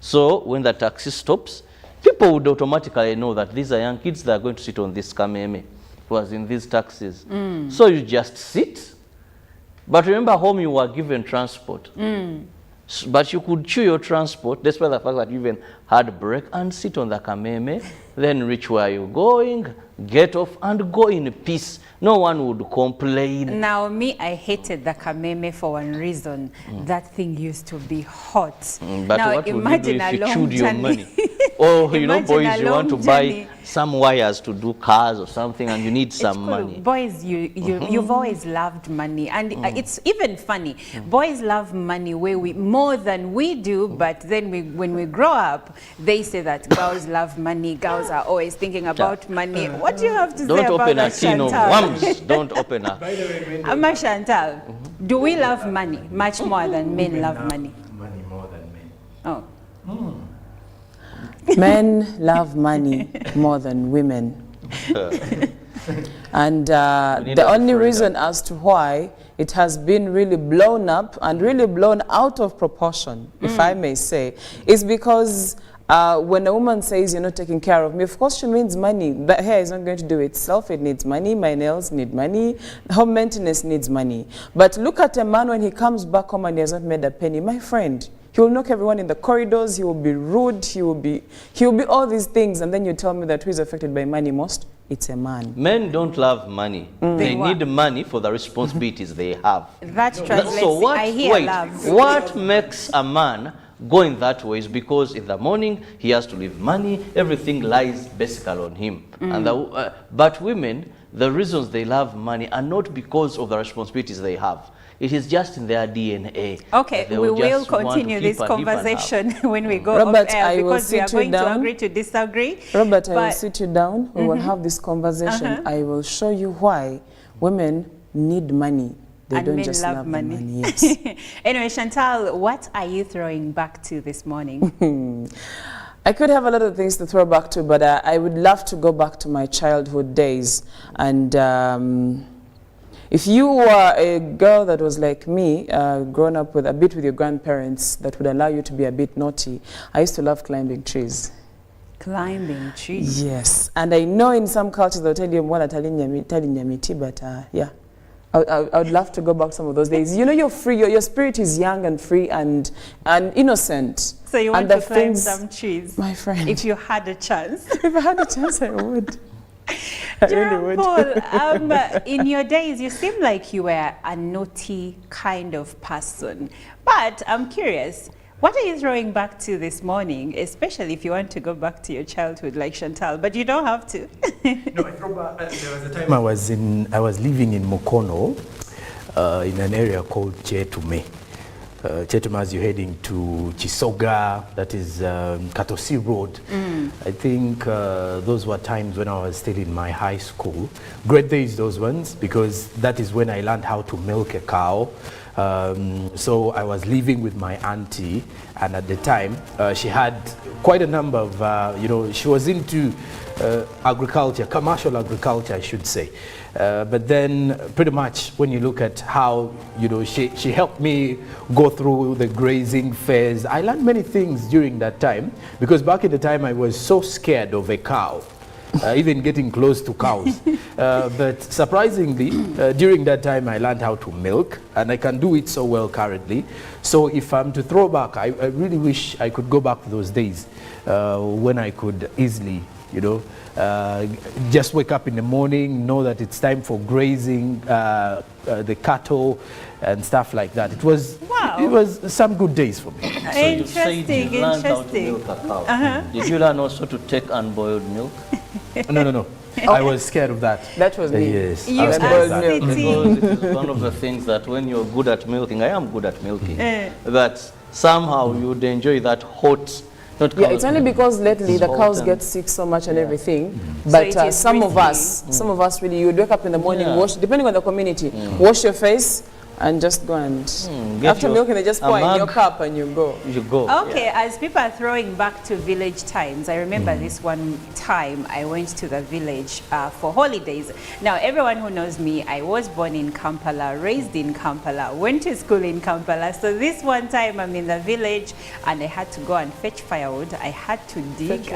So when the taxi stops, people would automatically know that these are young kids that are going to sit on this kameme, who was in these taxis. So you just sit. But remember, home you were given transport. But you could chew your transport, despite the fact that you even had a break, and sit on the kameme, then reach where you're going, get off, and go in peace. No one would complain. Now, me, I hated the kameme for one reason. That thing used to be hot. But now, what would imagine you do if you a long chewed your journey. money? Or, you know, boys, you want to journey. buy some wires to do cars or something, and you need some money. Boys, you've always loved money. And it's even funny. Boys love money more than we do, but then when we grow up, they say that girls love money. Girls are always thinking about money. What do you have to say about that, Chantal? Don't open a... By the way, Amma Chantal, do we love money much more than men love money? Money more than men. Oh. Men love money more than women. And the only reason as to why it has been really blown up and really blown out of proportion, if I may say, is because when a woman says you're not taking care of me, of course she means money. That hair is not going to do itself. It needs money. My nails need money. Home maintenance needs money. But look at a man when he comes back home and he has not made a penny. My friend, he will knock everyone in the corridors. He will be rude. He will be all these things. And then you tell me that who is affected by money most? It's a man. Men don't love money. They need money for the responsibilities they have. That translates. So love. What makes a man going that way is because in the morning he has to leave money. Everything lies basically on him. And but women, the reasons they love money are not because of the responsibilities they have. It is just in their DNA. Okay, we will continue this conversation when we go Robert, off air, because we are going to agree to disagree. Robert, I will sit you down. We will have this conversation. I will show you why women need money. They don't just love money. Yes. Anyway, Chantal, what are you throwing back to this morning? I could have a lot of things to throw back to, but I would love to go back to my childhood days. And if you were a girl that was like me, grown up with your grandparents that would allow you to be a bit naughty, I used to love climbing trees. Climbing trees? Yes. And I know in some cultures they'll tell you, but yeah. I would love to go back some of those days. You know, you're free, your spirit is young and free and innocent. So you want to climb some trees? My friend. If you had a chance. If I had a chance, I would. I really would. Paul, in your days, you seem like you were a naughty kind of person. But I'm curious, what are you throwing back to this morning, especially if you want to go back to your childhood like Chantal, but you don't have to. No, I throw back, there was a time I was living in Mukono, in an area called Chetume. Chetume, as you're heading to Chisoga, that is Katosi Road. I think those were times when I was still in my high school. Great days, those ones, because that is when I learned how to milk a cow. So I was living with my auntie, and at the time she had quite a number of, you know, she was into agriculture, commercial agriculture, I should say. But then pretty much when you look at how, you know, she helped me go through the grazing phase. I learned many things during that time, because back in the time I was so scared of a cow. Even getting close to cows. But surprisingly, during that time I learned how to milk, and I can do it so well currently. So if I'm to throw back, I really wish I could go back to those days when I could easily, you know, just wake up in the morning, know that it's time for grazing the cattle and stuff like that. It was, it was some good days for me. So interesting. Did you learn also to take unboiled milk? No. Okay. I was scared of that. That was me. Yes. You asked me. Because it is one of the things that when you're good at milking, I am good at milking, that somehow you'd enjoy that hot. Yeah, it's only because lately the cows get sick so much and everything. But so some of us really, you would wake up in the morning, wash, depending on the community, wash your face, and just go and get after your- milking, they just a pour in your mug. cup and you go. You go. Okay, as people are throwing back to village times, I remember this one time I went to the village for holidays. Now, everyone who knows me, I was born in Kampala, raised in Kampala, went to school in Kampala. So this one time I'm in the village and I had to go and fetch firewood. I had to dig.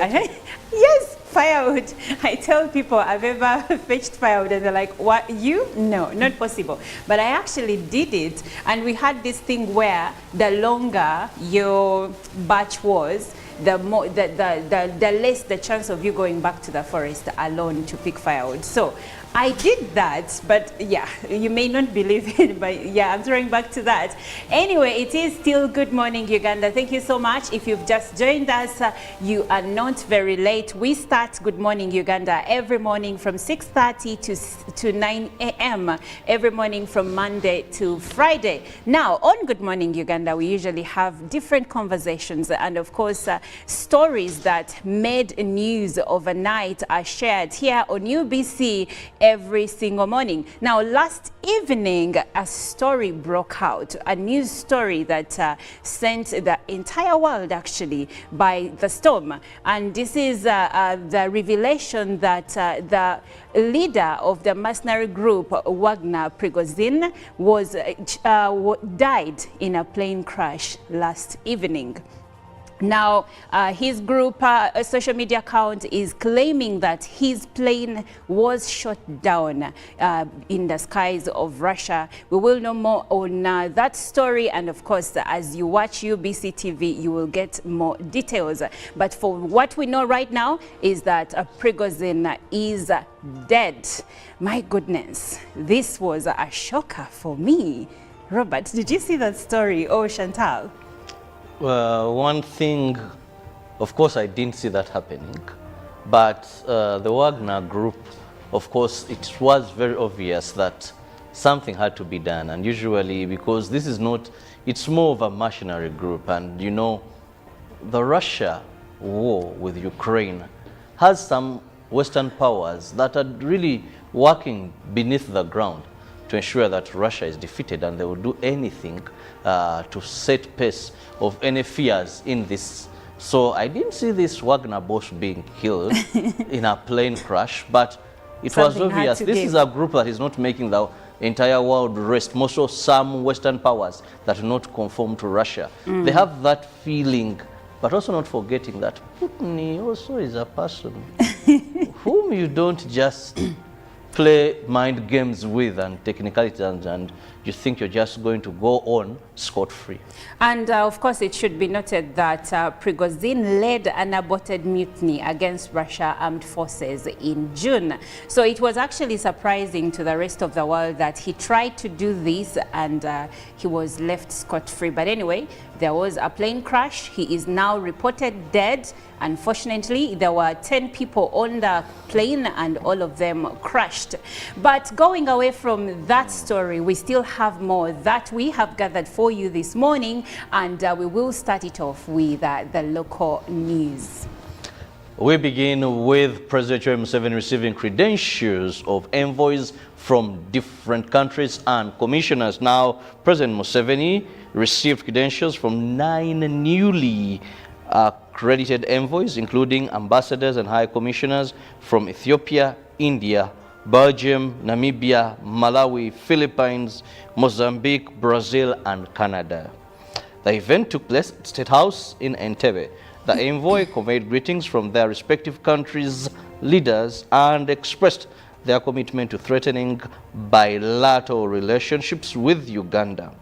Yes, firewood. I tell people I've ever fetched firewood and they're like, what, you? No, not possible. But I actually did it, and we had this thing where the longer your batch was, the more the less the chance of you going back to the forest alone to pick firewood. So I did that, but yeah, you may not believe it, but yeah, I'm throwing back to that. Anyway, it is still Good Morning Uganda. Thank you so much. If you've just joined us, you are not very late. We start Good Morning Uganda every morning from 6:30 to 9 a.m. every morning from Monday to Friday. Now, on Good Morning Uganda, we usually have different conversations, and of course, stories that made news overnight are shared here on UBC every single morning. Now, last evening, a story broke out, a news story that sent the entire world actually by the storm. And this is the revelation that the leader of the mercenary group, Wagner Prigozhin, died in a plane crash last evening. Now, his group social media account is claiming that his plane was shot down in the skies of Russia. We will know more on that story, and of course, as you watch UBC TV, you will get more details. But for what we know right now is that Prigozhin is dead. My goodness, this was a shocker for me. Robert, did you see that story? Oh, Chantal. One thing, of course, I didn't see that happening, but the Wagner group, of course, it was very obvious that something had to be done. And usually, because this is not, it's more of a mercenary group. And you know, the Russia war with Ukraine has some Western powers that are really working beneath the ground to ensure that Russia is defeated, and they will do anything to set pace of any fears in this. So I didn't see this Wagner boss being killed in a plane crash, but it was obvious this is a group that is not making the entire world rest. Most of some Western powers that do not conform to Russia. They have that feeling, but also not forgetting that Putin also is a person whom you don't just play mind games with and technicalities, and you think you're just going to go on scot-free. And of course, it should be noted that Prigozhin led an aborted mutiny against Russia armed forces in June. So it was actually surprising to the rest of the world that he tried to do this and he was left scot-free. But anyway, there was a plane crash. He is now reported dead. Unfortunately, there were 10 people on the plane and all of them crashed. But going away from that story, we still have more that we have gathered for you this morning, and we will start it off with the local news. We begin with President Museveni receiving credentials of envoys from different countries and commissioners. Now, President Museveni received credentials from 9 newly accredited envoys, including ambassadors and high commissioners from Ethiopia, India, Belgium, Namibia, Malawi, Philippines, Mozambique, Brazil, and Canada. The event took place at State House in Entebbe. The envoy conveyed greetings from their respective countries' leaders and expressed their commitment to threatening bilateral relationships with Uganda.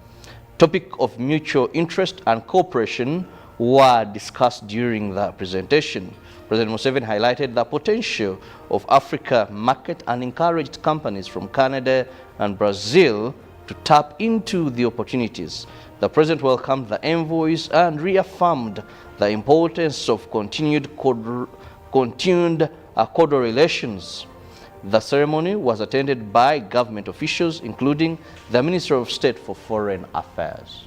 Topics of mutual interest and cooperation were discussed during the presentation. President Museveni highlighted the potential of Africa market and encouraged companies from Canada and Brazil to tap into the opportunities. The president welcomed the envoys and reaffirmed the importance of continued cordial relations. The ceremony was attended by government officials, including the Minister of State for Foreign Affairs.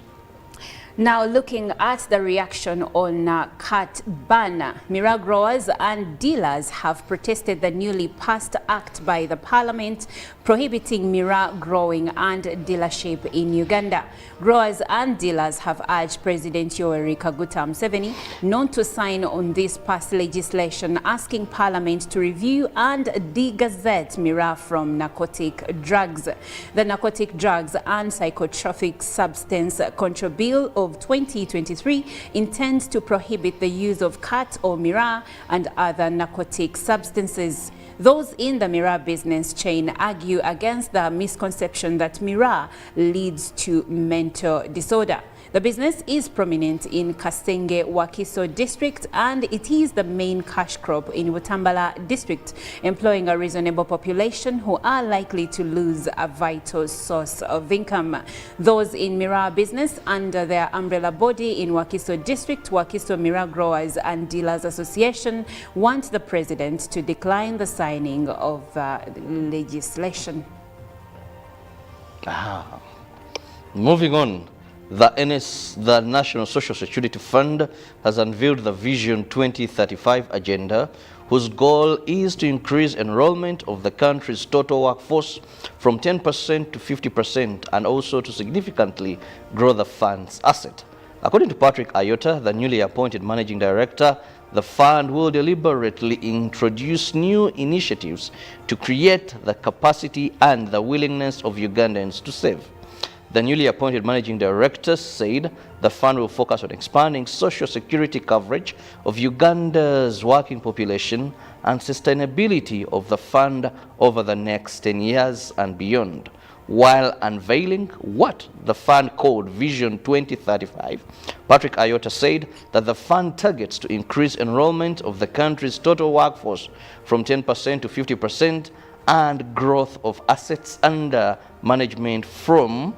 Now looking at the reaction on cat ban, Miraa growers and dealers have protested the newly passed act by the parliament prohibiting Miraa growing and dealership in Uganda. Growers and dealers have urged President Yoweri Kaguta Museveni not to sign on this passed legislation, asking Parliament to review and de-gazette Miraa from narcotic drugs. The Narcotic Drugs and Psychotropic Substance Control Bill of 2023 intends to prohibit the use of cat or Miraa and other narcotic substances. Those in the Miraa business chain argue against the misconception that Miraa leads to mental disorder. The business is prominent in Kasenge Wakiso district and it is the main cash crop in Butambala district, employing a reasonable population who are likely to lose a vital source of income. Those in Miraa business under their umbrella body in Wakiso district, Wakiso Miraa Growers and Dealers Association, want the president to decline the signing of legislation. Moving on. The National Social Security Fund has unveiled the Vision 2035 agenda, whose goal is to increase enrollment of the country's total workforce from 10% to 50% and also to significantly grow the fund's asset. According to Patrick Ayota, the newly appointed managing director, the fund will deliberately introduce new initiatives to create the capacity and the willingness of Ugandans to save. The newly appointed managing director said the fund will focus on expanding social security coverage of Uganda's working population and sustainability of the fund over the next 10 years and beyond. While unveiling what the fund called Vision 2035, Patrick Ayota said that the fund targets to increase enrollment of the country's total workforce from 10% to 50% and growth of assets under management from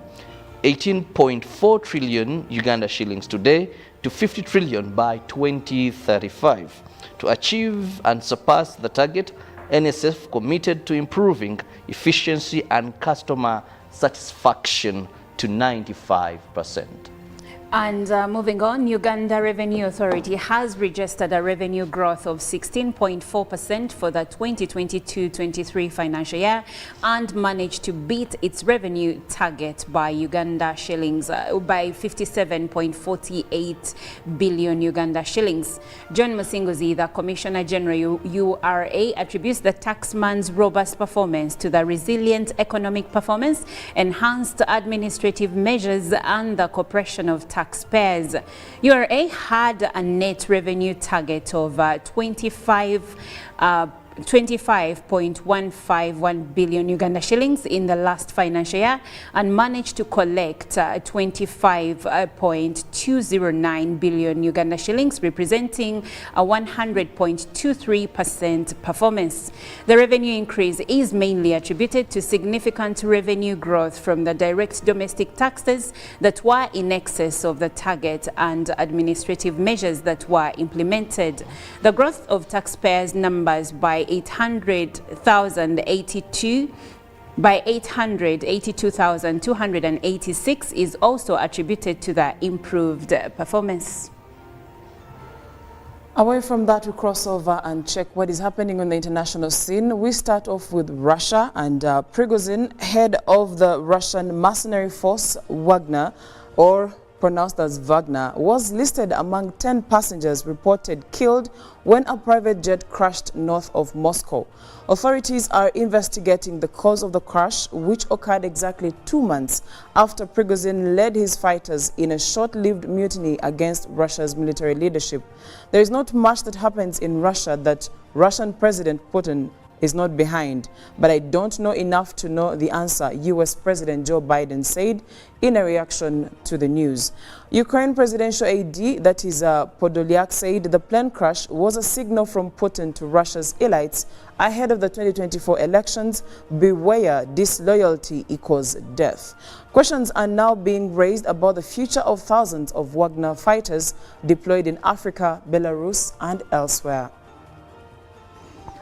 18.4 trillion Uganda shillings today to 50 trillion by 2035. To achieve and surpass the target, NSF committed to improving efficiency and customer satisfaction to 95%. And moving on, Uganda Revenue Authority has registered a revenue growth of 16.4% for the 2022-23 financial year and managed to beat its revenue target by Uganda shillings by 57.48 billion Uganda shillings. John Musinguzi, the Commissioner General URA, attributes the taxman's robust performance to the resilient economic performance, enhanced administrative measures and the cooperation of taxpayers. URA had a net revenue target of 25.151 billion Uganda shillings in the last financial year and managed to collect 25.209 billion Uganda shillings, representing a 100.23% performance. The revenue increase is mainly attributed to significant revenue growth from the direct domestic taxes that were in excess of the target and administrative measures that were implemented. The growth of taxpayers' numbers by 882,286 is also attributed to the improved performance. Away from that, we cross over and check what is happening on the international scene. We start off with Russia and Prigozhin, head of the Russian mercenary force Wagner, or pronounced as Wagner, was listed among 10 passengers reported killed when a private jet crashed north of Moscow. Authorities are investigating the cause of the crash, which occurred exactly 2 months after Prigozhin led his fighters in a short-lived mutiny against Russia's military leadership. There is not much that happens in Russia that Russian President Putin is not behind, but I don't know enough to know the answer, US President Joe Biden said in a reaction to the news. Ukraine presidential AD, that is Podolyak, said the plane crash was a signal from Putin to Russia's elites ahead of the 2024 elections. Beware, disloyalty equals death. Questions are now being raised about the future of thousands of Wagner fighters deployed in Africa, Belarus, and elsewhere.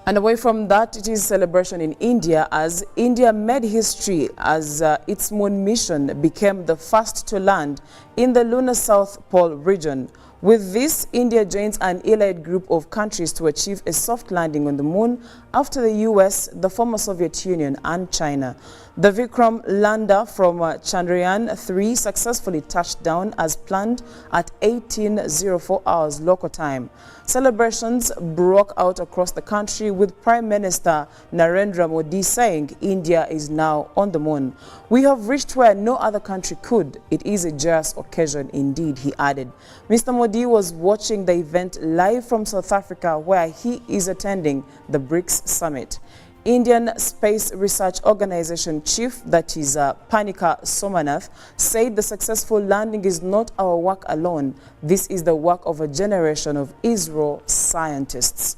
And away from that, it is celebration in India as India made history as its moon mission became the first to land in the lunar South Pole region. With this, India joins an elite group of countries to achieve a soft landing on the moon after the US, the former Soviet Union and China. The Vikram lander from Chandrayaan-3 successfully touched down as planned at 18:04 hours local time. Celebrations broke out across the country with Prime Minister Narendra Modi saying India is now on the moon. "We have reached where no other country could. It is a joyous occasion indeed," he added. Mr. Modi was watching the event live from South Africa where he is attending the BRICS summit. Indian Space Research Organization chief, that is Panika Somanath, said the successful landing is not our work alone. This is the work of a generation of ISRO scientists.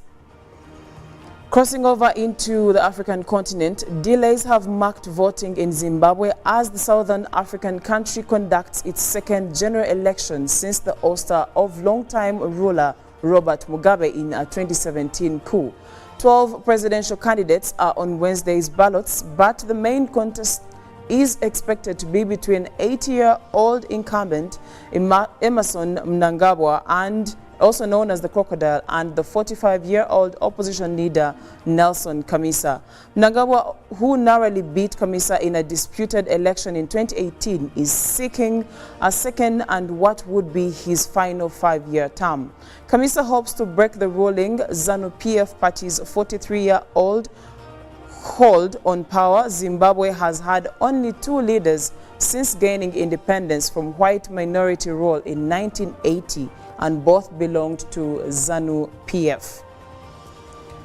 Crossing over into the African continent, delays have marked voting in Zimbabwe as the southern African country conducts its second general election since the ouster of longtime ruler Robert Mugabe in a 2017 coup. 12 presidential candidates are on Wednesday's ballots, but the main contest is expected to be between 80-year-old incumbent Emmerson Mnangagwa, and also known as the Crocodile, and the 45-year-old opposition leader Nelson Chamisa. Mnangagwa, who narrowly beat Chamisa in a disputed election in 2018, is seeking a second and what would be his final 5-year term. Chamisa hopes to break the ruling ZANU-PF party's 43-year-old hold on power. Zimbabwe has had only 2 leaders since gaining independence from white minority rule in 1980, and both belonged to ZANU-PF.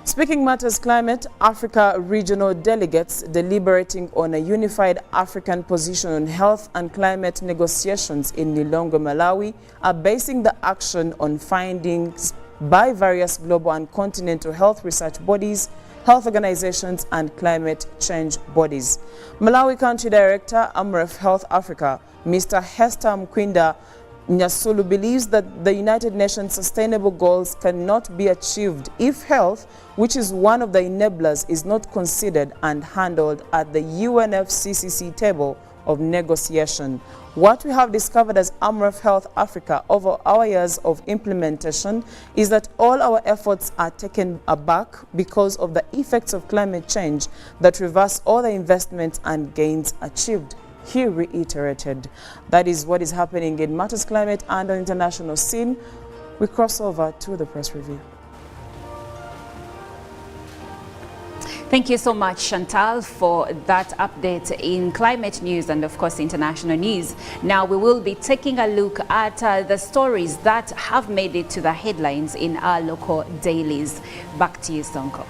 Speaking matters climate, Africa regional delegates deliberating on a unified African position on health and climate negotiations in Lilongwe, Malawi, are basing the action on findings by various global and continental health research bodies, health organizations and climate change bodies. Malawi Country Director, AMREF Health Africa, Mr. Hester Mkwinda Nyasulu, believes that the United Nations Sustainable Goals cannot be achieved if health, which is one of the enablers, is not considered and handled at the UNFCCC table of negotiation. What we have discovered as AMREF Health Africa over our years of implementation is that all our efforts are taken aback because of the effects of climate change that reverse all the investments and gains achieved. He reiterated. That is what is happening in Matters Climate and on international scene. We cross over to the press review. Thank you so much, Chantal, for that update in climate news and, of course, international news. Now we will be taking a look at the stories that have made it to the headlines in our local dailies. Back to you, Sonko.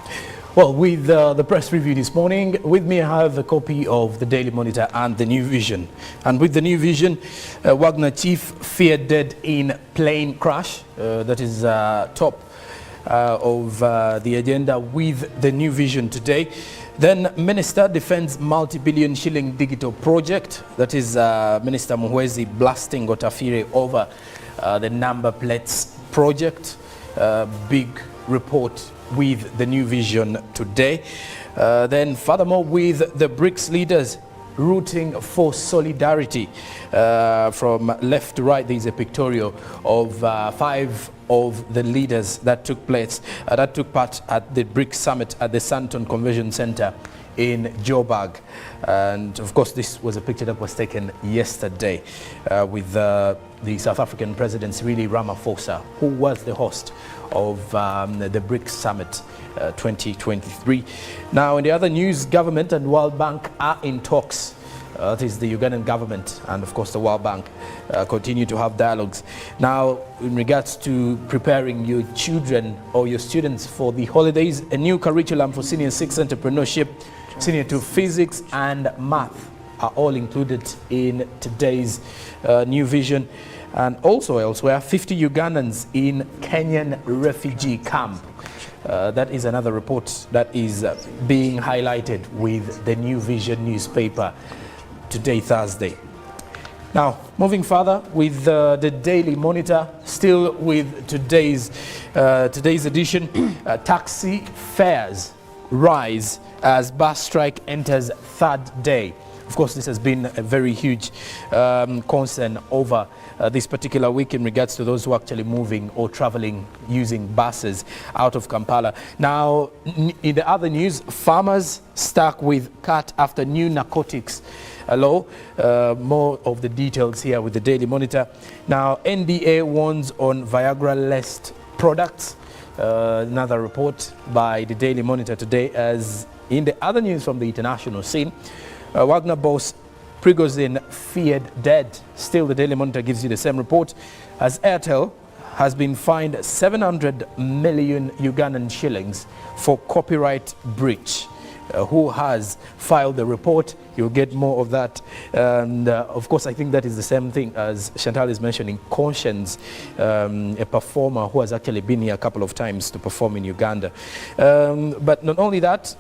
Well, with the press review this morning, with me I have a copy of the Daily Monitor and the New Vision. And with the New Vision, Wagner chief feared dead in plane crash. That is top of the agenda with the New Vision today. Then Minister defends multi-billion shilling digital project. That is Minister Muhwezi blasting Otafire over the number plates project. Big report with the New Vision today. Then furthermore, with the BRICS leaders rooting for solidarity. From left to right, there is a pictorial of 5 of the leaders that took part at the BRICS summit at the Santon Convention Center in Joburg. And of course, this was a picture that was taken yesterday with the South African President Cyril Ramaphosa, who was the host of the BRICS Summit 2023. Now, in the other news, government and World Bank are in talks. That is the Ugandan government and, of course, the World Bank continue to have dialogues. Now, in regards to preparing your children or your students for the holidays, a new curriculum for Senior 6 entrepreneurship, Senior 2 physics and math are all included in today's New Vision. And also elsewhere, 50 Ugandans in Kenyan refugee camp. That is another report that is being highlighted with the New Vision newspaper today, Thursday. Now, moving further with the Daily Monitor, still with today's edition, taxi fares rise as bus strike enters third day. Of course, this has been a very huge concern over this particular week in regards to those who are actually moving or traveling using buses out of Kampala. Now, in the other news, farmers stuck with cut after new narcotics law. More of the details here with the Daily Monitor. Now, NDA warns on Viagra-laced products. Another report by the Daily Monitor today. As in the other news from the international scene, Wagner boss Prigozhin feared dead. Still, the Daily Monitor gives you the same report, as Airtel has been fined 700 million Ugandan shillings for copyright breach. Who has filed the report? You'll get more of that. And of course, I think that is the same thing as Chantal is mentioning, Conscience, a performer who has actually been here a couple of times to perform in Uganda. But not only that,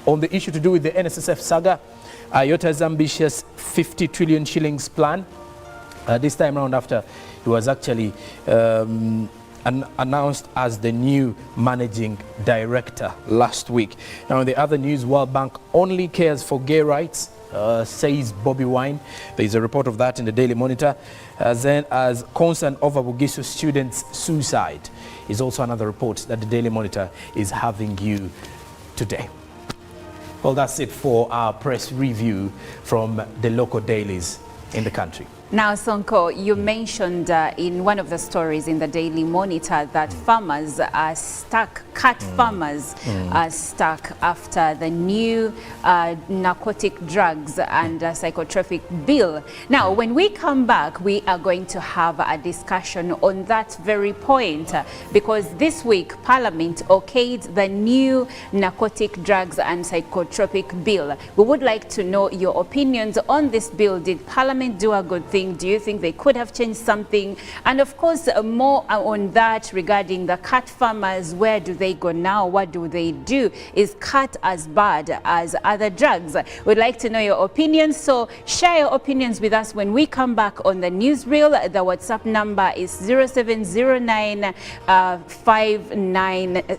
on the issue to do with the NSSF saga, IOTA's ambitious 50 trillion shillings plan, this time around after he was actually announced as the new managing director last week. Now, in the other news, World Bank only cares for gay rights, says Bobby Wine. There is a report of that in the Daily Monitor. As concern over Bugisu students' suicide is also another report that the Daily Monitor is having you today. Well, that's it for our press review from the local dailies in the country. Now, Sonko, you mentioned in one of the stories in the Daily Monitor that farmers are stuck, farmers are stuck after the new narcotic drugs and psychotropic bill. Now, when we come back, we are going to have a discussion on that very point because this week Parliament okayed the new narcotic drugs and psychotropic bill. We would like to know your opinions on this bill. Did Parliament do a good thing? Do you think they could have changed something? And of course, more on that regarding the cat farmers. Where do they go now? What do they do? Is cat as bad as other drugs? We'd like to know your opinions. So share your opinions with us when we come back on the newsreel. The WhatsApp number is 0709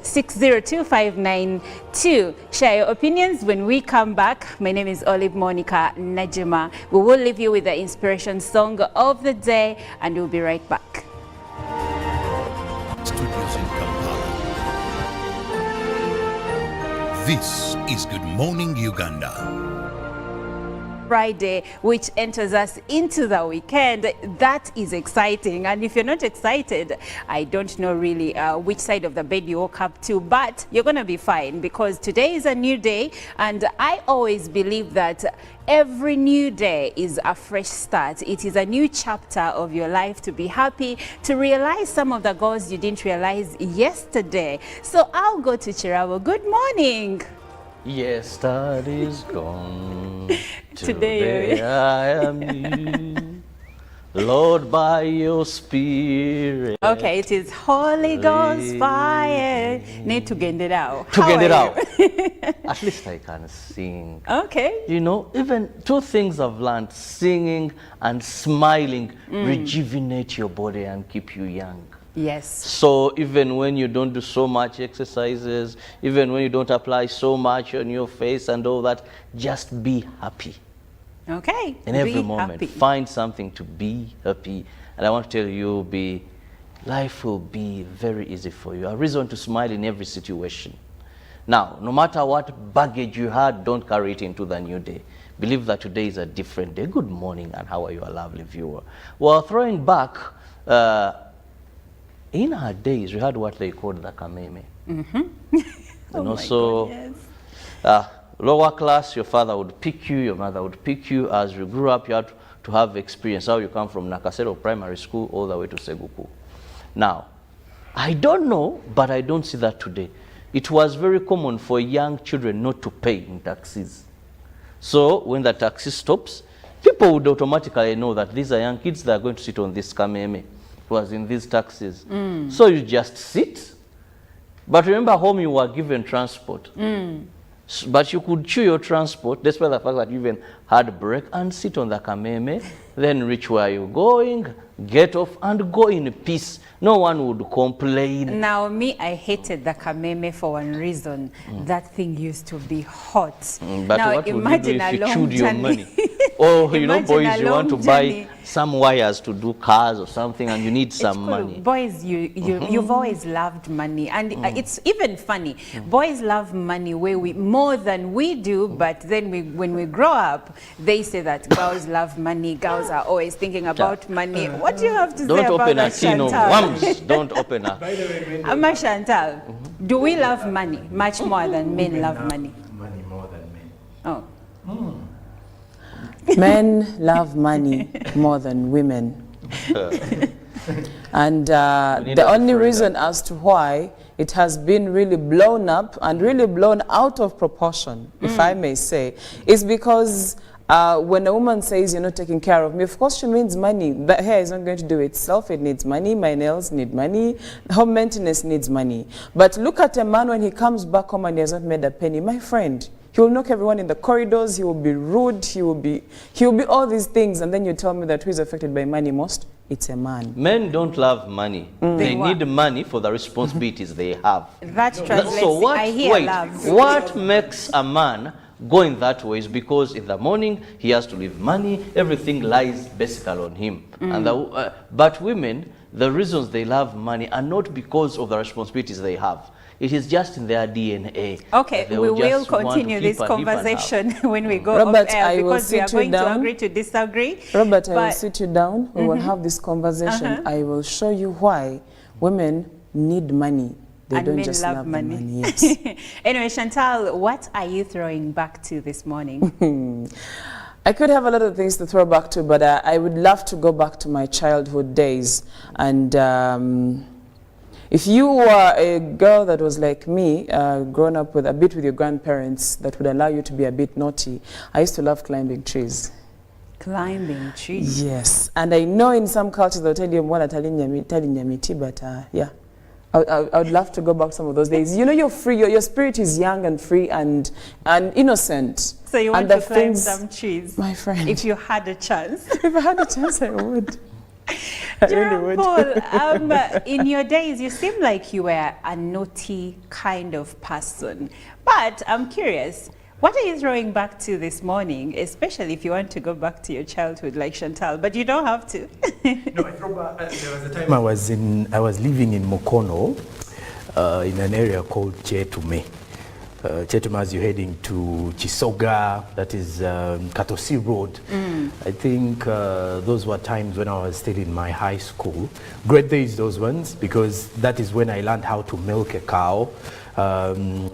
602 Share your opinions when we come back. My name is Olive Monica Najima. We will leave you with the inspiration song of the day and we'll be right back. Studios in Kampala. This is Good Morning Uganda. Friday, which enters us into the weekend. That is exciting, and if you're not excited, I don't know really which side of the bed you woke up to, but you're gonna be fine because today is a new day, and I always believe that every new day is a fresh start. It is a new chapter of your life to be happy, to realize some of the goals you didn't realize yesterday. So I'll go to Chirabo. Good morning. Yesterday's gone. Today I am new. Lord, by your spirit. Okay, it is Holy Ghost fire. Need to get it out. To How get it are out. you? At least I can sing. Okay. You know, even two things I've learned, singing and smiling, rejuvenate your body and keep you young. Yes. So even when you don't do so much exercises, even when you don't apply so much on your face and all that, just be happy. Okay. In every Be moment, happy. find something to be happy. And I want to tell you, life will be very easy for you. A reason to smile in every situation. Now, no matter what baggage you had, don't carry it into the new day. Believe that today is a different day. Good morning, and how are you, a lovely viewer? Well, throwing back, in our days, we had what they called the kameme. And also, lower class, your father would pick you, your mother would pick you. As you grew up, you had to have experience. How you come from Nakasero Primary School all the way to Seguku. Now, I don't know, but I don't see that today. It was very common for young children not to pay in taxis. So when the taxi stops, people would automatically know that these are young kids that are going to sit on this kameme. It was in these taxis. So you just sit. But remember, home you were given transport. But you could chew your transport, despite the fact that you even hard break and sit on the kameme, then reach where you're going, get off and go in peace. No one would complain. Now, me, I hated the kameme for one reason. That thing used to be hot. But now, what would you do imagine if a you long chewed your journey. money? Or, you know, Imagine boys, a you want to long buy journey. some wires to do cars or something and you need some It's cool. money. Boys, you've always loved money, and it's even funny. Boys love money more than we do, but then when we grow up, they say that girls love money. Girls are always thinking about money. What do you have to say Don't about open that, a tin of Chantal? worms. Don't open a... Ama Chantal, do we love money much more than men love money? Money more than men. Oh. Men love money more than women. And the only reason as to why it has been really blown up and really blown out of proportion, if I may say, is because when a woman says, you're not taking care of me, of course she means money. The hair is not going to do itself. It needs money. My nails need money. Home maintenance needs money. But look at a man when he comes back home and he has not made a penny. My friend, he will knock everyone in the corridors. He will be rude. He will be all these things. And then you tell me that who is affected by money most? It's a man. Men don't love money. They need money for the responsibilities they have. That translates. So what, I hear love. what makes a man going that way is because in the morning he has to leave money, everything lies basically on him. And but women, the reasons they love money are not because of the responsibilities they have. It is just in their DNA. Okay, They we will just want to continue keep this and keep and have. conversation when we go Robert, off air, I will because we are sit you going to down. agree to disagree. Robert, I will But- sit you down. We will have this conversation. I will show you why women need money. They And don't men just love love money. the money. Yes. Anyway, Chantal, what are you throwing back to this morning? I could have a lot of things to throw back to, but I would love to go back to my childhood days. And if you were a girl that was like me, grown up with a bit with your grandparents that would allow you to be a bit naughty, I used to love climbing trees. Climbing trees. Yes, and I know in some cultures they'll tell you, but yeah. I would love to go back some of those days. You know, you're free, your spirit is young and free and innocent. So you want and to climb some trees? My friend. If you had a chance. If I had a chance, I would. I really would. Paul, in your days, you seem like you were a naughty kind of person. But I'm curious, what are you throwing back to this morning, especially if you want to go back to your childhood like Chantal, but you don't have to. No, I throw back. There was a time I was living in Mukono, in an area called Chetume. Chetume, as you're heading to Chisoga, that is Katosi Road. I think those were times when I was still in my high school. Great days, those ones, because that is when I learned how to milk a cow.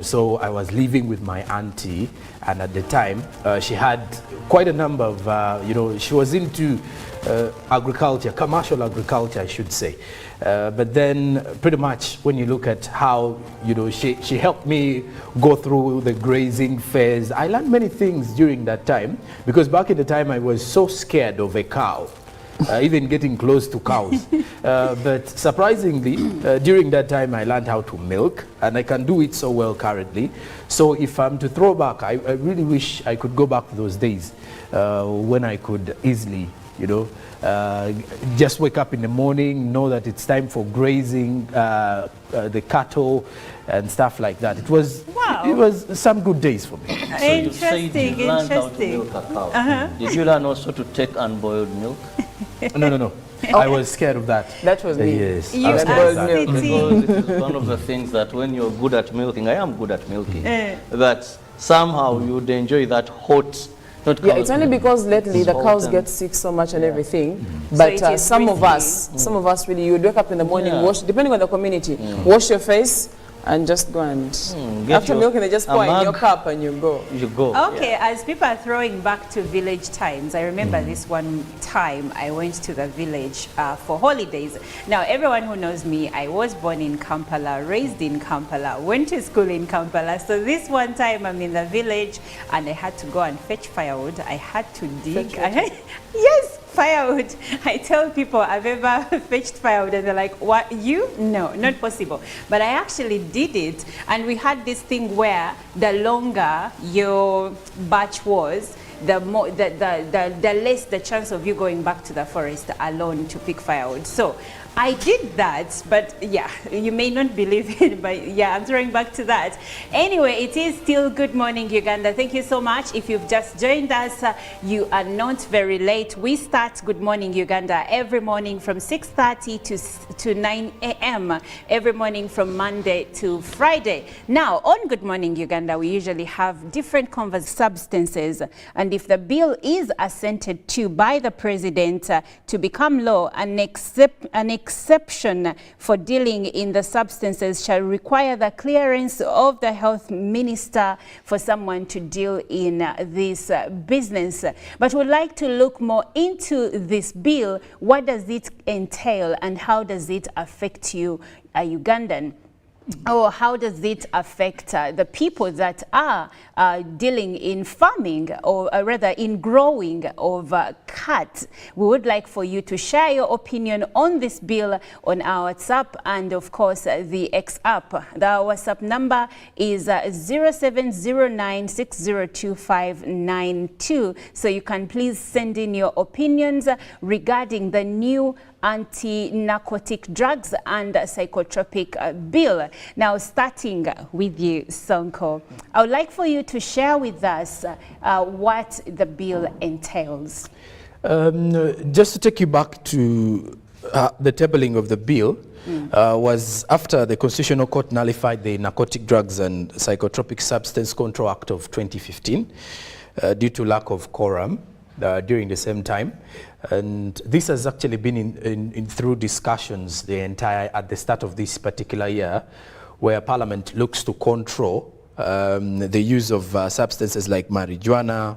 So I was living with my auntie, and at the time she had quite a number of, you know, she was into agriculture, commercial agriculture, I should say. But then pretty much when you look at how, you know, she helped me go through the grazing phase. I learned many things during that time, because back in the time I was so scared of a cow. Even getting close to cows. But surprisingly, during that time I learned how to milk, and I can do it so well currently. So if I'm to throw back, I really wish I could go back to those days when I could easily, you know, just wake up in the morning, know that it's time for grazing the cattle and stuff like that. It was, it was some good days for me. So you said you learned how to milk a cow. Did you learn also to take unboiled milk? No. I was scared of that. That was me. Yes. You I was scared of that. are Because it is one of the things that when you're good at milking, I am good at milking, that somehow you'd enjoy that hot, not Yeah, it's only because lately the Salt cows and- get sick so much and everything. So But it is some of risky. us really, you would wake up in the morning, Yeah. wash, depending on the community, wash your face and just go and, get after your- milking, they just a pour in your mug. cup and you go. you go. Okay, as people are throwing back to village times, I remember this one time I went to the village for holidays. Now, everyone who knows me, I was born in Kampala, raised in Kampala, went to school in Kampala. So this one time I'm in the village and I had to go and fetch firewood. I had to dig. Yes, firewood. I tell people I've ever fetched firewood and they're like, what, you? No, not possible. But I actually did it, and we had this thing where the longer your batch was, the less the chance of you going back to the forest alone to pick firewood. So I did that, but yeah, you may not believe it, but yeah, I'm throwing back to that. Anyway, it is still Good Morning Uganda. Thank you so much. If you've just joined us, you are not very late. We start Good Morning Uganda every morning from 6:30 to 9 a.m. every morning from Monday to Friday. Now, on Good Morning Uganda, we usually have different substances, and if the bill is assented to by the president to become law, an exception for dealing in the substances shall require the clearance of the health minister for someone to deal in this business. But we'd like to look more into this bill. What does it entail and how does it affect you, a Ugandan? Or how does it affect the people that are dealing in farming, or rather in growing of cat? We would like for you to share your opinion on this bill on our WhatsApp and of course the X app. The WhatsApp number is 0709602592. So you can please send in your opinions regarding the new anti-narcotic drugs and psychotropic bill. Now, starting with you, Sonko, I would like for you to share with us what the bill entails. Just to take you back to the tabling of the bill, was after the Constitutional Court nullified the Narcotic Drugs and Psychotropic Substance Control Act of 2015 due to lack of quorum during the same time. And this has actually been in through discussions at the start of this particular year, where Parliament looks to control the use of substances like marijuana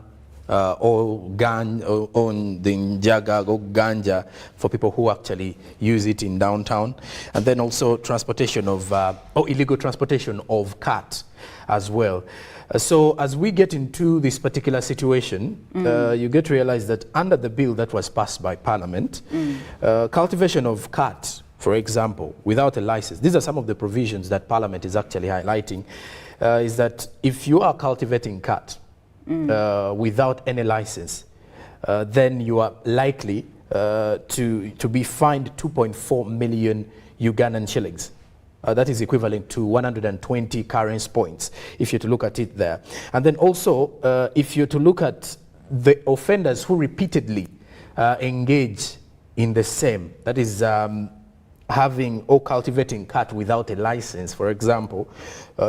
or the njaga or ganja for people who actually use it in downtown, and then also transportation of or illegal transportation of cat as well. So as we get into this particular situation, you get to realize that under the bill that was passed by Parliament, cultivation of cat, for example, without a license, these are some of the provisions that Parliament is actually highlighting, is that if you are cultivating cat without any license, then you are likely to be fined 2.4 million Ugandan shillings. That is equivalent to 120 currency points, if you're to look at it there. And then also, if you're to look at the offenders who repeatedly engage in the same, that is having or cultivating cat without a license, for example,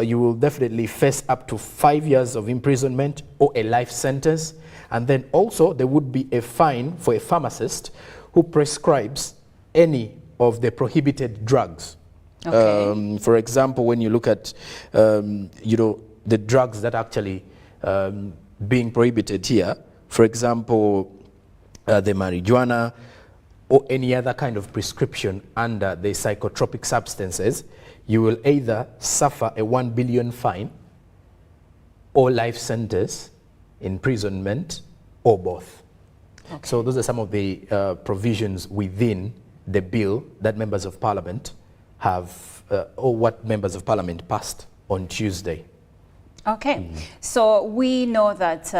you will definitely face up to 5 years of imprisonment or a life sentence. And then also there would be a fine for a pharmacist who prescribes any of the prohibited drugs. Okay. For example, when you look at the drugs that actually being prohibited here, for example, the marijuana or any other kind of prescription under the psychotropic substances, you will either suffer a 1 billion fine or life sentence, imprisonment, or both. Okay. So those are some of the provisions within the bill that members of Parliament have, or what members of Parliament passed on Tuesday. Okay, so we know that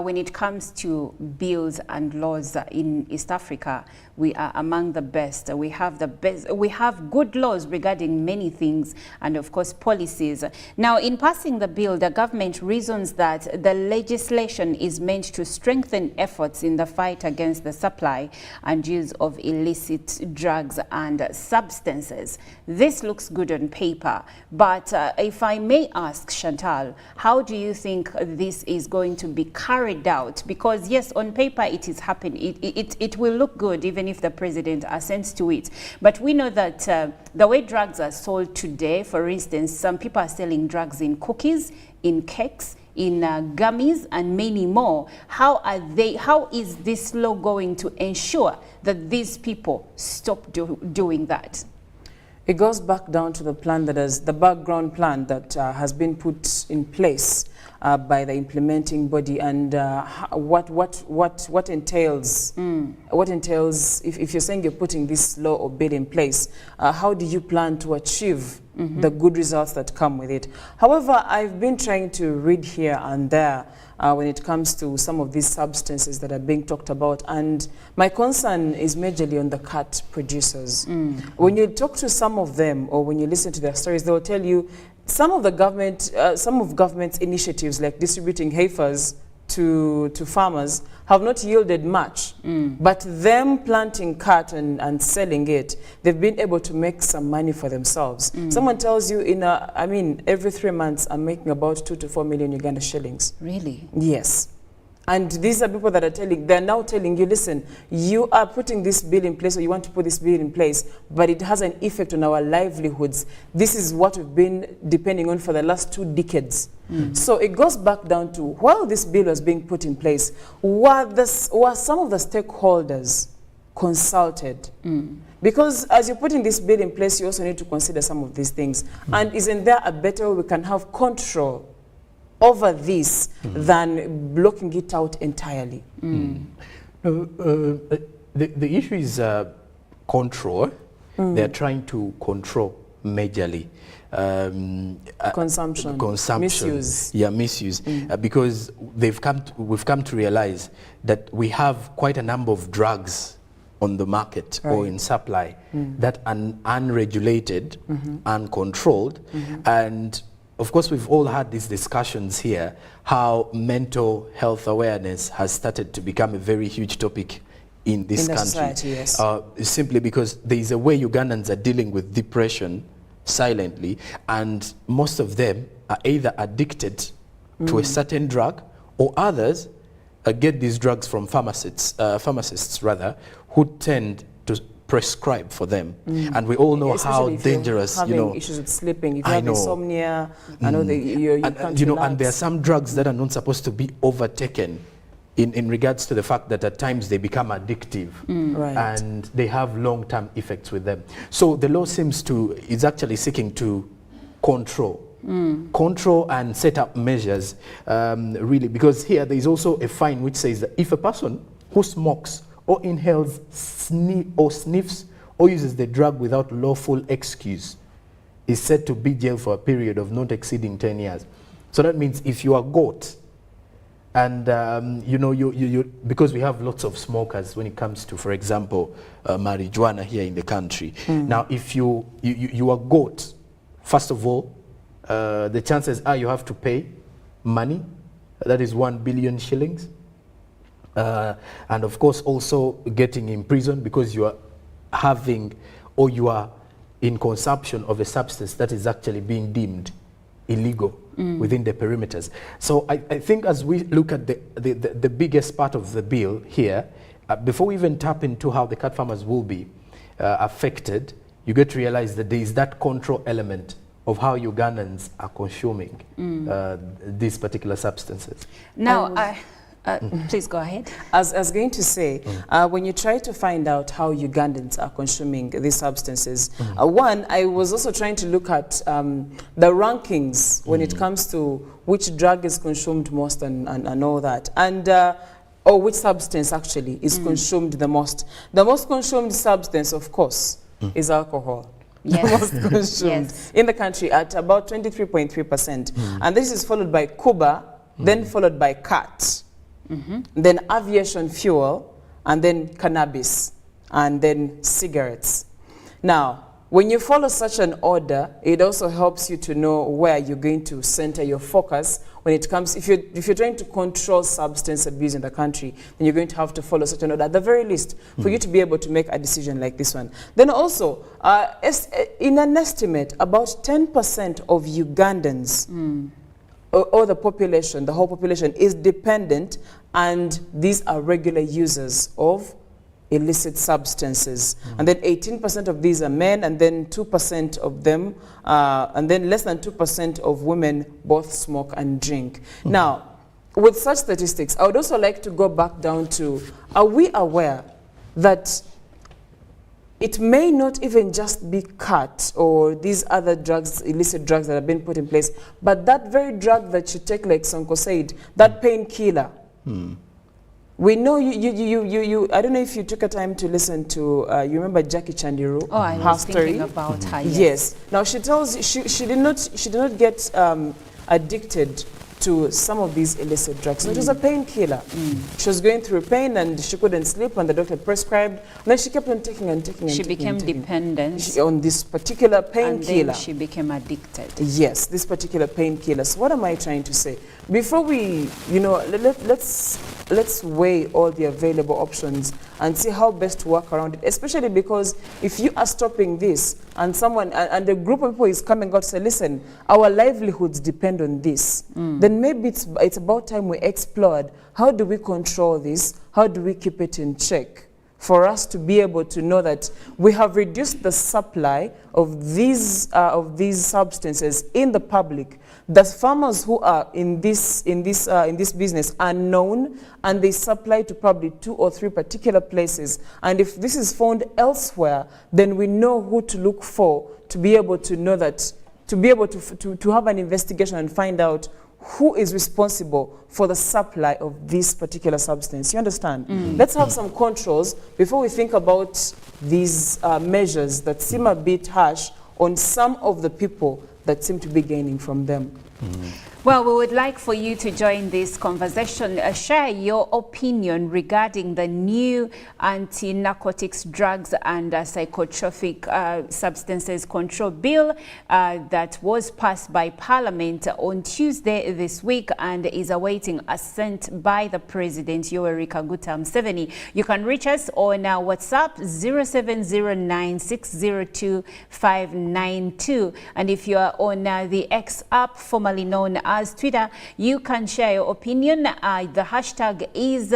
when it comes to bills and laws in East Africa, we are among the best. We have the best. We have good laws regarding many things, and of course policies. Now, in passing the bill, the government reasons that the legislation is meant to strengthen efforts in the fight against the supply and use of illicit drugs and substances. This looks good on paper, but if I may ask Chantal, how do you think this is going to be carried out? Because yes, on paper it is happening. It will look good even if the president assents to it. But we know that the way drugs are sold today, for instance, some people are selling drugs in cookies, in cakes, in gummies, and many more. How is this law going to ensure that these people stop doing that? It goes back down to the plan the background plan that has been put in place by the implementing body, and what entails if you're saying you're putting this law or bill in place, how do you plan to achieve the good results that come with it? However, I've been trying to read here and there when it comes to some of these substances that are being talked about, and my concern is majorly on the cat producers. When you talk to some of them, or when you listen to their stories, they will tell you some of government's initiatives, like distributing heifers to farmers, have not yielded much. But them planting cat and selling it, they've been able to make some money for themselves. Someone tells you every 3 months I'm making about 2 to 4 million Uganda shillings. Really? Yes. And these are people that they're now telling you, listen, you are putting this bill in place, or you want to put this bill in place, but it has an effect on our livelihoods. This is what we've been depending on for the last 2 decades. So it goes back down to, while this bill was being put in place, were some of the stakeholders consulted? Because as you're putting this bill in place, you also need to consider some of these things. And isn't there a better way we can have control over this than blocking it out entirely? The issue is control. They're trying to control majorly consumption, misuse. Yeah, misuse. Because we've come to realize that we have quite a number of drugs on the market or in supply that are unregulated, uncontrolled, and of course, we've all had these discussions here, how mental health awareness has started to become a very huge topic in this country. Society, yes. Simply because there is a way Ugandans are dealing with depression silently, and most of them are either addicted to a certain drug, or others get these drugs from pharmacists who tend to prescribe for them. And we all know how dangerous, having issues with sleeping, if you have insomnia, I know that you can't relax. And there are some drugs that are not supposed to be overtaken in regards to the fact that at times they become addictive, and they have long-term effects with them. So the law is actually seeking to control and set up measures, really, because here there is also a fine which says that if a person who smokes or inhales, sniffs, or uses the drug without lawful excuse, is said to be jailed for a period of not exceeding 10 years. So that means if you are caught, and because we have lots of smokers when it comes to, for example, marijuana here in the country. Now, if you are caught, first of all, the chances are you have to pay money. That is 1 billion shillings. And of course also getting imprisoned because you are having, or you are in consumption of a substance that is actually being deemed illegal within the perimeters. So I think as we look at the biggest part of the bill here, before we even tap into how the cat farmers will be affected, you get to realize that there is that control element of how Ugandans are consuming these particular substances. Now, please go ahead. As I was going to say, when you try to find out how Ugandans are consuming these substances, one, I was also trying to look at the rankings when it comes to which drug is consumed most and all that, and or which substance actually is consumed the most. The most consumed substance, of course, is alcohol. Yes. The most consumed in the country at about 23.3%. And this is followed by Cuba, then followed by cat. Then aviation fuel, and then cannabis, and then cigarettes. Now, when you follow such an order, it also helps you to know where you're going to center your focus when it comes, if you're trying to control substance abuse in the country, then you're going to have to follow such an order, at the very least, for you to be able to make a decision like this one. Then also, in an estimate, about 10% of Ugandans, or the population, the whole population, is dependent, and these are regular users of illicit substances. And then 18% of these are men, and then 2% of them, and then less than 2% of women both smoke and drink. Now, with such statistics, I would also like to go back down to, are we aware that it may not even just be cut or these other drugs, illicit drugs that have been put in place, but that very drug that you take, like Sonko said, that painkiller. We know you I don't know if you took a time to listen to, you remember Jackie Chandiru? Oh, I was thinking about her, Yes. Now she tells, she did not get addicted to some of these illicit drugs. So it was a painkiller. She was going through pain and she couldn't sleep and the doctor prescribed. And then she kept on taking and taking and she taking. became dependent On this particular painkiller. and then she became addicted. Yes, this particular painkiller. So what am I trying to say? Before we, you know, let's weigh all the available options and see how best to work around it, especially because if you are stopping this and someone, and a group of people is coming out to say, listen, our livelihoods depend on this, then maybe it's about time we explored how do we control this, how do we keep it in check, for us to be able to know that we have reduced the supply of these substances in the public. The farmers who are in this business are known, and they supply to probably 2 or 3 particular places. And if this is found elsewhere, then we know who to look for to be able to know that, to be able to have an investigation and find out who is responsible for the supply of this particular substance. You understand? Let's have some controls before we think about these measures that seem a bit harsh on some of the people that seem to be gaining from them. Well, we would like for you to join this conversation. Share your opinion regarding the new anti-narcotics, drugs and psychotropic substances control bill that was passed by Parliament on Tuesday this week and is awaiting assent by the President, Yoweri Kaguta Museveni. You can reach us on WhatsApp 0709602592. And if you are on the X app, formerly known as Twitter, you can share your opinion. The hashtag is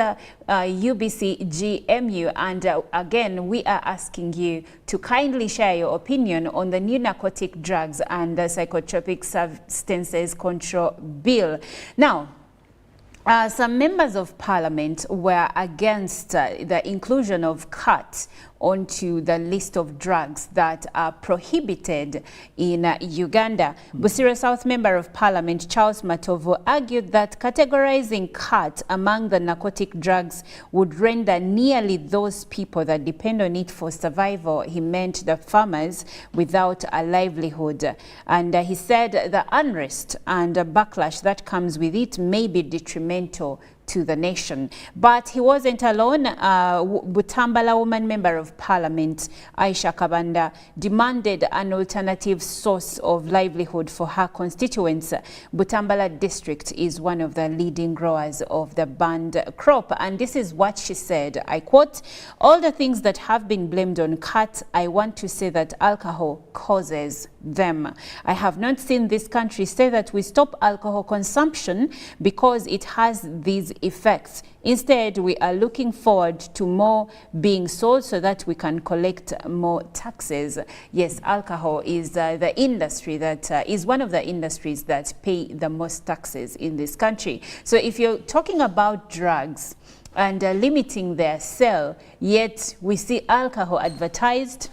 UBCGMU, and again we are asking you to kindly share your opinion on the new narcotic drugs and psychotropic substances control bill. Now, some members of Parliament were against the inclusion of cut onto the list of drugs that are prohibited in Uganda. Busia South Member of Parliament Charles Matovu argued that categorizing cut among the narcotic drugs would render nearly those people that depend on it for survival, he meant the farmers, without a livelihood. And he said the unrest and backlash that comes with it may be detrimental to the nation. But he wasn't alone. Butambala woman member of Parliament Aisha Kabanda demanded an alternative source of livelihood for her constituents. Butambala district is one of the leading growers of the banned crop, and this is what she said, I quote, "All the things that have been blamed on cut, I want to say that alcohol causes them. I have not seen this country say that we stop alcohol consumption because it has these effects. Instead, we are looking forward to more being sold so that we can collect more taxes." Yes, alcohol is the industry that is one of the industries that pay the most taxes in this country. So if you're talking about drugs and limiting their sale, yet we see alcohol advertised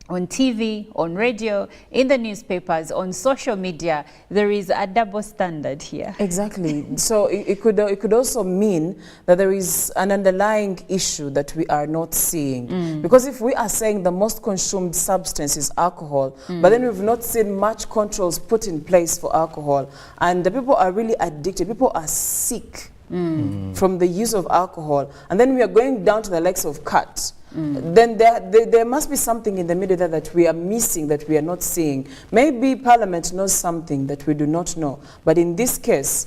on TV, on radio, in the newspapers, on social media, there is a double standard here. Exactly. So it could also mean that there is an underlying issue that we are not seeing. Because if we are saying the most consumed substance is alcohol, but then we've not seen much controls put in place for alcohol, and the people are really addicted, people are sick from the use of alcohol, and then we are going down to the likes of cut. Then there must be something in the middle there that we are missing, that we are not seeing. Maybe Parliament knows something that we do not know. But in this case,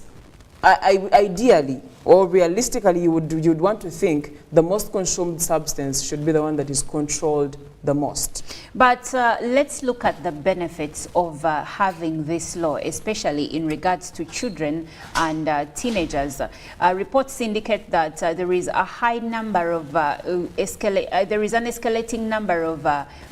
ideally or realistically, you'd want to think the most consumed substance should be the one that is controlled the most. But let's look at the benefits of having this law, especially in regards to children and teenagers. Reports indicate that there is a high number of there is an escalating number of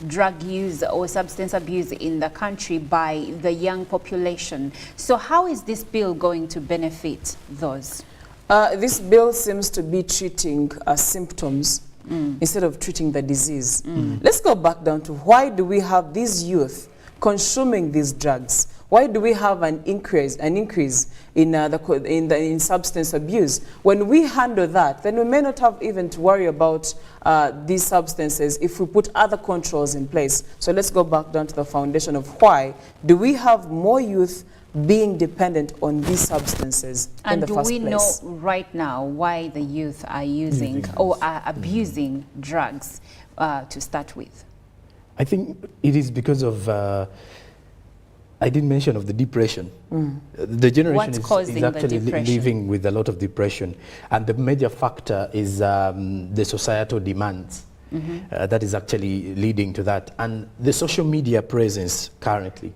drug use or substance abuse in the country by the young population. So how is this bill going to benefit those? This bill seems to be treating symptoms instead of treating the disease. Let's go back down to why do we have these youth consuming these drugs? Why do we have an increase in substance abuse? When we handle that, then we may not have even to worry about these substances if we put other controls in place. So let's go back down to the foundation of why do we have more youth being dependent on these substances in the first place. And do we know right now why the youth are using or are abusing drugs to start with? I think it is because of, I didn't mention of the depression. The generation is actually living with a lot of depression. And the major factor is the societal demands. That is actually leading to that. And the social media presence currently.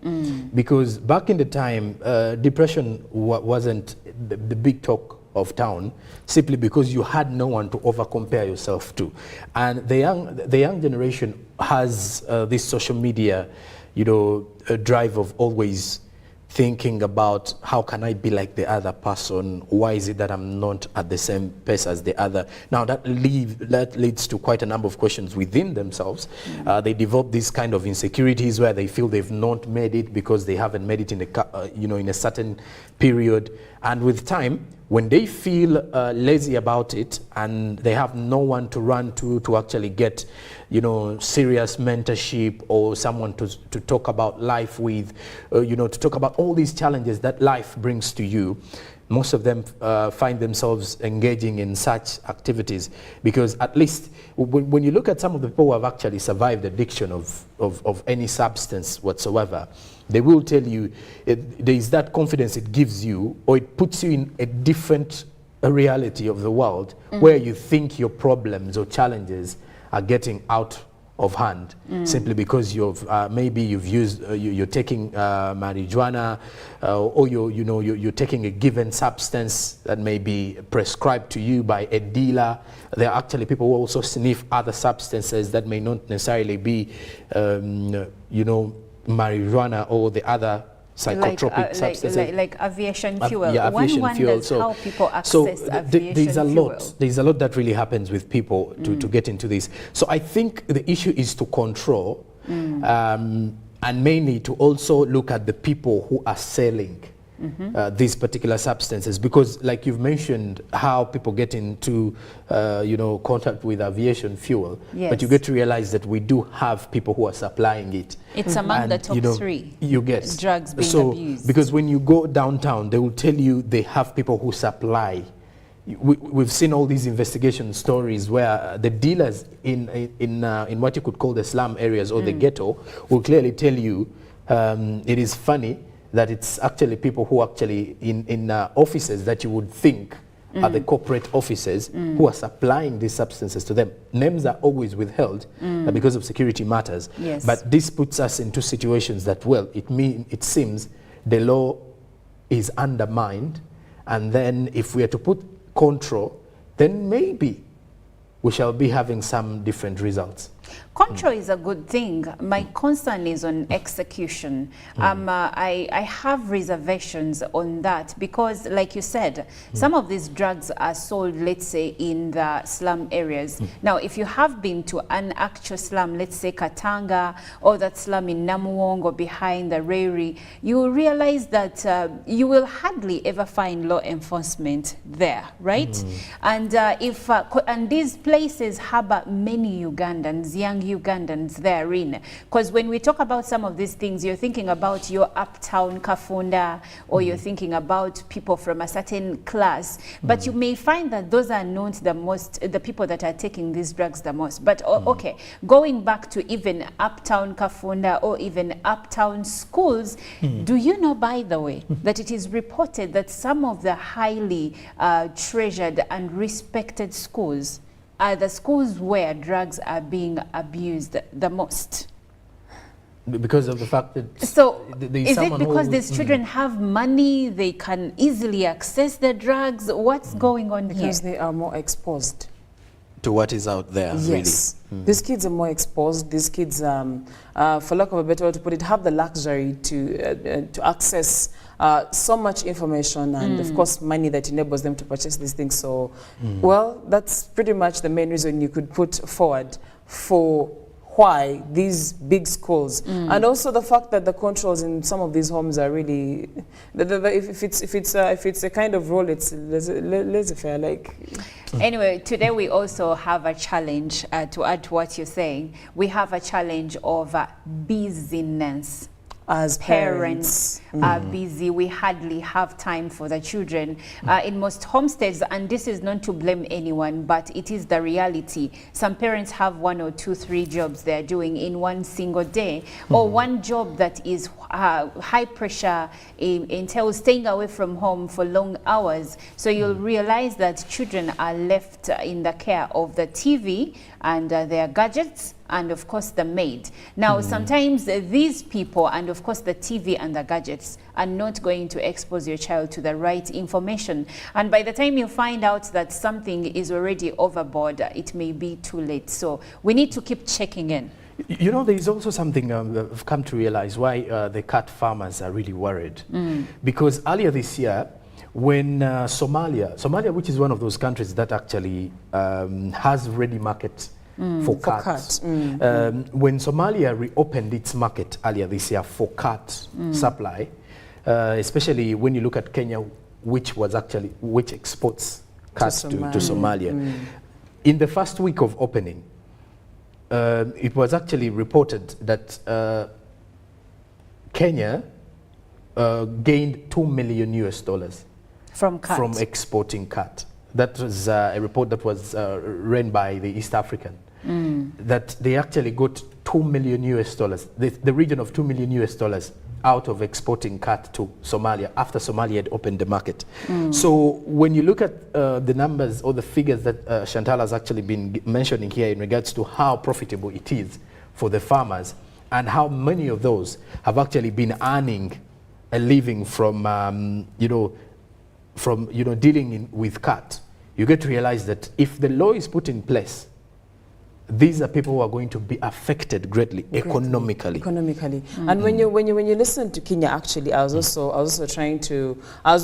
Because back in the time, depression wasn't the big talk of town, simply because you had no one to over-compare yourself to. And the young generation has this social media, you know, a drive of always thinking about how can I be like the other person? Why is it that I'm not at the same pace as the other? Now that leads to quite a number of questions within themselves. They develop these kind of insecurities where they feel they've not made it because they haven't made it in a in a certain period. And with time, when they feel lazy about it and they have no one to run to actually get, you know, serious mentorship or someone to talk about life with, you know, to talk about all these challenges that life brings to you, most of them find themselves engaging in such activities because at least when you look at some of the people who have actually survived addiction of any substance whatsoever, they will tell you there is that confidence it gives you, or it puts you in a different reality of the world where you think your problems or challenges are getting out of hand simply because you've maybe you've used you're taking marijuana or you're taking a given substance that may be prescribed to you by a dealer. There are actually people who also sniff other substances that may not necessarily be marijuana or the other psychotropic substances. Like aviation fuel. Yeah, aviation One fuel. wonders how people access aviation fuel. There's a lot that really happens with people to get into this. So I think the issue is to control and mainly to also look at the people who are selling these particular substances, because like you've mentioned how people get into contact with aviation fuel, but you get to realize that we do have people who are supplying it. It's among the top three drugs being abused. Because when you go downtown, they will tell you they have people who supply. We've seen all these investigation stories where the dealers in what you could call the slum areas or the ghetto will clearly tell you it is funny that it's actually people who actually in offices that you would think are the corporate offices who are supplying these substances to them. Names are always withheld because of security matters. Yes. But this puts us into situations that, well, it seems the law is undermined, and then if we are to put control, then maybe we shall be having some different results. Control is a good thing. My concern is on execution. I have reservations on that because, like you said, some of these drugs are sold, let's say, in the slum areas. Now, if you have been to an actual slum, let's say Katanga or that slum in Namuwong or behind the Reri, you will realize that you will hardly ever find law enforcement there, right? And and these places harbor many Ugandans, young Ugandans therein, because when we talk about some of these things, you're thinking about your uptown Kafunda, or you're thinking about people from a certain class, but you may find that those are not the people that are taking these drugs the most. But okay, going back to even uptown Kafunda or even uptown schools, do you know, by the way, that it is reported that some of the highly treasured and respected schools are the schools where drugs are being abused the most? Because of the fact that... So, is it because these children have money, they can easily access the drugs? What's going on here? Because they are more exposed to what is out there, yes. Really. These kids are more exposed. These kids, for lack of a better way to put it, have the luxury to access so much information and of course money that enables them to purchase these things. So, well, that's pretty much the main reason you could put forward for why these big schools, and also the fact that the controls in some of these homes are really, if it's a kind of role, it's laissez-faire. Like. Anyway, today we also have a challenge to add to what you're saying. We have a challenge of busyness. As parents are busy, we hardly have time for the children in most homesteads, and this is not to blame anyone, but it is the reality. Some parents have 1 or 2, 3 jobs they're doing in one single day, or one job that is high pressure, entails staying away from home for long hours. So you'll realize that children are left in the care of the TV and their gadgets, and of course the maid. Now sometimes these people, and of course the TV and the gadgets, are not going to expose your child to the right information, and by the time you find out that something is already overboard, it may be too late. So we need to keep checking in. You know, there is also something I've come to realize why the cat farmers are really worried. Because earlier this year, when Somalia, which is one of those countries that actually has ready market for cats. When Somalia reopened its market earlier this year for cat supply, especially when you look at Kenya, which exports cats to Somalia. In the first week of opening, it was actually reported that Kenya gained $2 million From cat. from exporting cat. That was a report that was run by the East African. That they actually got $2 million, the region of $2 million out of exporting cat to Somalia after Somalia had opened the market. So when you look at the numbers or the figures that Chantal has actually been mentioning here in regards to how profitable it is for the farmers and how many of those have actually been earning a living from, dealing with cat, you get to realize that if the law is put in place, these are people who are going to be affected greatly economically. And when you listen to Kenya, actually, I was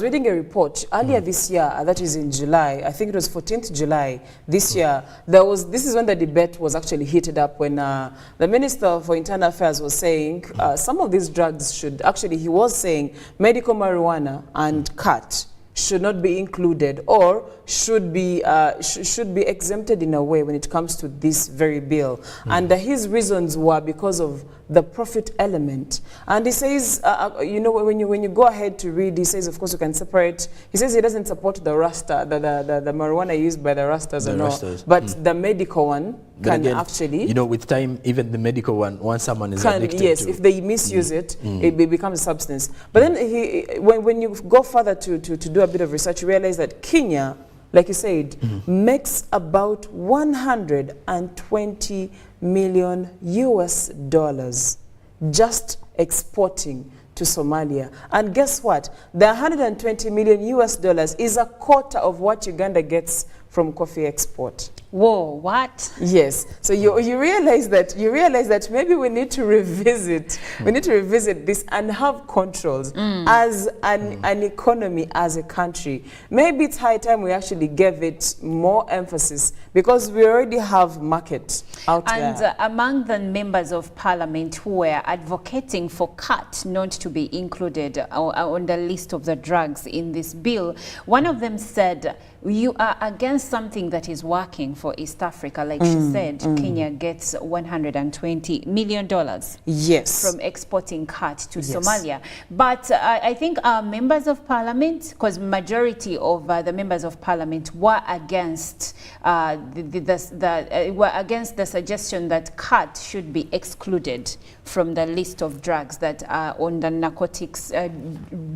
reading a report earlier this year, that is in July, I think it was 14th July this year. This is when the debate was actually heated up, when the Minister for Internal Affairs was saying some of these drugs should actually, he was saying medical marijuana and cat should not be included, or should be exempted in a way when it comes to this very bill. And his reasons were because of the profit element. And he says, when you go ahead to read, he says, of course, you can separate. He says he doesn't support the Rasta, the marijuana used by the Rastas and all, but the medical one can actually. With time, even the medical one, once someone is addicted to. Yes, if they misuse it, it becomes a substance. But then when you go further to do a bit of research, you realize that Kenya, like you said, makes about 120 million US dollars just exporting to Somalia. And guess what? The 120 million US dollars is a quarter of what Uganda gets from coffee export. Whoa, what? Yes. So you realize that maybe we need to revisit this and have controls as an economy, as a country. Maybe it's high time we actually gave it more emphasis, because we already have market out there. And among the members of parliament who were advocating for cat not to be included on the list of the drugs in this bill, one of them said, you are against something that is working for East Africa. Like she said, Kenya gets $120 million from exporting cat to Somalia. But I think our members of parliament, because majority of the members of parliament were against the suggestion that cat should be excluded from the list of drugs that are on the narcotics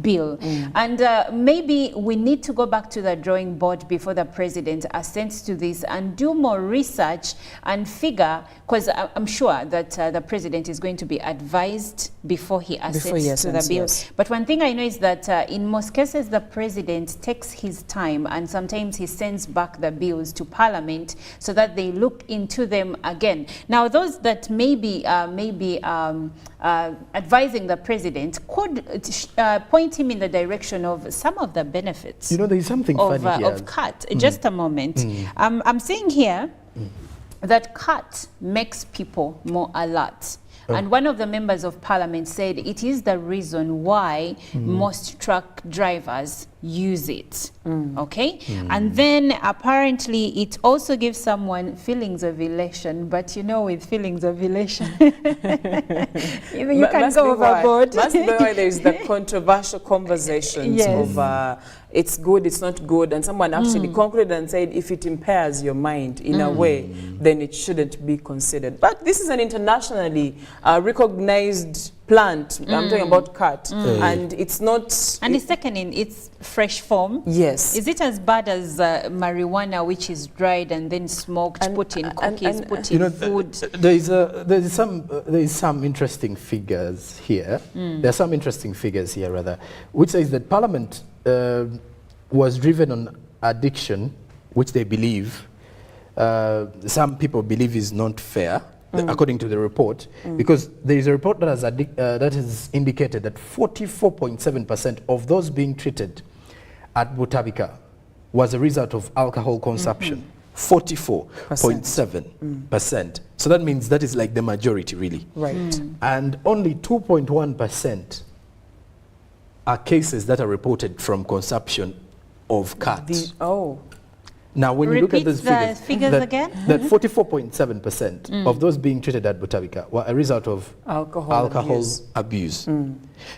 bill. And maybe we need to go back to the drawing board before the president president assents to this and do more research and figure, because I'm sure that the president is going to be advised before he assents to the bill. Yes. But one thing I know is that in most cases, the president takes his time, and sometimes he sends back the bills to Parliament so that they look into them again. Now, those that may be advising the president could point him in the direction of some of the benefits. You know, there is something funny here. Of CAT. Just a moment. I'm saying here that CAT makes people more alert. And one of the members of parliament said it is the reason why most truck drivers use it. Okay? And then apparently it also gives someone feelings of elation. But you know, with feelings of elation, you can go overboard. Must be why there is the controversial conversations of it's good, it's not good. And someone actually concluded and said if it impairs your mind in a way, then it shouldn't be considered. But this is an internationally recognized plant. I'm talking about CAT. And it's not... And it's taken in its fresh form. Yes. Is it as bad as marijuana, which is dried and then smoked, put in cookies, put in food? There is some interesting figures here. There are some interesting figures here, rather, which says that Parliament was driven on addiction, which they believe, some people believe is not fair. According to the report, because there is a report that has indicated that 44.7% of those being treated at Butabika was a result of alcohol consumption. 44.7%. So that means that is like the majority, really. Right. And only 2.1% are cases that are reported from consumption of CAT. Now, when you look at those figures, again? That 44.7% of those being treated at Butabika were a result of alcohol abuse.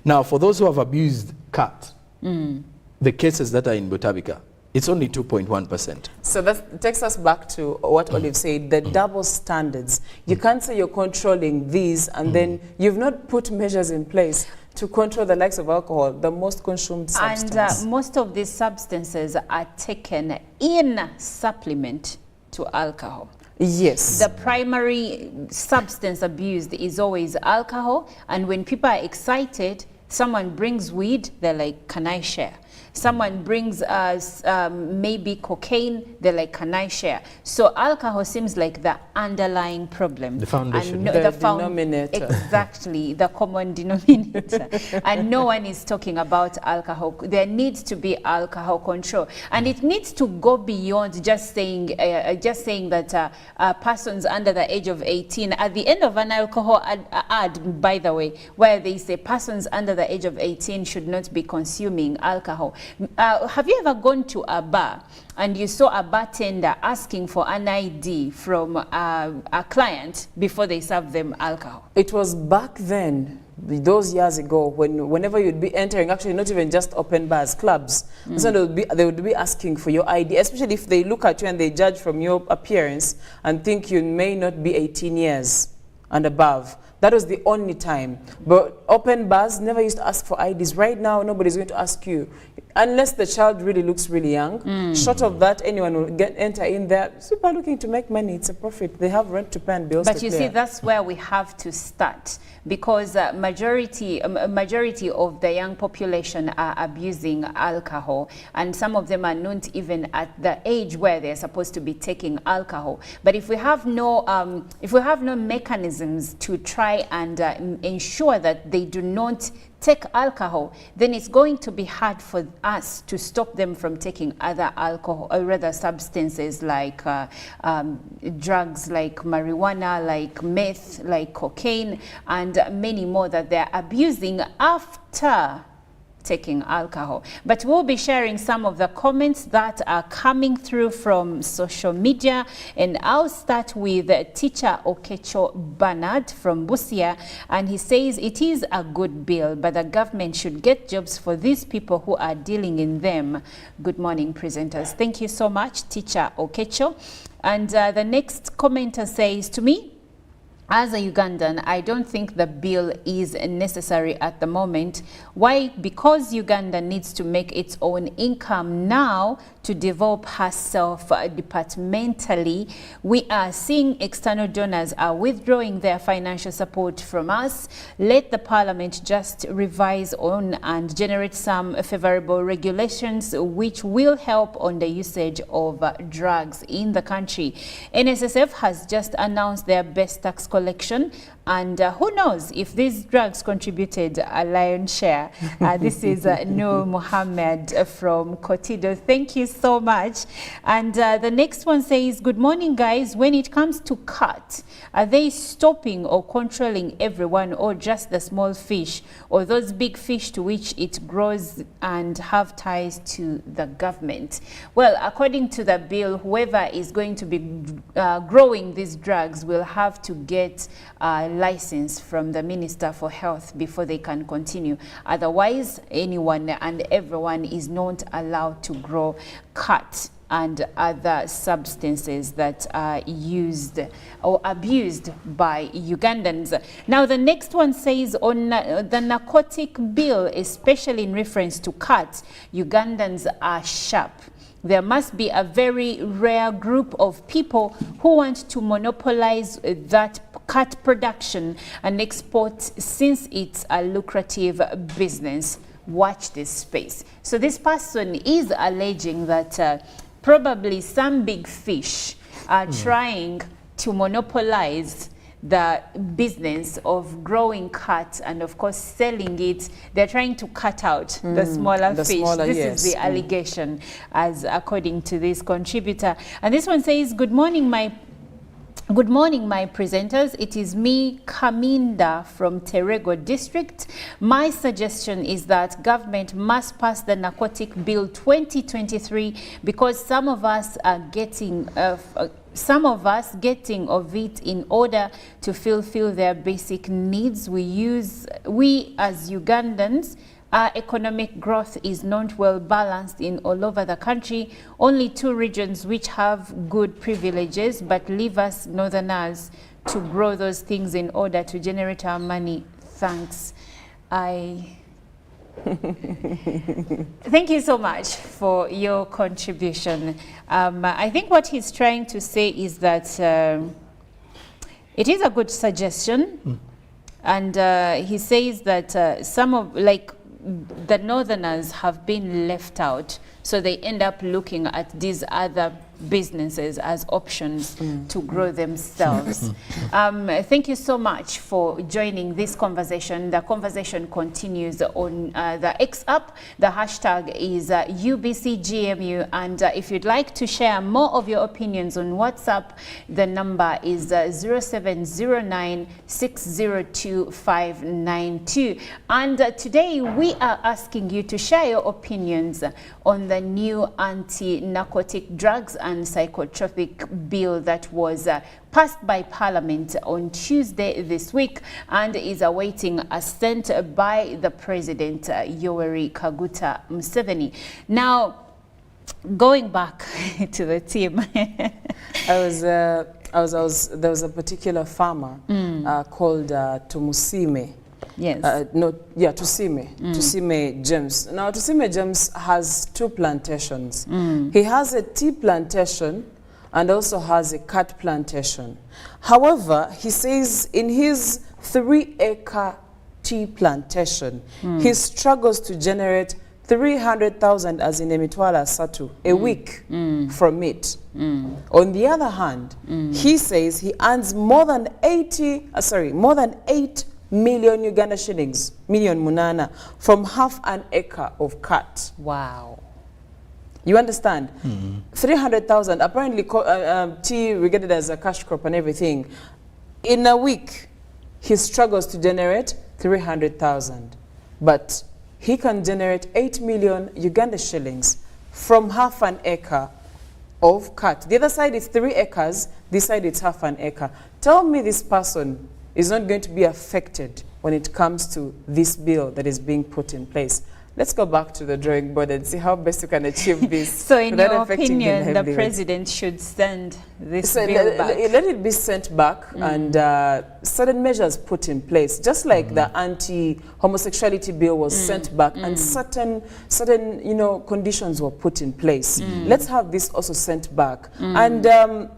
Now, for those who have abused CAT, the cases that are in Butabika, it's only 2.1%. So that takes us back to what Olive said, the double standards. You can't say you're controlling these and then you've not put measures in place to control the likes of alcohol, the most consumed substance. And most of these substances are taken in supplement to alcohol. Yes. The primary substance abused is always alcohol, and when people are excited, someone brings weed, they're like, can I share? Someone brings us maybe cocaine, they're like, can I share? So alcohol seems like the underlying problem. The foundation. And the denominator. Exactly, the common denominator. And no one is talking about alcohol. There needs to be alcohol control. And it needs to go beyond just saying that persons under the age of 18, at the end of an alcohol ad, by the way, where they say persons under the age of 18 should not be consuming alcohol. Have you ever gone to a bar and you saw a bartender asking for an ID from a client before they serve them alcohol? It was back then, those years ago, whenever you'd be entering, actually not even just open bars, clubs, so they would be asking for your ID, especially if they look at you and they judge from your appearance and think you may not be 18 years and above. That was the only time. But open bars never used to ask for IDs. Right now, nobody's going to ask you, unless the child really looks really young. Short of that, anyone will enter in there. People are looking to make money. It's a profit. They have rent to pay and bills to clear. But you see, that's where we have to start, because majority of the young population are abusing alcohol, and some of them are not even at the age where they're supposed to be taking alcohol. But if we have no mechanisms to try and ensure that they do not take alcohol, then it's going to be hard for us to stop them from taking other alcohol, or rather substances like drugs like marijuana, like meth, like cocaine, and many more that they're abusing after taking alcohol. But we'll be sharing some of the comments that are coming through from social media, and I'll start with teacher Okecho Bernard from Busia, and he says it is a good bill, but the government should get jobs for these people who are dealing in them. Good morning, presenters. Thank you so much, teacher Okecho. And the next commenter says, to me, as a Ugandan, I don't think the bill is necessary at the moment. Why? Because Uganda needs to make its own income now to develop herself departmentally. We are seeing external donors are withdrawing their financial support from us. Let the parliament just revise on and generate some favorable regulations which will help on the usage of drugs in the country. NSSF has just announced their best tax collection, and who knows if these drugs contributed a lion's share. This is Noor Mohammed from Kotido. Thank you so much. And the next one says, good morning, guys. When it comes to cut, are they stopping or controlling everyone, or just the small fish, or those big fish to which it grows and have ties to the government? Well, according to the bill, whoever is going to be growing these drugs will have to get license from the Minister for Health before they can continue. Otherwise, anyone and everyone is not allowed to grow cut and other substances that are used or abused by Ugandans. Now, the next one says on the narcotic bill, especially in reference to cut, Ugandans are sharp. There must be a very rare group of people who want to monopolize that cut production and export, since it's a lucrative business. Watch this space. So this person is alleging that probably some big fish are trying to monopolize the business of growing cut and of course selling it. They're trying to cut out the smaller fish. This is the allegation, as according to this contributor. And this one says, good morning, my presenters. It is me, Kaminda from Terego district. My suggestion is that government must pass the Narcotic Bill 2023 because some of us are getting of it in order to fulfill their basic needs. We as Ugandans, our economic growth is not well balanced in all over the country. Only 2 regions which have good privileges, but leave us northerners to grow those things in order to generate our money. Thanks. Thank you so much for your contribution. I think what he's trying to say is that it is a good suggestion, and he says that some of the northerners have been left out, so they end up looking at these other businesses as options to grow themselves. Thank you so much for joining this conversation. The conversation continues on the X app. The hashtag is UBCGMU, and if you'd like to share more of your opinions on WhatsApp, the number is 0709602592. And today we are asking you to share your opinions on the new anti-narcotic drugs and psychotropic bill that was passed by Parliament on Tuesday this week and is awaiting assent by the President Yoweri Kaguta Museveni. Now, going back to the team, there was a particular farmer called Tumusime. Yes. Tusime James. Now, Tusime James has 2 plantations. He has a tea plantation and also has a cat plantation. However, he says in his 3-acre tea plantation, he struggles to generate 300,000 as in Emitwala Satu a week from it. On the other hand, he says he earns more than 8 million Uganda shillings, million munana, from half an acre of cut. Wow. You understand? 300,000, apparently tea regarded as a cash crop and everything. In a week, he struggles to generate 300,000. But he can generate 8 million Uganda shillings from half an acre of cut. The other side is 3 acres, this side it's half an acre. Tell me this person is not going to be affected when it comes to this bill that is being put in place. let's go back to the drawing board and see how best we can achieve this. So in without your affecting the opinion, the livelihoods. president should send this So bill back? let it be sent back and certain measures put in place, just like the anti-homosexuality bill was sent back and certain conditions were put in place. Let's have this also sent back. And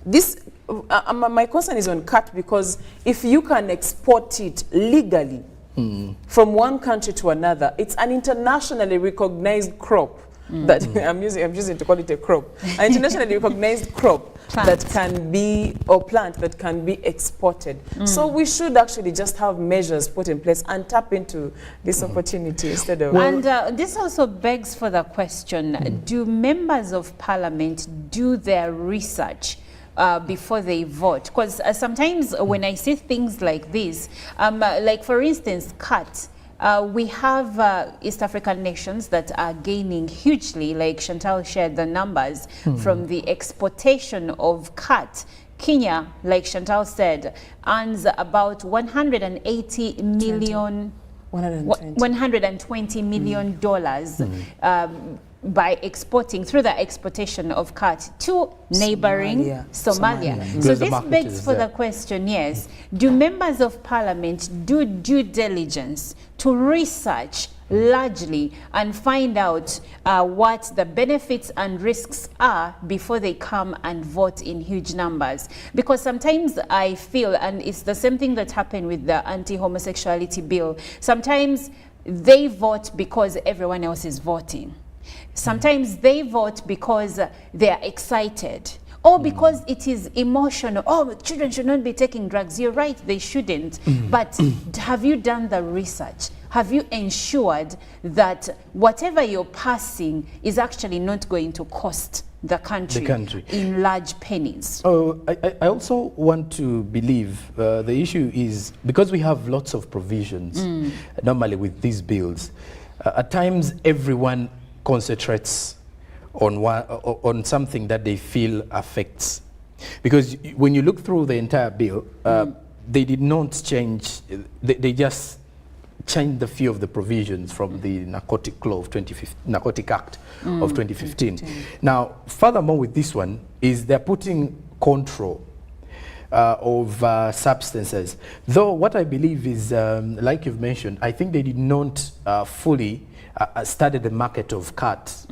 this, my concern is on cat, because if you can export it legally from one country to another, it's an internationally recognized crop. That I'm using to call it a crop, an internationally recognized crop that can be, or plant that can be exported. So we should actually just have measures put in place and tap into this opportunity instead of. And this also begs for the question: do members of parliament do their research before they vote? Because sometimes when I see things like this, like for instance, cat. We have East African nations that are gaining hugely, like Chantal shared the numbers from the exportation of cat. Kenya, like Chantal said, earns about 180 million, $120 million by exporting, through the exportation of cat to neighboring Somalia. So this begs for the question, yes, do members of parliament do due diligence to research largely and find out what the benefits and risks are before they come and vote in huge numbers? Because sometimes I feel, and it's the same thing that happened with the anti-homosexuality bill, sometimes they vote because everyone else is voting. Sometimes they vote because they are excited, or because it is emotional. Oh, children should not be taking drugs. You're right, they shouldn't. But have you done the research? Have you ensured that whatever you're passing is actually not going to cost the country in large pennies? Oh, I also want to believe the issue is, because we have lots of provisions normally with these bills, at times everyone concentrates on something that they feel affects. Because when you look through the entire bill, they did not change, they just changed the few of the provisions from the Narcotic Law of Narcotic Act of 2015. Now, furthermore with this one, is they're putting control of substances. Though what I believe is, like you've mentioned, I think they did not fully study the market of cat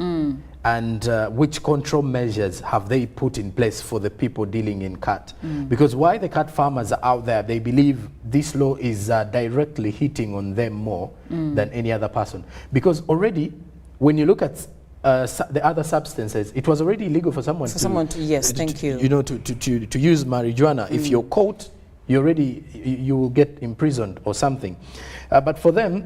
and which control measures have they put in place for the people dealing in cat. Because why the cat farmers are out there, they believe this law is directly hitting on them more than any other person. Because already, when you look at the other substances, it was already illegal for someone to use marijuana. If you're caught, you will get imprisoned or something. But for them,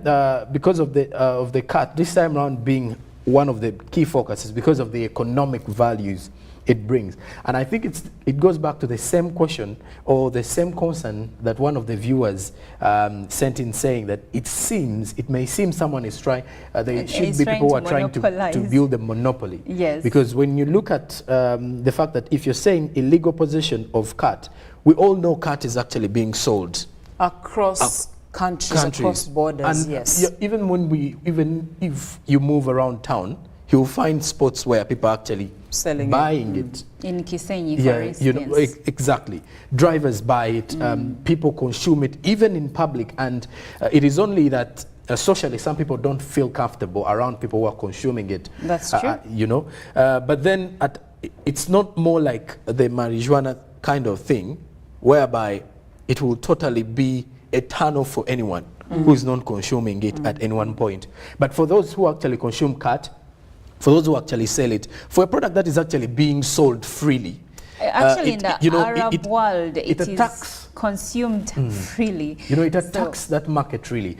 because of the cat, this time around being one of the key focuses, because of the economic values it brings. And I think it goes back to the same question or the same concern that one of the viewers sent in, saying that it may seem someone is trying, there should be people who are trying to build a monopoly. Yes. Because when you look at the fact that if you're saying illegal possession of cat, we all know cat is actually being sold across countries, across borders. And yes, even if you move around town, you'll find spots where people are actually buying it. In Kisenyi, for instance. Exactly. Drivers buy it, people consume it, even in public, and it is only that socially some people don't feel comfortable around people who are consuming it. That's true. But then it's not more like the marijuana kind of thing, whereby it will totally be a turn-off for anyone who is not consuming it at any one point. But for those who actually consume cat, for those who actually sell it, for a product that is actually being sold freely. Actually, in the Arab world, it is consumed freely. It attacks that market really.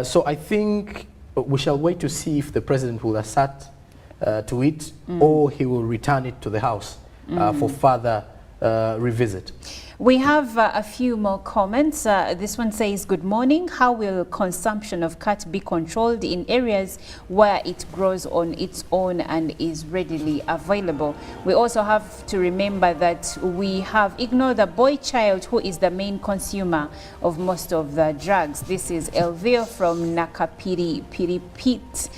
So I think we shall wait to see if the president will assent to it or he will return it to the House for further revisit. We have a few more comments. This one says, good morning. How will consumption of cat be controlled in areas where it grows on its own and is readily available? We also have to remember that we have ignored the boy child who is the main consumer of most of the drugs. This is Elvio from Nakapiri Piripit.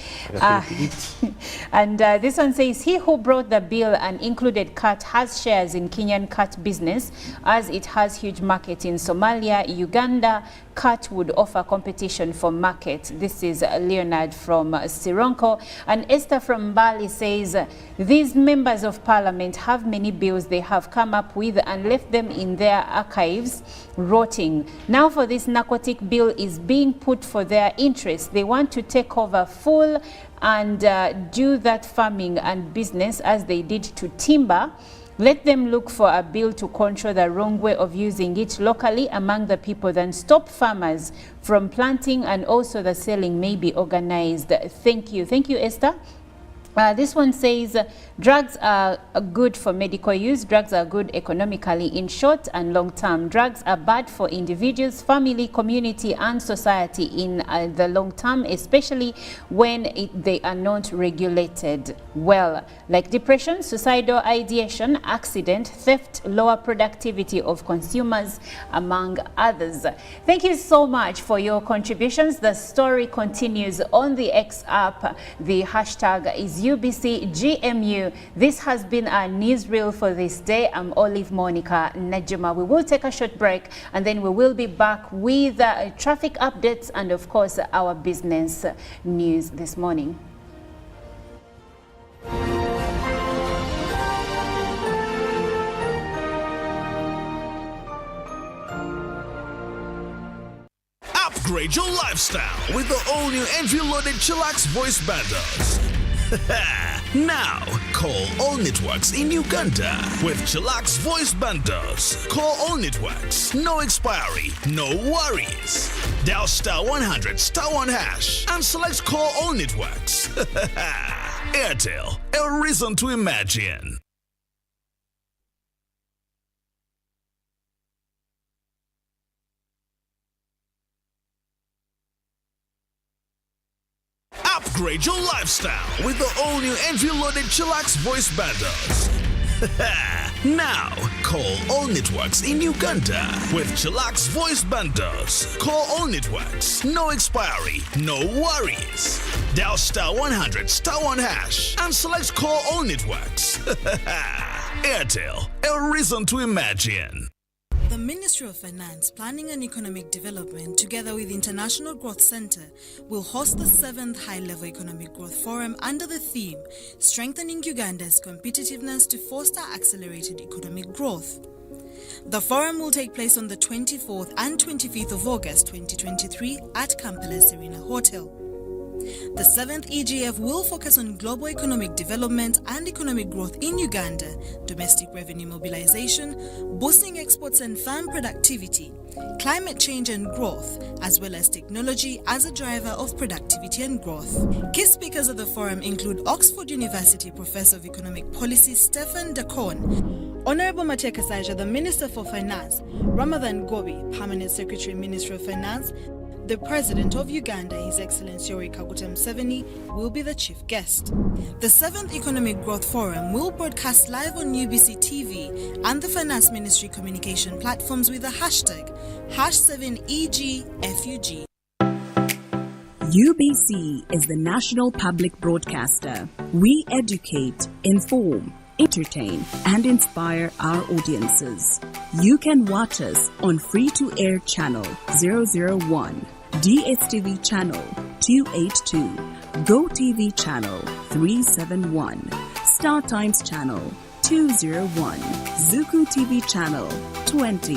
And this one says, he who brought the bill and included cat has shares in Kenyan cat business, as it has huge market in Somalia, Uganda. Cat would offer competition for market. This is Leonard from Sironko. And Esther from Bali says, these members of parliament have many bills they have come up with and left them in their archives rotting. Now for this narcotic bill is being put for their interest. They want to take over full and do that farming and business as they did to timber. Let them look for a bill to control the wrong way of using it locally among the people, then stop farmers from planting, and also the selling may be organized. Thank you. Thank you, Esther. This one says, drugs are good for medical use. Drugs are good economically in short and long term. Drugs are bad for individuals, family, community, and society in the long term, especially when they are not regulated well, like depression, suicidal ideation, accident, theft, lower productivity of consumers, among others. Thank you so much for your contributions. The story continues on the X app. The hashtag is UBCGMU. This has been our newsreel for this day. I'm Olive Monica Najuma. We will take a short break and then we will be back with traffic updates and of course our business news this morning. Upgrade your lifestyle with the all-new entry-loaded Chillax voice bundles. Now, call all networks in Uganda with Chillax voice bundles. Call all networks, no expiry, no worries. Dial *100 *1# and select call all networks. Airtel, a reason to imagine. Upgrade your lifestyle with the all-new entry-loaded Chillax voice bundles. Now, call all networks in Uganda with Chillax voice bundles. Call all networks, no expiry, no worries. Dial *100 *1# and select call all networks. Airtel, a reason to imagine. The Ministry of Finance, Planning and Economic Development, together with International Growth Center, will host the 7th High-Level Economic Growth Forum under the theme, Strengthening Uganda's Competitiveness to Foster Accelerated Economic Growth. The forum will take place on the 24th and 25th of August 2023 at Kampala Serena Hotel. The 7th EGF will focus on global economic development and economic growth in Uganda, domestic revenue mobilization, boosting exports and farm productivity, climate change and growth, as well as technology as a driver of productivity and growth. Key speakers of the forum include Oxford University Professor of Economic Policy Stephen Dacon, Honorable Mateka Saja, the Minister for Finance, Ramadhan Gobi, Permanent Secretary, Ministry of Finance, the President of Uganda, His Excellency Yoweri Kaguta Museveni, will be the chief guest. The 7th Economic Growth Forum will broadcast live on UBC TV and the Finance Ministry communication platforms with the hashtag #7EGFUG. UBC is the national public broadcaster. We educate, inform, entertain, and inspire our audiences. You can watch us on free-to-air channel 001, DSTV channel 282, GoTV channel 371, Star Times channel 201, Zuku TV channel 20,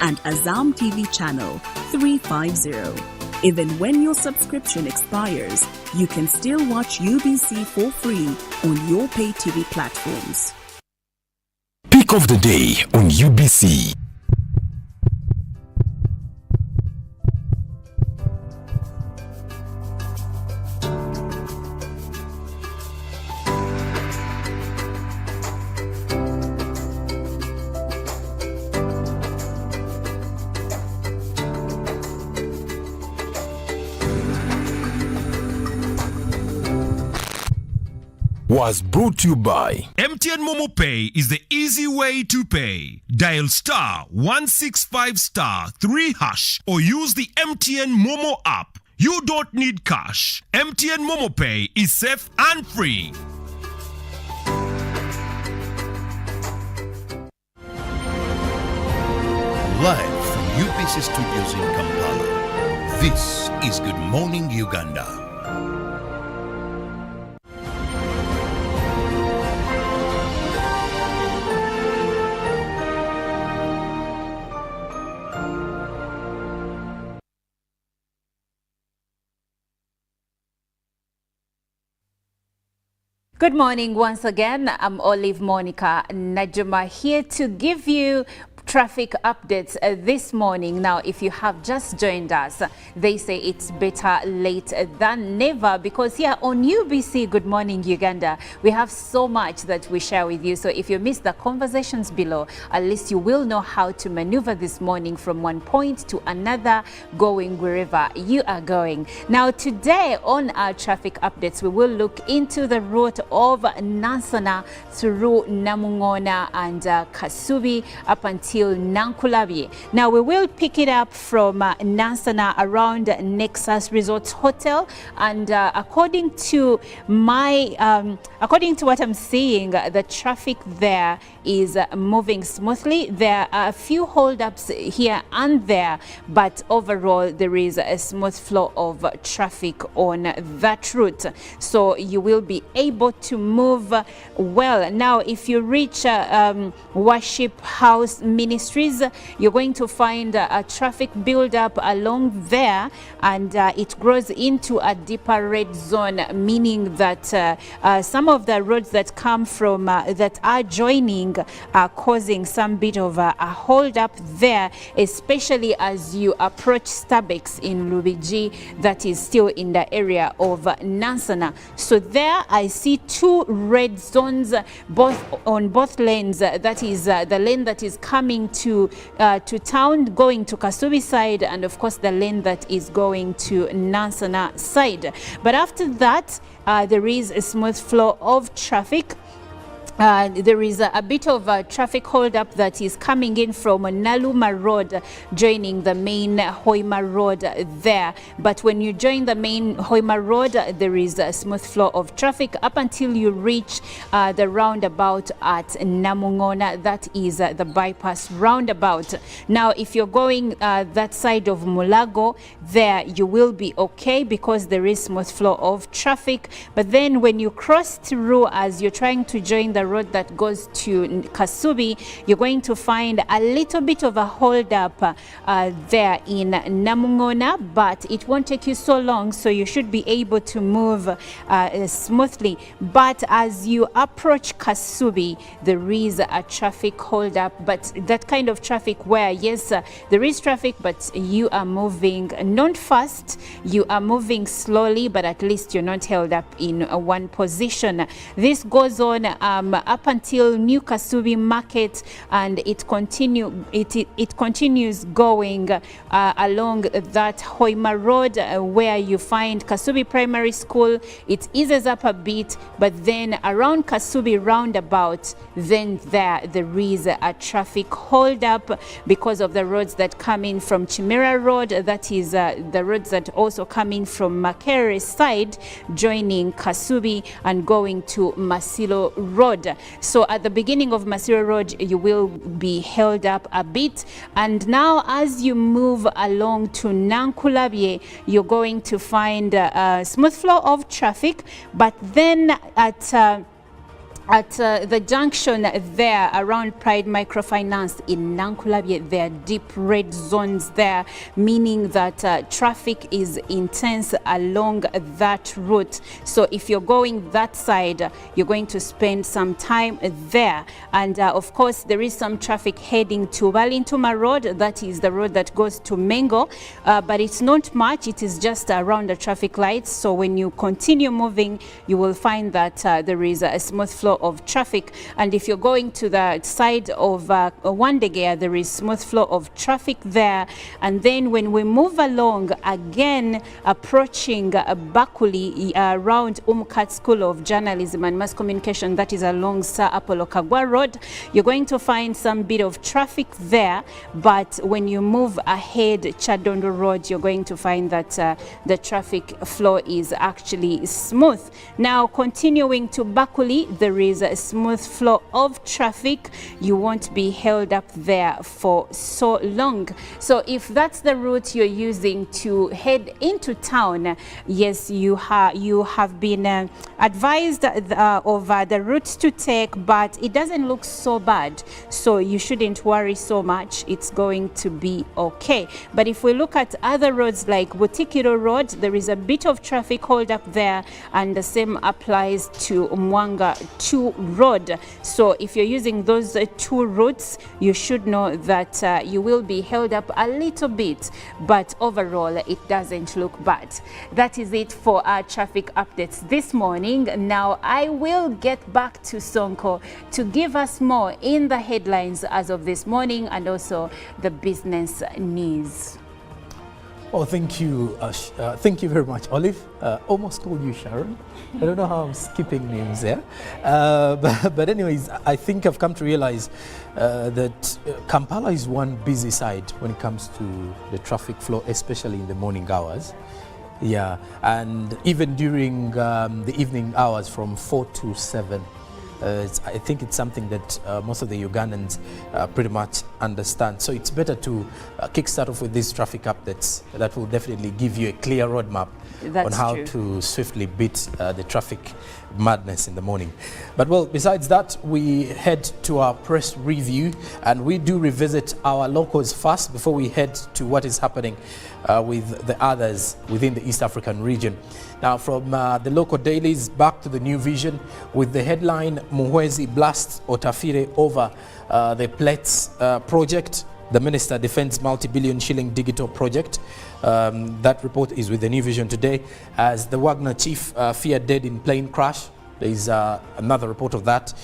and Azam TV channel 350. Even when your subscription expires, you can still watch UBC for free on your pay TV platforms. Pick of the day on UBC. was brought to you by MTN Momo Pay is the easy way to pay. Dial *165*3# or use the MTN Momo app. You don't need cash. MTN Momo Pay is safe and free. Live from UBC Studios in Kampala, this is Good Morning Uganda. Good morning once again. I'm Olive Monica Najuma here to give you traffic updates this morning. Now, if you have just joined us, they say it's better late than never, because here on UBC Good Morning Uganda, we have so much that we share with you. So if you missed the conversations below, at least you will know how to maneuver this morning from one point to another, going wherever you are going. Now, today on our traffic updates, we will look into the route of Nansana through Namungona and Kasubi up until Nankulabye. Now we will pick it up from Nansana around Nexus Resort Hotel, and according to what I'm seeing, the traffic there is moving smoothly. There are a few holdups here and there, but overall there is a smooth flow of traffic on that route, so you will be able to move well. Now, if you reach Worship House Ministries, you're going to find a traffic build-up along there, and it grows into a deeper red zone, meaning that some of the roads that come from that are joining are causing some bit of a hold-up there, especially as you approach Starbucks in Lubigi, that is still in the area of Nansana. So there I see two red zones on both lanes. That is the lane that is coming to town going to Kasubi side, and of course the lane that is going to Nansana side. But after that there is a smooth flow of traffic. There is a bit of a traffic holdup that is coming in from Naluma Road, joining the main Hoima Road there. But when you join the main Hoima Road, there is a smooth flow of traffic up until you reach the roundabout at Namungona. That is the bypass roundabout. Now, if you're going that side of Mulago, there you will be okay because there is smooth flow of traffic. But then when you cross through, as you're trying to join the road that goes to Kasubi, you're going to find a little bit of a hold up there in Namungona, but it won't take you so long, so you should be able to move smoothly. But as you approach Kasubi, there is a traffic hold up, but that kind of traffic where, yes, there is traffic, but you are moving not fast, you are moving slowly, but at least you're not held up in one position. This goes on up until New Kasubi Market, and it continues going along that Hoima Road where you find Kasubi Primary School. It eases up a bit, but then around Kasubi roundabout, then there is a traffic hold up because of the roads that come in from Chimera Road. That is the roads that also come in from Makere side, joining Kasubi and going to Masilo Road. So at the beginning of Masiro Road, you will be held up a bit. And now as you move along to Nankulabye, you're going to find a smooth flow of traffic. But then at the junction there around Pride Microfinance in Nankulabye, there are deep red zones there, meaning that traffic is intense along that route. So if you're going that side, you're going to spend some time there. And of course, there is some traffic heading to Balintuma Road. That is the road that goes to Mengo, but it's not much. It is just around the traffic lights. So when you continue moving, you will find that there is a smooth flow of traffic. And if you're going to the side of Wandegea, there is smooth flow of traffic there. And then when we move along again, approaching Bakuli around Umkat School of Journalism and Mass Communication, that is along Sir Apollo Kagwa Road, you're going to find some bit of traffic there. But when you move ahead Chadondo Road, you're going to find that the traffic flow is actually smooth. Now continuing to Bakuli, there is a smooth flow of traffic. You won't be held up there for so long. So if that's the route you're using to head into town, yes, you have been advised of the routes to take, but it doesn't look so bad, so you shouldn't worry so much. It's going to be okay. But if we look at other roads like Butikiro Road, there is a bit of traffic hold up there, and the same applies to Mwanga 2 Road. So if you're using those two routes, you should know that you will be held up a little bit, but overall it doesn't look bad. That is it for our traffic updates this morning. Now I will get back to Sonko to give us more in the headlines as of this morning and also the business news. Oh, thank you very much, Olive. Almost called you Sharon. I don't know how I'm skipping names there. But anyways, I think I've come to realize that Kampala is one busy side when it comes to the traffic flow, especially in the morning hours. Yeah, and even during the evening hours from 4 to 7. I think it's something that most of the Ugandans pretty much understand. So it's better to kickstart off with these traffic updates that will definitely give you a clear roadmap on how to swiftly beat the traffic madness in the morning. But well, besides that, we head to our press review, and we do revisit our locals first before we head to what is happening with the others within the East African region. Now from the local dailies, back to the New Vision with the headline, Muhwezi blasts Otafire over the plates project. The minister defends multi-billion shilling digital project. That report is with the New Vision today. As the Wagner chief feared dead in plane crash, there is another report of that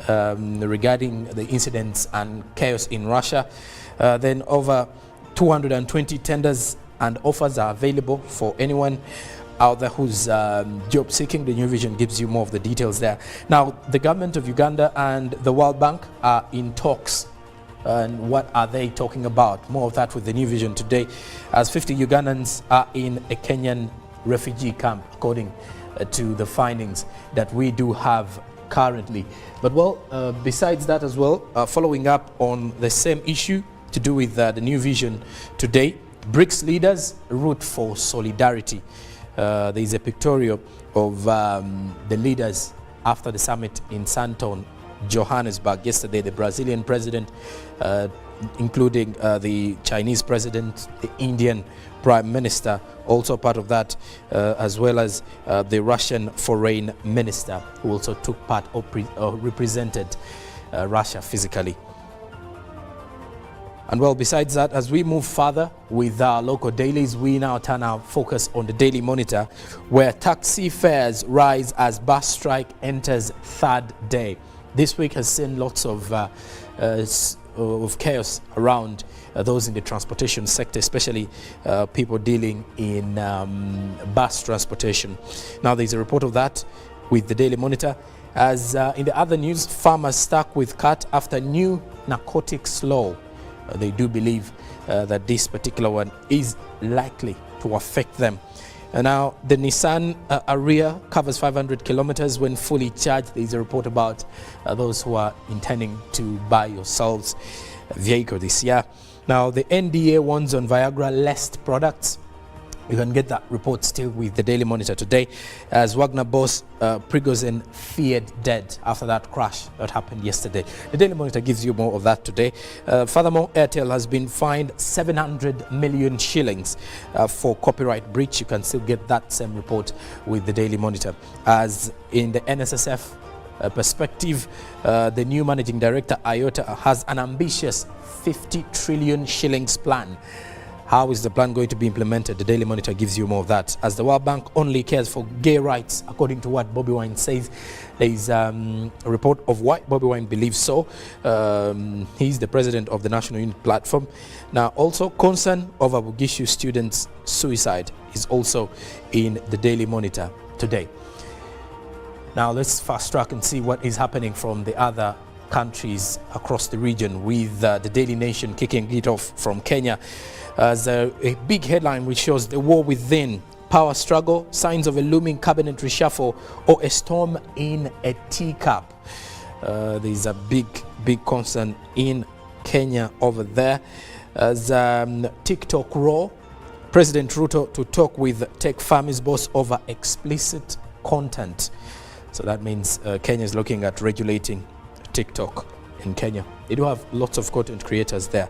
regarding the incidents and chaos in Russia. Then over 220 tenders and offers are available for anyone out there who's job seeking. The New Vision gives you more of the details there. Now, the government of Uganda and the World Bank are in talks. And what are they talking about? More of that with the New Vision today, as 50 Ugandans are in a Kenyan refugee camp, according to the findings that we do have currently. But well, besides that as well, following up on the same issue to do with the New Vision today, BRICS leaders root for solidarity. There is a pictorial of the leaders after the summit in Santon, Johannesburg. Yesterday, the Brazilian president, including the Chinese president, the Indian prime minister, also part of that, as well as the Russian foreign minister, who also took part or represented Russia physically. And well, besides that, as we move further with our local dailies, we now turn our focus on the Daily Monitor, where taxi fares rise as bus strike enters third day. This week has seen lots of chaos around those in the transportation sector, especially people dealing in bus transportation. Now, there's a report of that with the Daily Monitor. As in the other news, farmers stuck with cut after new narcotics law. They do believe that this particular one is likely to affect them. And now the Nissan Ariya covers 500 kilometers when fully charged. There is a report about those who are intending to buy yourselves a vehicle this year. Now the NDA warns on Viagra-laced products. You can get that report still with the Daily Monitor today, as Wagner boss Prigozhin feared dead after that crash that happened yesterday. The Daily Monitor gives you more of that today. Furthermore, Airtel has been fined 700 million shillings for copyright breach. You can still get that same report with the Daily Monitor. As in the NSSF perspective, the new managing director, IOTA, has an ambitious 50 trillion shillings plan. How is the plan going to be implemented? The Daily Monitor gives you more of that. As the World Bank only cares for gay rights, according to what Bobby Wine says, there is a report of why Bobby Wine believes so. He's the president of the National Unity Platform. Now, also concern over Bugishu students' suicide is also in the Daily Monitor today. Now, let's fast track and see what is happening from the other countries across the region, with the Daily Nation kicking it off from Kenya as a big headline which shows the war within, power struggle, signs of a looming cabinet reshuffle, or a storm in a teacup. There's a big concern in Kenya over there as TikTok raw, President Ruto to talk with Tech Fami's boss over explicit content. So that means Kenya is looking at regulating TikTok in Kenya. They do have lots of content creators there.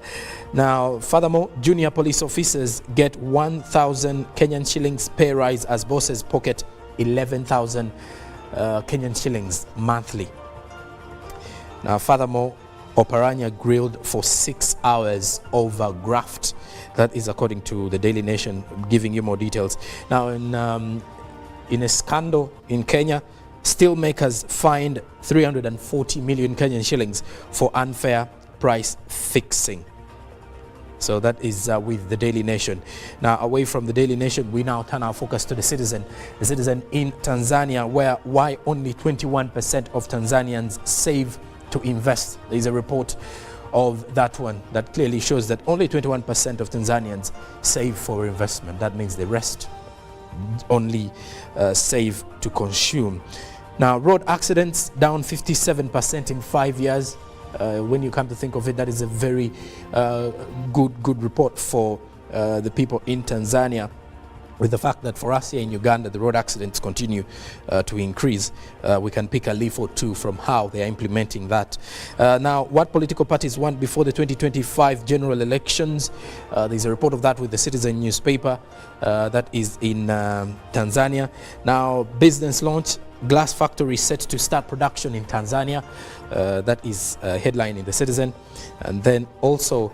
Now, furthermore, junior police officers get 1,000 Kenyan shillings pay rise as bosses pocket 11,000 Kenyan shillings monthly. Now, furthermore, Oparanya grilled for 6 hours over graft. That is according to the Daily Nation, giving you more details. Now, in a scandal in Kenya, steelmakers fined 340 million Kenyan shillings for unfair price fixing. So that is with the Daily Nation. Now, away from the Daily Nation, we now turn our focus to the Citizen. The Citizen in Tanzania, why only 21% of Tanzanians save to invest. There is a report of that one that clearly shows that only 21% of Tanzanians save for investment. That means the rest only save to consume. Now, road accidents down 57% in 5 years. When you come to think of it, that is a very good report for the people in Tanzania, with the fact that for us here in Uganda, the road accidents continue to increase. We can pick a leaf or two from how they are implementing that. Now, what political parties want before the 2025 general elections? There's a report of that with the Citizen newspaper that is in Tanzania. Now, business launch, glass factory set to start production in Tanzania. That is a headline in the Citizen. And then also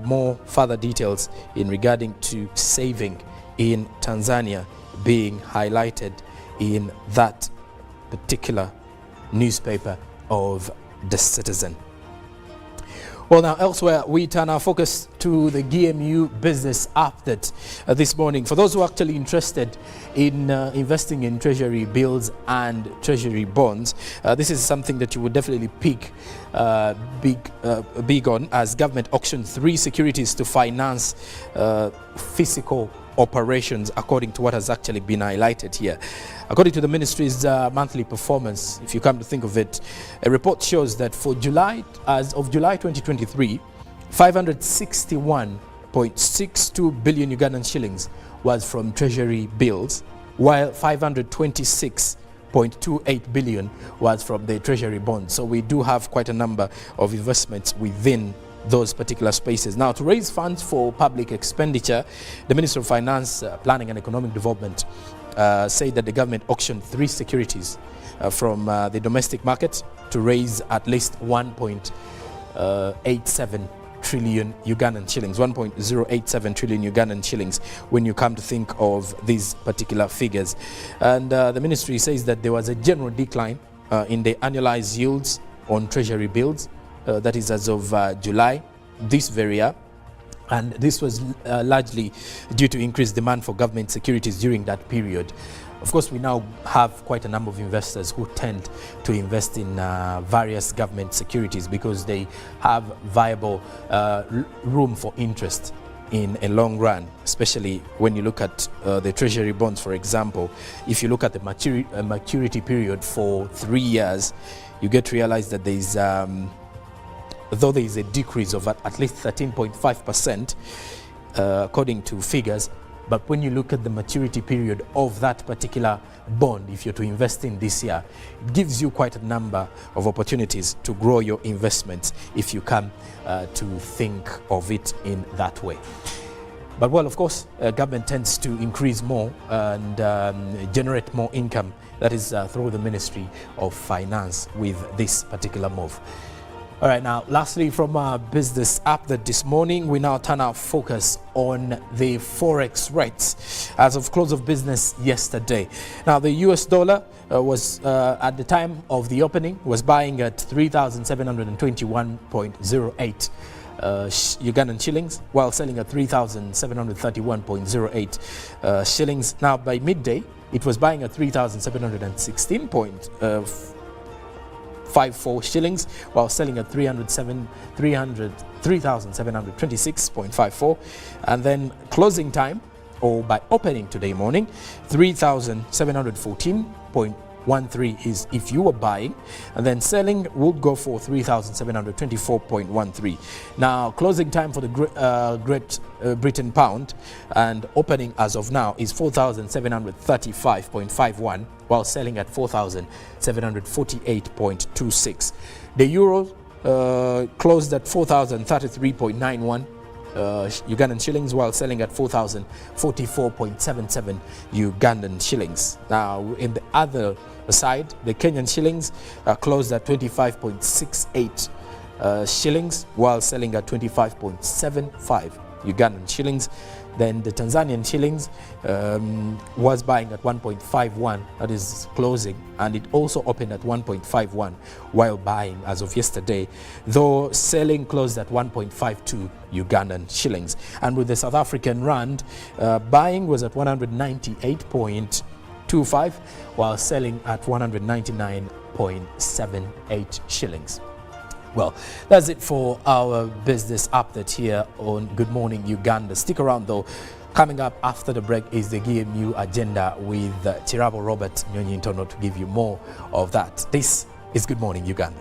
more further details in regarding to saving in Tanzania being highlighted in that particular newspaper of the Citizen. Well, now elsewhere, we turn our focus to the GMU business update this morning. For those who are actually interested in investing in treasury bills and treasury bonds, this is something that you would definitely pick big on, as government auctioned 3 securities to finance physical operations, according to what has actually been highlighted here. According to the ministry's monthly performance, if you come to think of it, a report shows that for July, as of July 2023, 561.62 billion Ugandan shillings was from treasury bills, while 526.28 billion was from the treasury bonds. So we do have quite a number of investments within those particular spaces. Now, to raise funds for public expenditure, the Minister of Finance, Planning and Economic Development said that the government auctioned 3 securities from the domestic market to raise at least 1.87 trillion Ugandan shillings, 1.087 trillion Ugandan shillings when you come to think of these particular figures. And the ministry says that there was a general decline in the annualized yields on treasury bills. That is as of July this very year, and this was largely due to increased demand for government securities during that period. Of course, we now have quite a number of investors who tend to invest in various government securities because they have viable room for interest in a long run, especially when you look at the treasury bonds, for example. If you look at the maturity period for 3 years, you get to realize that there is though there is a decrease of at least 13.5% according to figures, but when you look at the maturity period of that particular bond, if you're to invest in this year, it gives you quite a number of opportunities to grow your investments if you come to think of it in that way. But well, of course, government tends to increase more and generate more income, that is through the Ministry of Finance with this particular move. All right, now, lastly, from our business update this morning, we now turn our focus on the forex rates as of close of business yesterday. Now, the US dollar was at the time of the opening was buying at 3,721.08 Ugandan shillings, while selling at 3,731.08 shillings. Now, by midday, it was buying at 3,716.54 shillings, while selling at 3,726.54, and then closing time, or by opening today morning, 3,714.13 is if you were buying, and then selling would go for 3,724.13. Now, closing time for the Great Britain pound and opening as of now is 4,735.51, while selling at 4,748.26. The euro closed at 4,033.91 Ugandan shillings, while selling at 4,044.77 Ugandan shillings. Now, in the other side, the Kenyan shillings closed at 25.68 shillings, while selling at 25.75 Ugandan shillings. Then the Tanzanian shillings was buying at 1.51, that is closing, and it also opened at 1.51 while buying as of yesterday, though selling closed at 1.52 Ugandan shillings. And with the South African rand, buying was at 198.25, while selling at 199.78 shillings. Well, that's it for our business update here on Good Morning Uganda. Stick around though. Coming up after the break is the GMU agenda with Chirabo Robert Nyonyintono to give you more of that. This is Good Morning Uganda.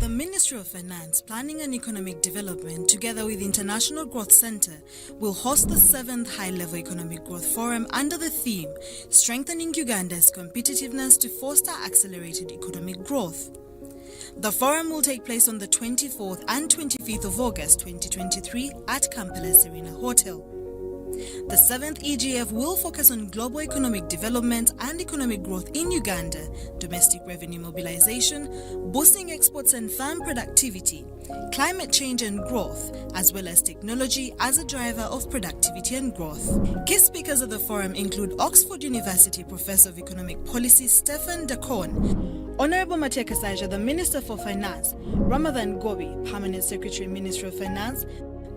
The Ministry of Finance, Planning and Economic Development, together with International Growth Center, will host the 7th High-Level Economic Growth Forum under the theme, Strengthening Uganda's Competitiveness to Foster Accelerated Economic Growth. The forum will take place on the 24th and 25th of August 2023 at Kampala Serena Hotel. The 7th EGF will focus on global economic development and economic growth in Uganda, domestic revenue mobilization, boosting exports and farm productivity, climate change and growth, as well as technology as a driver of productivity and growth. Key speakers of the forum include Oxford University Professor of Economic Policy Stephen Dacon, Honorable Matia Kasaija, the Minister for Finance, Ramadhan Gobi, Permanent Secretary, Ministry of Finance.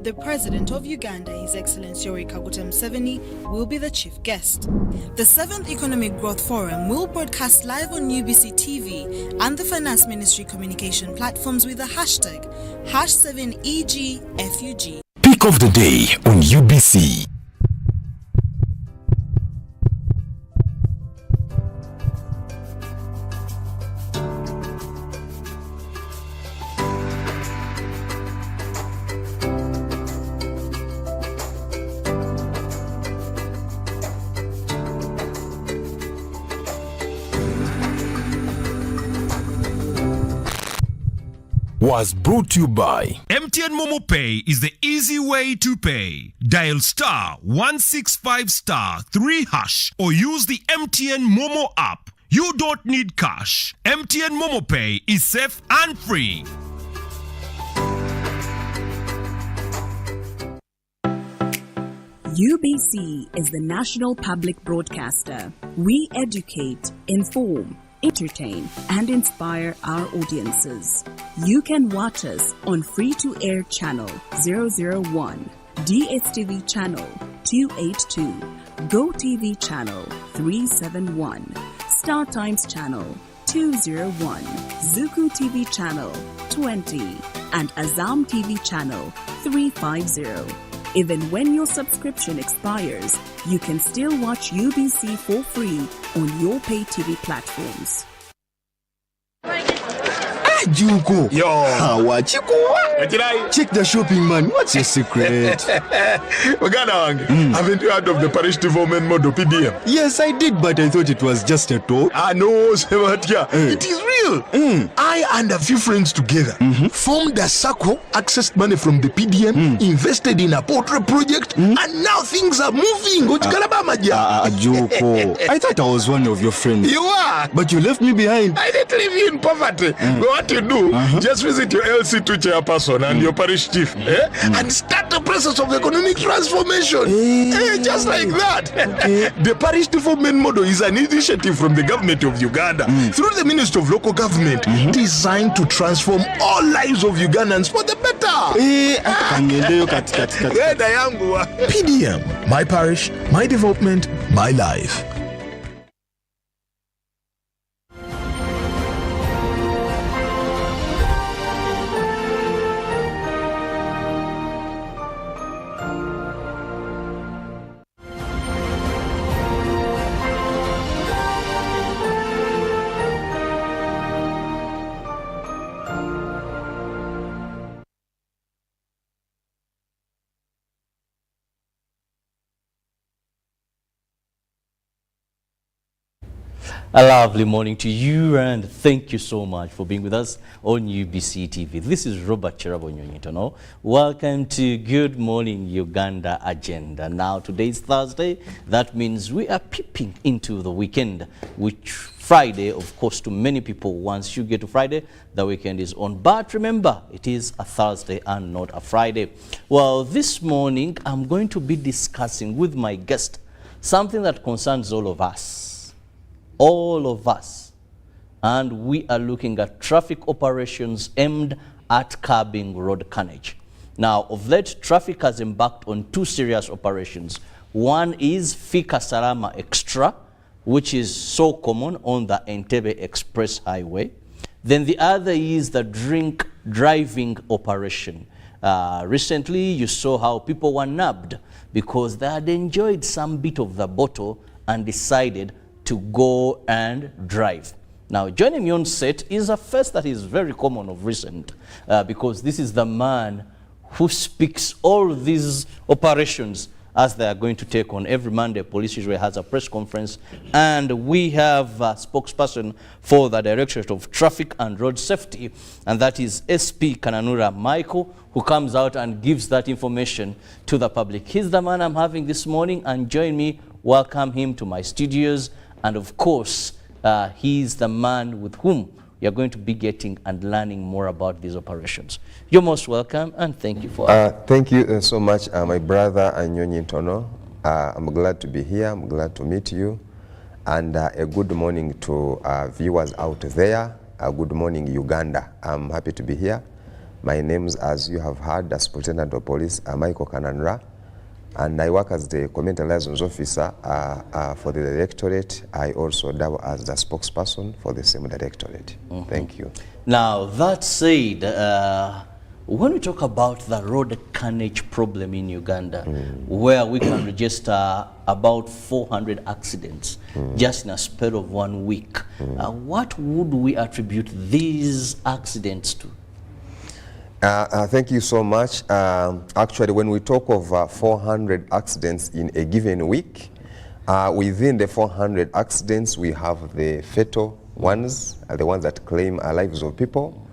The President of Uganda, His Excellency Yoweri Kaguta Museveni, will be the chief guest. The 7th Economic Growth Forum will broadcast live on UBC TV and the Finance Ministry communication platforms with the hashtag #7EGFUG. Pick of the day on UBC. Was brought to you by MTN Momo Pay is the easy way to pay. Dial *165*3# or use the MTN Momo app. You don't need cash. MTN Momo Pay is safe and free. UBC is the national public broadcaster. We educate, inform, entertain, and inspire our audiences. You can watch us on free-to-air channel 001, DSTV channel 282, GoTV channel 371, Star Times channel 201, Zuku TV channel 20, and Azam TV channel 350. Even when your subscription expires, you can still watch UBC for free on your pay TV platforms. Juko. Yo. Wachikuwa. Check the shopping, man. What's your secret? Uganda wange, haven't you heard of the parish development model PDM? Yes, I did, but I thought it was just a talk. No, Sebatia. It is real. I and a few friends together formed a circle, accessed money from the PDM, invested in a portrait project, and now things are moving. Juko. I thought I was one of your friends. You are. But you left me behind. I didn't leave you in poverty. What you do, just visit your LC2 chairperson and your parish chief and start the process of economic transformation. Just like that. The parish development model is an initiative from the government of Uganda through the Ministry of Local Government designed to transform all lives of Ugandans for the better. PDM, my parish, my development, my life. A lovely morning to you, and thank you so much for being with us on UBC TV. This is Robert Cherabonyonyitono. Welcome to Good Morning Uganda Agenda. Now, today is Thursday. That means we are peeping into the weekend, which Friday, of course, to many people, once you get to Friday, the weekend is on. But remember, it is a Thursday and not a Friday. Well, this morning, I'm going to be discussing with my guest something that concerns all of us. All of us, and we are looking at traffic operations aimed at curbing road carnage. Now, of late, traffic has embarked on two serious operations. One is Fika Salama Extra, which is so common on the Entebbe Express Highway. Then the other is the drink driving operation. Recently, you saw how people were nabbed because they had enjoyed some bit of the bottle and decided to go and drive. Now, joining me on set is a face that is very common of recent because this is the man who speaks all these operations as they are going to take on. Every Monday, police usually has a press conference, and we have a spokesperson for the Directorate of Traffic and Road Safety, and that is SP Kananura Michael, who comes out and gives that information to the public. He's the man I'm having this morning, and join me, welcome him to my studios. And of course, he's the man with whom you're going to be getting and learning more about these operations. You're most welcome, and thank you for Thank you so much, my brother Anyonyitono. I'm glad to be here. I'm glad to meet you. And a good morning to viewers out there. Good morning, Uganda. I'm happy to be here. My name is, as you have heard, the Superintendent of Police, Michael Kananura. And I work as the Community Liaisons Officer for the Directorate. I also double as the spokesperson for the same Directorate. Thank you. Now, that said, when we talk about the road carnage problem in Uganda, where we can register about 400 accidents just in a spell of 1 week, what would we attribute these accidents to? Thank you so much. Actually, when we talk of 400 accidents in a given week, within the 400 accidents, we have the fatal ones, the ones that claim lives of people,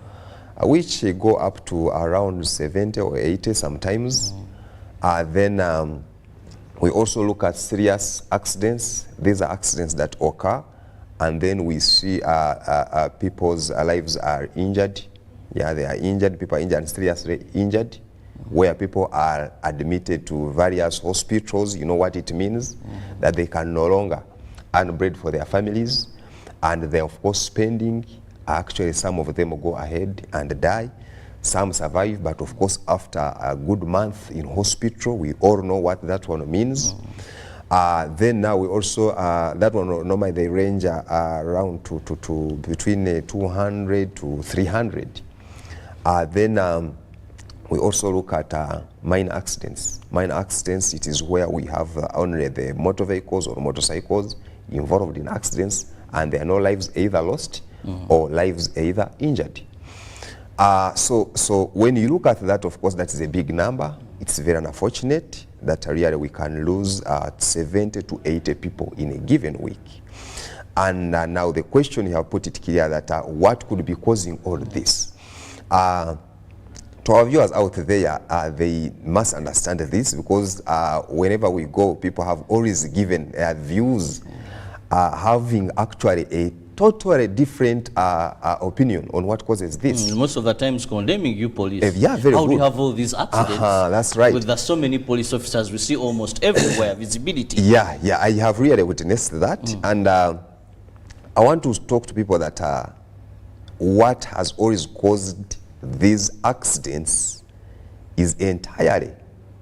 which go up to around 70 or 80 sometimes. Then we also look at serious accidents. These are accidents that occur, and then we see people's lives are injured. Yeah, they are injured, people are injured and seriously injured, where people are admitted to various hospitals. You know what it means? That they can no longer earn bread for their families, and they of course spending. Actually, some of them go ahead and die. Some survive, but of course after a good month in hospital, we all know what that one means. Then now we also, that one normally they range around to between 200 to 300. Then we also look at minor accidents. Minor accidents, it is where we have only the motor vehicles or motorcycles involved in accidents, and there are no lives either lost or lives either injured. So when you look at that, of course, that is a big number. It's very unfortunate that really we can lose 70 to 80 people in a given week. And now the question, you have put it clear that what could be causing all this? To our viewers out there, they must understand this, because whenever we go, people have always given views, having actually a totally different opinion on what causes this. Most of the times condemning you police. Yeah, very How good. do you have all these accidents? That's right. With so many police officers, we see almost everywhere visibility. Yeah, I have really witnessed that. And I want to talk to people that what has always caused these accidents is entirely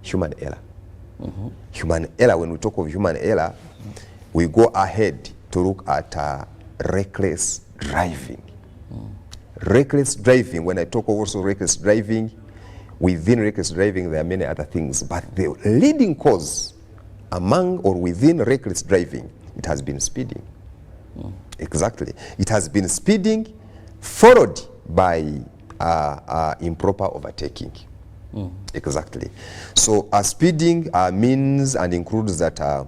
human error. Human error, when we talk of human error, we go ahead to look at reckless driving. Reckless driving, when I talk of also reckless driving, within reckless driving there are many other things, but the leading cause among or within reckless driving, it has been speeding. Exactly. It has been speeding followed by improper overtaking. Exactly. So speeding means and includes that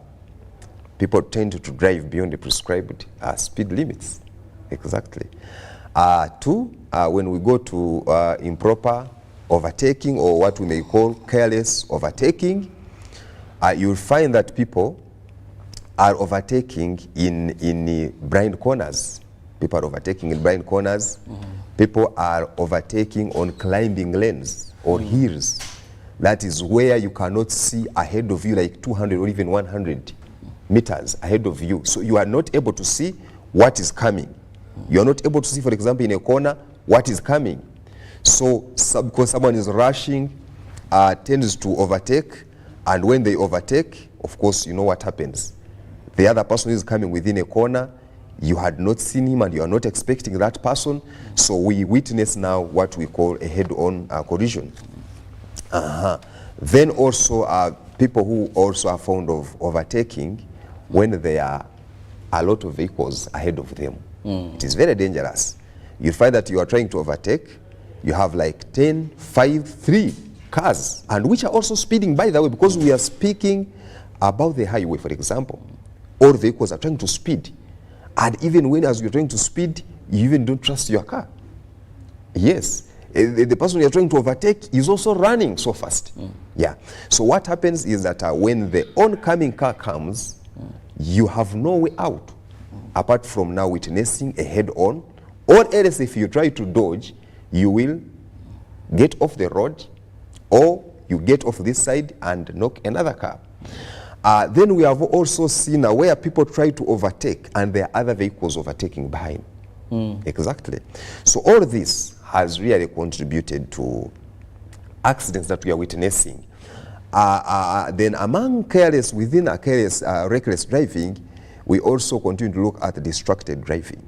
people tend to drive beyond the prescribed speed limits. Exactly. Two, when we go to improper overtaking, or what we may call careless overtaking, you'll find that people are overtaking in blind corners. People are overtaking in blind corners. People are overtaking on climbing lanes or hills. That is where you cannot see ahead of you, like 200 or even 100 meters ahead of you. So you are not able to see what is coming. You are not able to see, for example, in a corner, what is coming. So because someone is rushing, tends to overtake, and when they overtake, of course, you know what happens. The other person is coming within a corner, you had not seen him and you are not expecting that person, so we witness now what we call a head-on collision. Then also people who also are fond of overtaking when there are a lot of vehicles ahead of them. It is very dangerous. You find that you are trying to overtake, you have like 10, 5, 3 cars, and which are also speeding, by the way, because we are speaking about the highway, for example. All vehicles are trying to speed. And even when as you're trying to speed, you even don't trust your car. Yes. The person you're trying to overtake is also running so fast. Yeah. So what happens is that when the oncoming car comes, you have no way out apart from now witnessing a head-on, or else if you try to dodge, you will get off the road, or you get off this side and knock another car. Then we have also seen where people try to overtake and there are other vehicles overtaking behind. Exactly. So all this has really contributed to accidents that we are witnessing. Then among careless, within a careless, reckless driving, we also continue to look at distracted driving.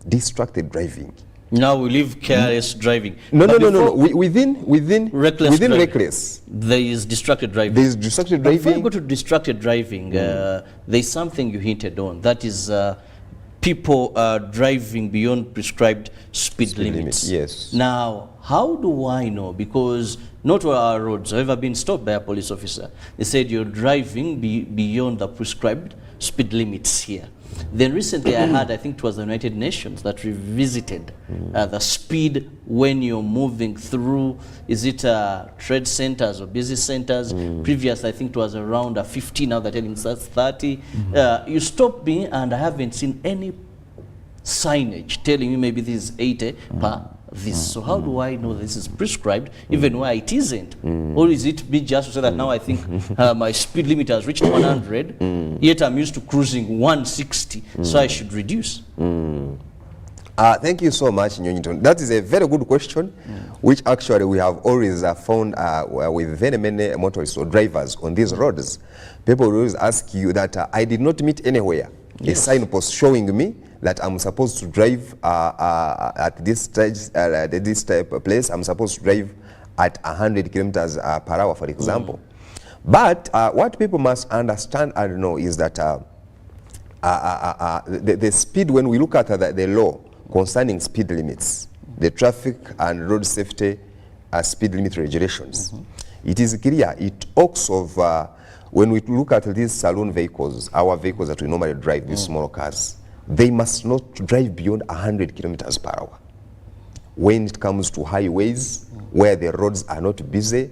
Distracted driving. Now we leave careless driving. No. Within reckless, there is distracted driving. There is distracted driving. Before you go to distracted driving, there is something you hinted on. That is people driving beyond prescribed speed limits. Yes. Now, how do I know? Because not all our roads have ever been stopped by a police officer. They said you're driving beyond the prescribed speed limits here. Then recently I heard, I think it was the United Nations that revisited the speed when you're moving through, is it trade centers or business centers? Previous, I think it was around 50, now they're telling us that's 30. You stop me and I haven't seen any signage telling me maybe this is 80 per this. So how do I know this is prescribed even where it isn't? Or is it me just to say that now I think my speed limit has reached 100, yet I'm used to cruising 160, so I should reduce? Thank you so much, Nyonyton. That is a very good question, which actually we have always found with very many motorists or drivers on these roads. People will always ask you that I did not meet anywhere a signpost showing me that I'm supposed to drive at this stage, this type of place, I'm supposed to drive at 100 kilometers per hour, for example. But what people must understand and know is that the speed, when we look at the law concerning speed limits, the traffic and road safety speed limit regulations, it is clear, it talks of, when we look at these saloon vehicles, our vehicles that we normally drive, these small cars, they must not drive beyond 100 kilometers per hour. When it comes to highways, where the roads are not busy,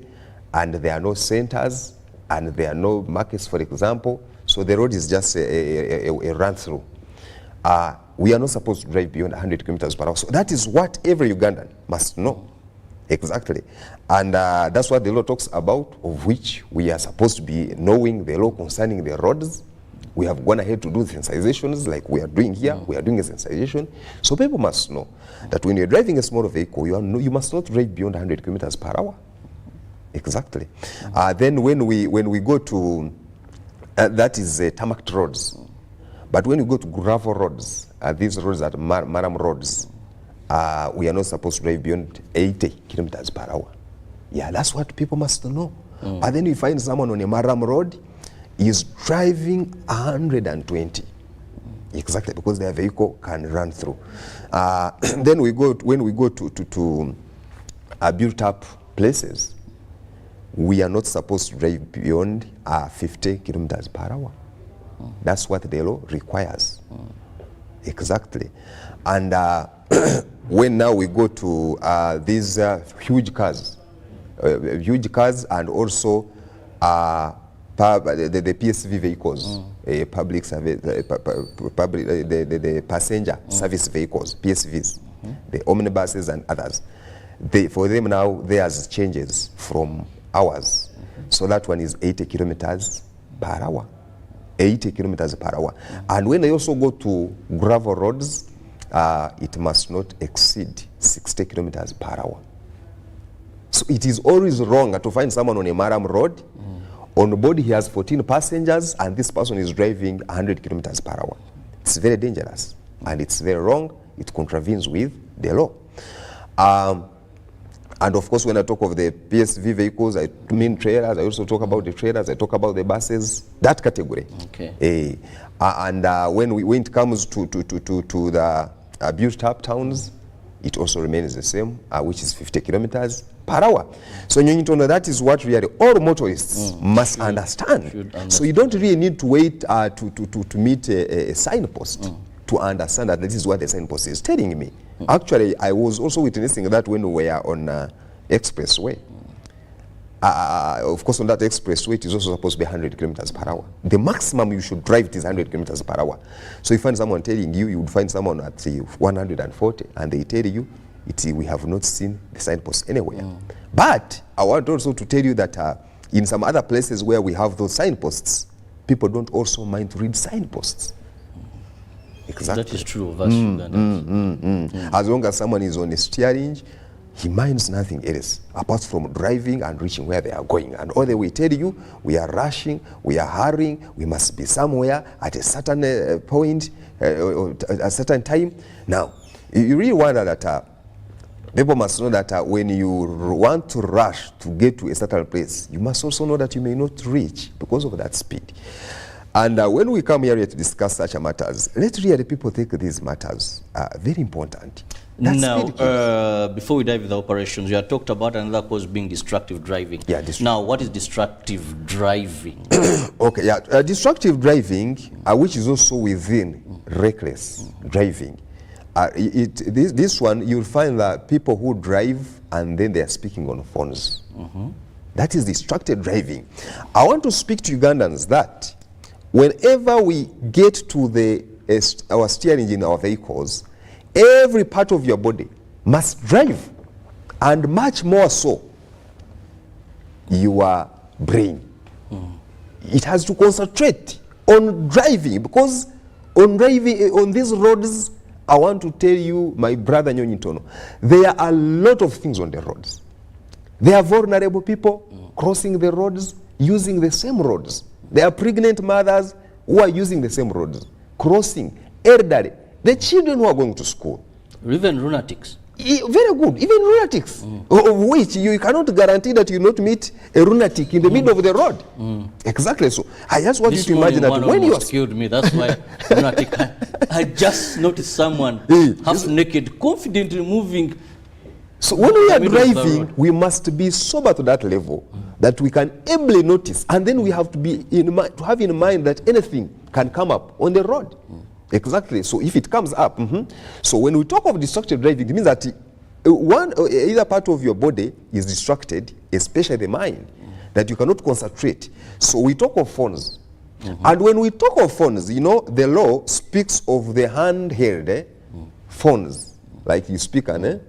and there are no centers, and there are no markets, for example, so the road is just a run-through. We are not supposed to drive beyond 100 kilometers per hour. So that is what every Ugandan must know. Exactly. And that's what the law talks about, of which we are supposed to be knowing the law concerning the roads. We have gone ahead to do sensitizations like we are doing here. We are doing a sensitization. So people must know that when you're driving a small vehicle, you must not drive beyond 100 kilometers per hour. Exactly. Then when we go to, that is tarmac roads. But when you go to gravel roads, these roads are maram roads, we are not supposed to drive beyond 80 kilometers per hour. Yeah, that's what people must know. And then you find someone on a maram road is driving 120. Exactly, because their vehicle can run through. Then when we go to built up places, we are not supposed to drive beyond 50 kilometers per hour. That's what the law requires. Exactly. And when now we go to these huge cars and also the PSV vehicles, public service, the passenger service vehicles, PSVs, the omnibuses and others. For them now, theirs changes from hours. So that one is 80 kilometers per hour. 80 kilometers per hour. And when they also go to gravel roads, it must not exceed 60 kilometers per hour. So it is always wrong to find someone on a maram road. On board he has 14 passengers and this person is driving 100 kilometers per hour. It's very dangerous and it's very wrong. It contravenes with the law. And of course, when I talk of the PSV vehicles, I mean trailers. I also talk about the trailers. I talk about the buses. That category. Okay. And when it comes to the built-up towns, it also remains the same, which is 50 kilometers per hour. So that is what really all motorists must understand. So you don't really need to wait to meet a signpost to understand that this is what the signpost is telling me. Actually, I was also witnessing that when we were on expressway. Of course, on that expressway, it is also supposed to be 100 kilometers per hour. The maximum you should drive is 100 kilometers per hour. So if you find someone telling you, you would find someone at 140, and they tell you, we have not seen the signpost anywhere. But I want also to tell you that in some other places where we have those signposts, people don't also mind to read signposts. Exactly. That is true of us Ugandans. As long as someone is on the steering, he minds nothing else apart from driving and reaching where they are going. And all they will tell you, we are rushing, we are hurrying, we must be somewhere at a certain point, a certain time. Now, you really wonder that people must know that when you want to rush to get to a certain place, you must also know that you may not reach because of that speed. And when we come here to discuss such matters, let's really people take these matters very important. Now, before we dive into the operations, you had talked about another cause being destructive driving. Yeah, now, what is destructive driving? Okay, yeah, destructive driving, which is also within reckless driving. This one, you'll find that people who drive and then they are speaking on phones. That is destructive driving. I want to speak to Ugandans that whenever we get to our steering in our vehicles, every part of your body must drive, and much more so your brain. It has to concentrate on driving, because on these roads, I want to tell you, my brother Nyonyitono, there are a lot of things on the roads. There are vulnerable people crossing the roads, using the same roads. There are pregnant mothers who are using the same roads, crossing, elderly, the children who are going to school. Even lunatics. Very good, even lunatics, of which you cannot guarantee that you will not meet a lunatic in the middle of the road. Exactly. So I just want you to imagine that when you are killed me, that's why lunatic. I just noticed someone half naked, confidently moving So when we are middle of the driving, road. we must be sober to that level that we can ably notice, and then we have to be to have in mind that anything can come up on the road. Exactly. So if it comes up, so when we talk of distracted driving, it means that either part of your body is distracted, especially the mind, that you cannot concentrate. So we talk of phones. And when we talk of phones, you know, the law speaks of the handheld phones, like you speak on.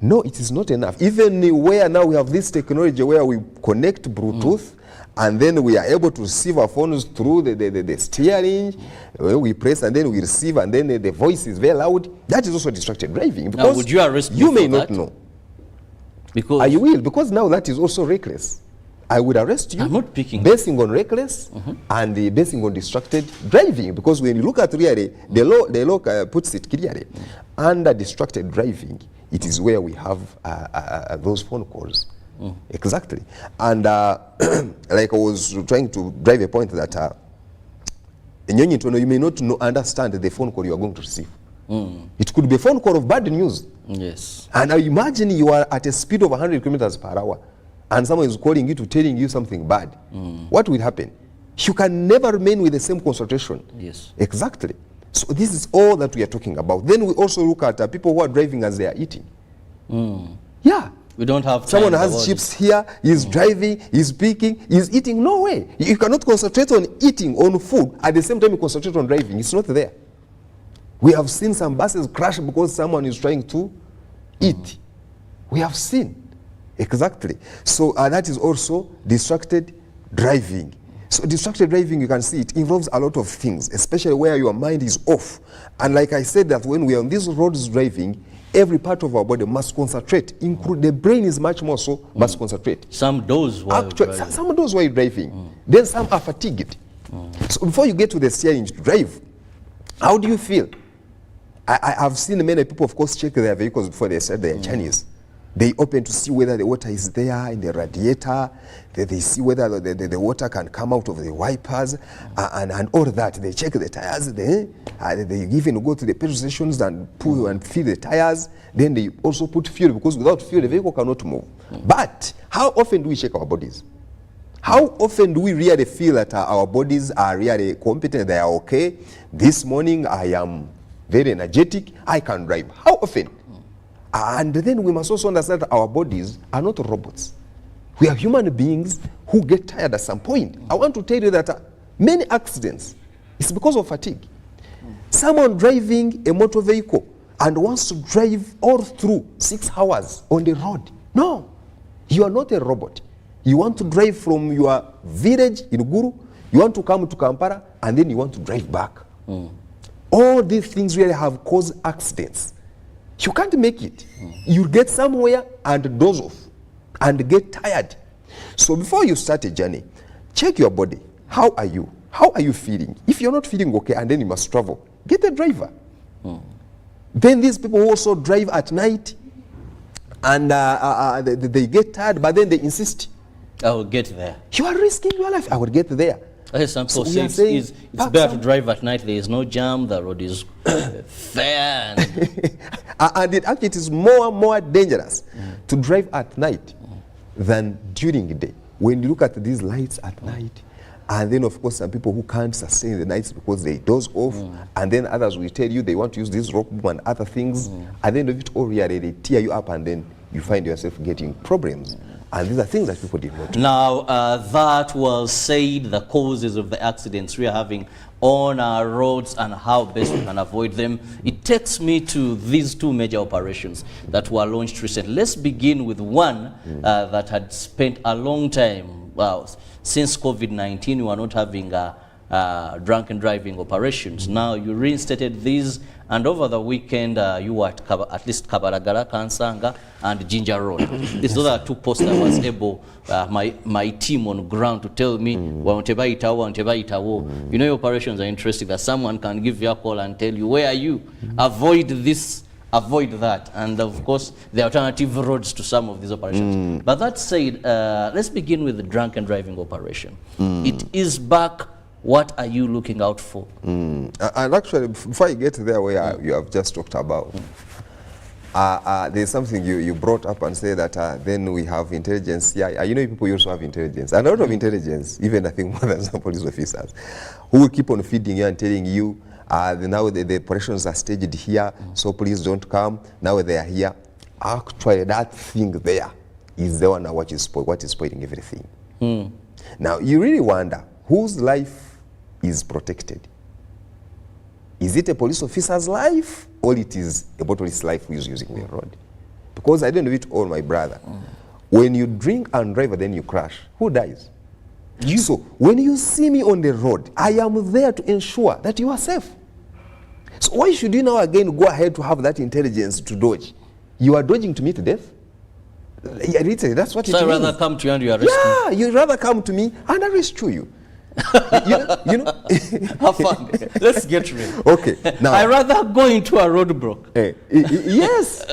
No, it is not enough. Even where now we have this technology where we connect Bluetooth, and then we are able to receive our phones through the steering, where we press and then we receive, and then the voice is very loud. That is also distracted driving. Because now, would you arrest me you may for not that? know. Because I will, because now that is also reckless. I would arrest you. I'm not picking basing on reckless and basing on distracted driving, because when you look at really the law puts it clearly. Under distracted driving, it is where we have those phone calls. Exactly. And like I was trying to drive a point that you may not understand the phone call you are going to receive. It could be a phone call of bad news. Yes. And now imagine you are at a speed of 100 kilometers per hour and someone is calling you to telling you something bad. What will happen? You can never remain with the same concentration. Yes. Exactly. So this is all that we are talking about. Then we also look at people who are driving as they are eating. Yeah. We don't have time. Someone has chips here, he's driving, he's speaking, he's eating. No way. You cannot concentrate on eating, on food, at the same time you concentrate on driving. It's not there. We have seen some buses crash because someone is trying to eat. We have seen. Exactly. So that is also distracted driving. So distracted driving, you can see it involves a lot of things, especially where your mind is off. And like I said, that when we are on these roads driving, every part of our body must concentrate. Include the brain is much more so, must concentrate. Some doze while driving. Some doze while driving. Then some are fatigued. So before you get to the steering to drive, how do you feel? I have seen many people, of course, check their vehicles before they start their journeys. They open to see whether the water is there in the radiator. They see whether the water can come out of the wipers and all that. They check the tires. They even go to the petrol stations and pull and fill the tires. Then they also put fuel, because without fuel the vehicle cannot move. But how often do we check our bodies? How often do we really feel that our bodies are really competent, they are okay? This morning I am very energetic, I can drive. How often? And then we must also understand that our bodies are not robots. We are human beings who get tired at some point. I want to tell you that many accidents is because of fatigue. Someone driving a motor vehicle and wants to drive all through 6 hours on the road. No, you are not a robot. You want to drive from your village in Guru, you want to come to Kampala, and then you want to drive back. All these things really have caused accidents. You can't make it. You get somewhere and doze off and get tired. So before you start a journey, check your body. How are you? How are you feeling? If you're not feeling okay and then you must travel, get a driver. Then these people also drive at night and they get tired, but then they insist. I will get there. You are risking your life. I will get there. Some people say it's better to drive at night. There is no jam. The road is fair. And actually it is more dangerous to drive at night than during the day. When you look at these lights at night, and then of course some people who can't sustain the nights because they doze off, and then others will tell you they want to use this rope and other things, and then of it all really they tear you up, and then you find yourself getting problems. And these are things that people did not do. Now, that was said, the causes of the accidents we are having on our roads and how best we can avoid them. It takes me to these 2 major operations that were launched recently. Let's begin with one that had spent a long time. Well, since COVID-19, we were not having drunken driving operations. Now you reinstated these, and over the weekend you were at least Kabaragara, Kansanga, and Ginger Road. These are the 2 posts I was able, my team on ground, to tell me, you know, your operations are interesting, that someone can give you a call and tell you, where are you? Avoid this, avoid that. And of course, the alternative roads to some of these operations. But that said, let's begin with the drunken driving operation. It is back. What are you looking out for? And actually, before I get there where you have just talked about, there's something you brought up and say that then we have intelligence. Yeah, you know, people also have intelligence. And a lot of intelligence, even I think more than some police officers, who will keep on feeding you and telling you, now the operations are staged here, so please don't come. Now they are here. Actually, that thing there is the one what is spoiling everything. Now, you really wonder whose life is protected. Is it a police officer's life, or it is a motorist's life who is using the road? Because I don't know it all, my brother. When you drink and drive and then you crash, who dies? You. So when you see me on the road, I am there to ensure that you are safe. So why should you now again go ahead to have that intelligence to dodge? You are dodging to meet death? Yeah, that's what it means. So I'd rather come to you and you arrest me? Yeah, you'd rather come to me and arrest you. you know? Have fun. Let's get real. Okay. Now, I'd rather go into a roadblock. Yes.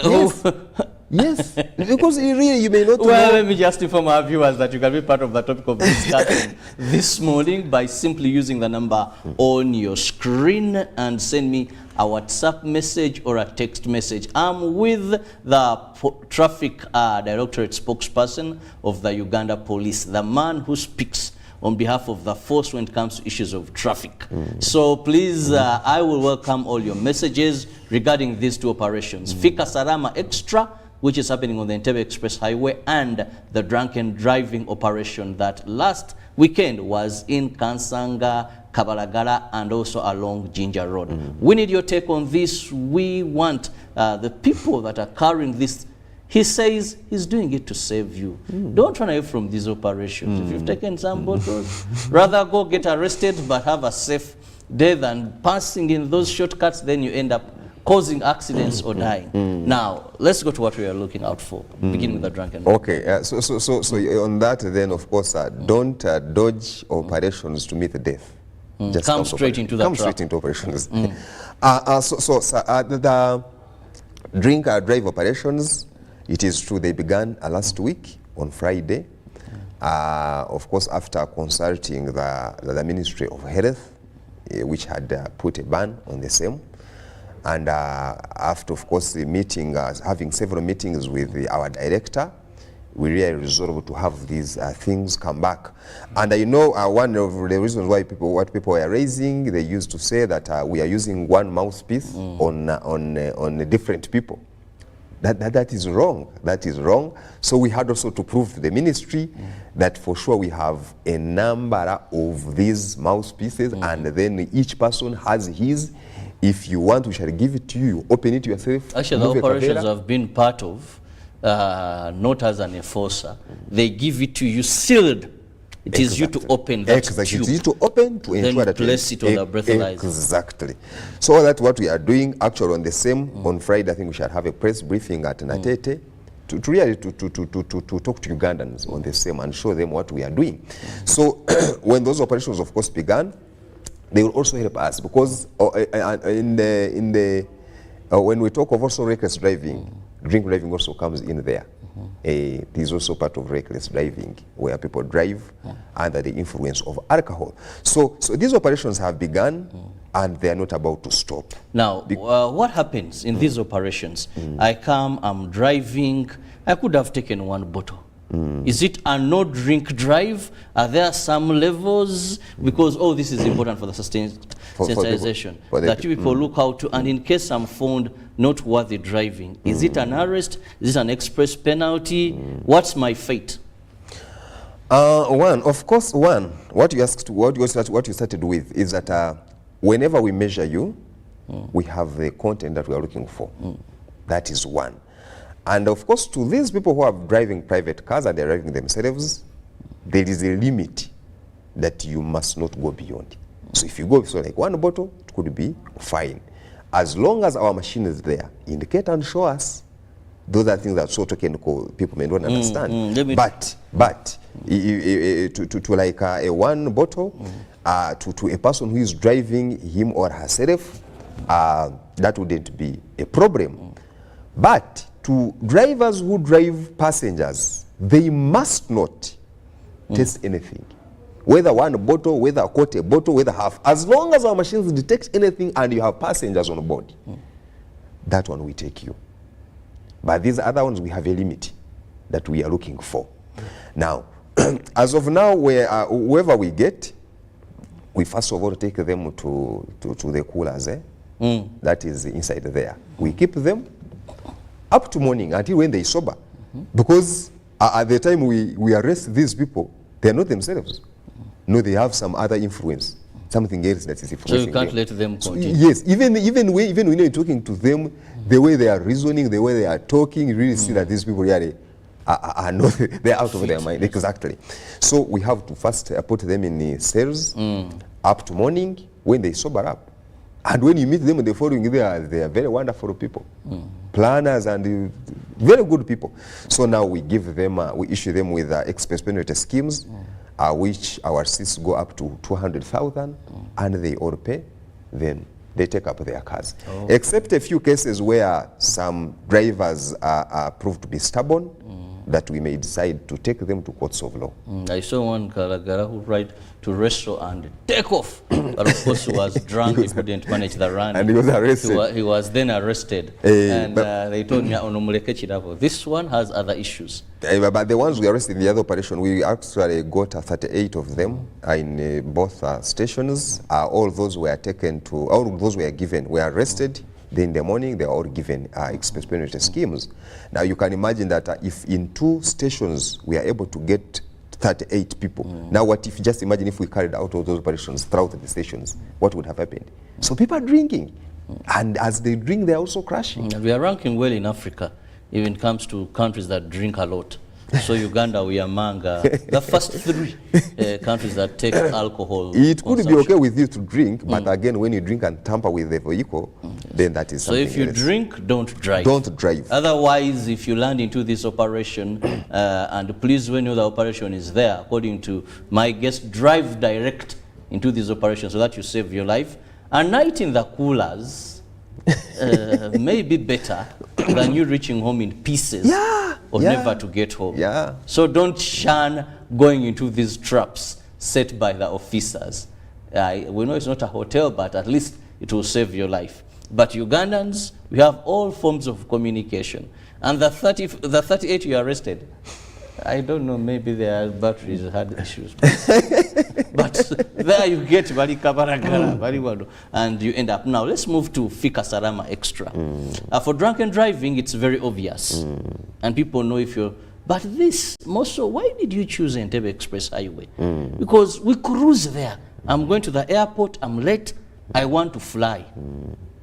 Yes. Because really you may not know. Let me just inform our viewers that you can be part of the topic of discussion this morning by simply using the number on your screen and send me a WhatsApp message or a text message. I'm with the traffic directorate spokesperson of the Uganda Police, the man who speaks on behalf of the force when it comes to issues of traffic. So please, I will welcome all your messages regarding these two operations. Fika Salama Extra, which is happening on the Entebbe Express Highway, and the drunken driving operation that last weekend was in Kansanga, Kabalagala, and also along Jinja Road. We need your take on this. We want the people that are carrying this. He says he's doing it to save you. Don't run away from these operations. If you've taken some bottles, rather go get arrested but have a safe day than passing in those shortcuts, then you end up causing accidents or dying. Now, let's go to what we are looking out for, beginning with the drunken. Okay, so on that then, of course, don't dodge operations to meet death. Just come straight into the Come straight into operations. The drink drive operations, it is true they began last week on Friday. Of course, after consulting the Ministry of Health, which had put a ban on the same. And after, of course, the meeting, having several meetings with our director, we really resolved to have these things come back. And I know one of the reasons why what people are raising, they used to say that we are using one mouthpiece on different people. That is wrong. That is wrong. So we had also to prove to the ministry that for sure we have a number of these mouthpieces, and then each person has his. If you want, we shall give it to you. You open it yourself. Actually, the operations I've been part of, not as an enforcer, they give it to you sealed. It is you to open that tube. It is you to open to ensure that you place it on the breathalyzer. Exactly. So that's what we are doing. Actually, on the same, on Friday, I think we shall have a press briefing at Natete to really to talk to Ugandans on the same and show them what we are doing. So when those operations, of course, began, they will also help us because when we talk of also reckless driving, drink driving also comes in there. It is also part of reckless driving, where people drive under the influence of alcohol. So these operations have begun, and they are not about to stop. Now, what happens in these operations? I come, I'm driving, I could have taken one bottle. Is it a no-drink drive? Are there some levels? Because this is important for the sensitization that you people look out to. And in case I'm found not worthy driving, is it an arrest? Is it an express penalty? What's my fate? What you started with is that whenever we measure you, we have the content that we are looking for. That is one. And of course, to these people who are driving private cars and they're driving themselves, there is a limit that you must not go beyond. So if you go like one bottle, it could be fine. As long as our machine is there, indicate and show us. Those are things that so technical people may not understand. But to like a one bottle, to a person who is driving him or herself, that wouldn't be a problem. But to drivers who drive passengers, they must not taste anything. Whether one bottle, whether a quarter bottle, whether half. As long as our machines detect anything and you have passengers on board, that one we take you. But these other ones, we have a limit that we are looking for. Now, as of now, whoever we get, we first of all take them to the coolers, that is inside there. We keep them up to morning until when they sober. Because at the time we arrest these people, they are not themselves. No, they have some other influence, something else that is influencing them. So you can't let them continue? Yes, even when you're talking to them, the way they are reasoning, the way they are talking, you really see that these people really are not, they're out of their mind. Exactly. So we have to first put them in the cells up to morning when they sober up. And when you meet them the following day, they are very wonderful people. Planners and very good people. So now we give them, we issue them with express penalty schemes, which our seats go up to 200,000, and they all pay. Then they take up their cars. Except a few cases where some drivers are proved to be stubborn, that we may decide to take them to courts of law. I saw one Kalagara who tried to wrestle and take off, but of course he was drunk, he couldn't manage the run. And he was arrested. He was then arrested. And they told me, this one has other issues. But the ones we arrested in the other operation, we actually got 38 of them in both stations. All those were taken to, all those were given, were arrested. Then in the morning, they are all given express penalty schemes. Now you can imagine that if in 2 stations we are able to get 38 people. Now what if, just imagine if we carried out all those operations throughout the stations, what would have happened? So people are drinking. And as they drink, they are also crashing. We are ranking well in Africa, even comes to countries that drink a lot. So Uganda, we are among the first 3 countries that take alcohol. It could be okay with you to drink, but again, when you drink and tamper with the vehicle, then that is something So if you else. drink, don't drive. Don't drive. Otherwise, if you land into this operation, and please, when you know the operation is there, according to my guest, drive direct into this operation so that you save your life. A night in the coolers may be better than you reaching home in pieces or never to get home. So don't shun going into these traps set by the officers. We know it's not a hotel, but at least it will save your life. But Ugandans, we have all forms of communication. And the 38 you arrested, I don't know, maybe their batteries had issues. But there you get very kabaragara, very well, and you end up. Now let's move to Fika Salama Extra. For drunken driving, it's very obvious, and people know if you're. But this, Moso, why did you choose Entebbe Express Highway? Because we cruise there. I'm going to the airport. I'm late. I want to fly.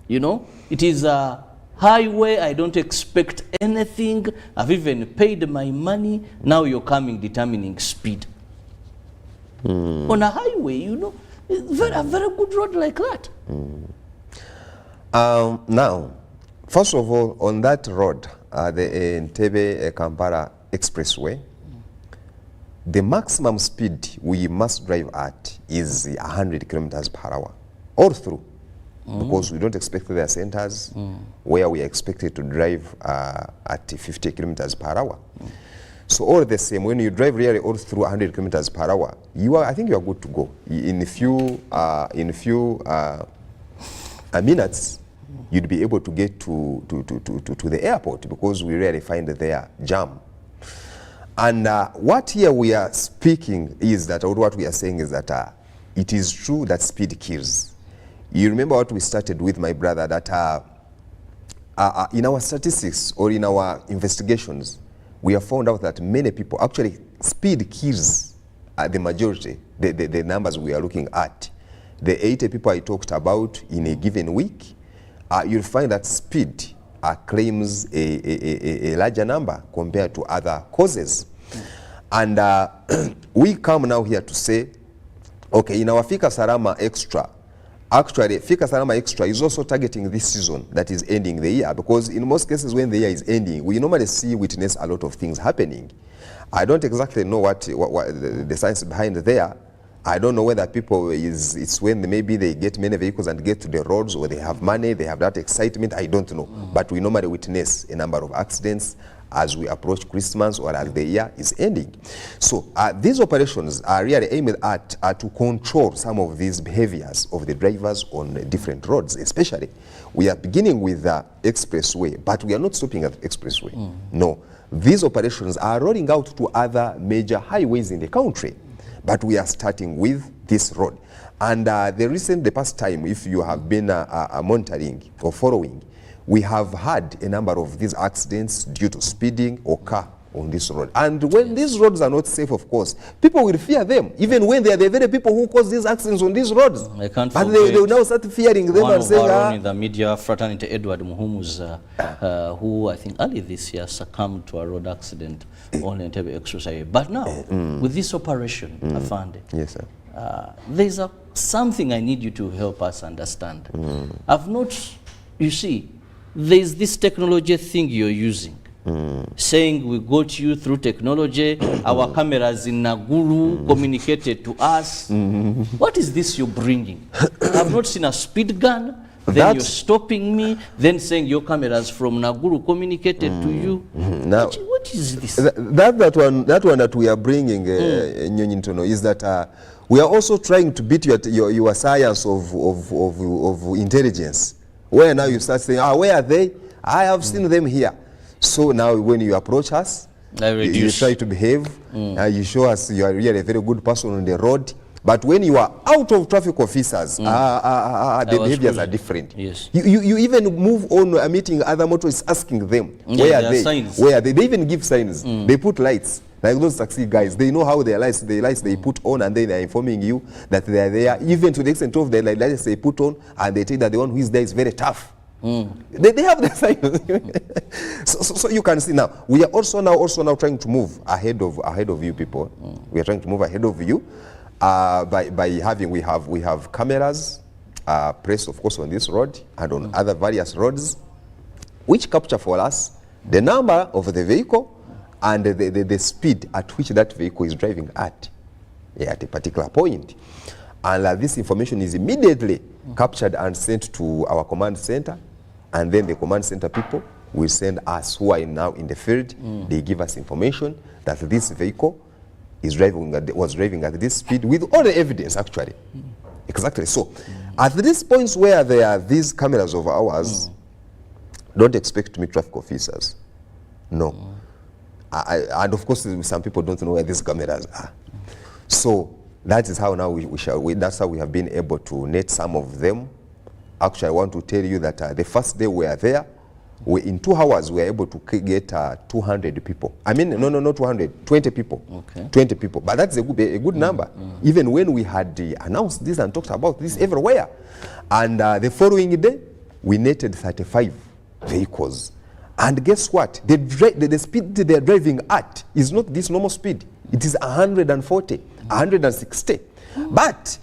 You know, it is a highway. I don't expect anything. I've even paid my money. Now you're coming determining speed. On a highway, you know, a very good road like that. Now, first of all, on that road, the Entebbe-Kampala Expressway, the maximum speed we must drive at is 100 kilometers per hour, all through. Because we don't expect there are centers where we are expected to drive at 50 kilometers per hour. So all the same, when you drive really all through 100 kilometers per hour, I think you are good to go. In a few minutes, you'd be able to get to the airport, because we really find there jam. And what here we are speaking is that, or what we are saying is that it is true that speed kills. You remember what we started with, my brother, that in our statistics or in our investigations, we have found out that many people, actually speed kills the majority, the numbers we are looking at. The 80 people I talked about in a given week, you'll find that speed claims a larger number compared to other causes. And we come now here to say, okay, in our Fika Salama Extra, actually, Fika Salama Extra is also targeting this season that is ending the year, because in most cases when the year is ending, we normally witness a lot of things happening. I don't exactly know what the science behind there. I don't know whether people, it's when maybe they get many vehicles and get to the roads, or they have money, they have that excitement, I don't know. But we normally witness a number of accidents as we approach Christmas or as the year is ending. So these operations are really aimed at to control some of these behaviors of the drivers on different roads. Especially, we are beginning with the expressway, but we are not stopping at the expressway. No, these operations are rolling out to other major highways in the country, but we are starting with this road. And the past time, if you have been monitoring or following, we have had a number of these accidents due to speeding occur on this road. And when these roads are not safe, of course, people will fear them, even when they are the very people who cause these accidents on these roads. I can't but they will now start fearing them and saying, one of our own in the media fraternity, Edward Muhumu's, who I think early this year succumbed to a road accident on Entebbe Expressway. But now, with this operation, Afande, yes, sir. There's something I need you to help us understand. I've not, you see, there's this technology thing you're using, saying we got you through technology, our cameras in Naguru communicated to us. What is this you're bringing? I've not seen a speed gun, then you're stopping me, then saying your cameras from Naguru communicated to you. Now, what is this? That one that we are bringing, Nyonyintono, is that we are also trying to beat your science of intelligence. Where now you start saying, where are they? I have seen them here. So now when you approach us, you try to behave, you show us you are really a very good person on the road. But when you are out of traffic officers, the behaviors are different. Yes. You even move on meeting other motorists, asking them, where are they? Signs. Where are they? They even give signs. They put lights. Like those taxi guys, they know how the lights they put on, and then they are informing you that they are there, even to the extent of the lights they put on, and they tell that the one who is there is very tough. They have the signs. so you can see now, we are also now trying to move ahead of you people. We are trying to move ahead of you by having, we have cameras placed, of course, on this road and on other various roads, which capture for us the number of the vehicle and the speed at which that vehicle is driving at a particular point. And this information is immediately captured and sent to our command center, and then the command center people will send us, who are now in the field, they give us information that this vehicle was driving at this speed with all the evidence, actually. Exactly. So, at these points where there are these cameras of ours, don't expect to meet traffic officers. No. And of course, some people don't know where these cameras are. So that is how now that's how we have been able to net some of them. Actually, I want to tell you that the first day we are there, in 2 hours we were able to get 200 people. I mean, no, not 200, 20 people. Okay. 20 people. But that's a good number. Even when we had announced this and talked about this everywhere. And the following day, we netted 35 vehicles. And guess what? The speed they are driving at is not this normal speed. It is 140, 160. But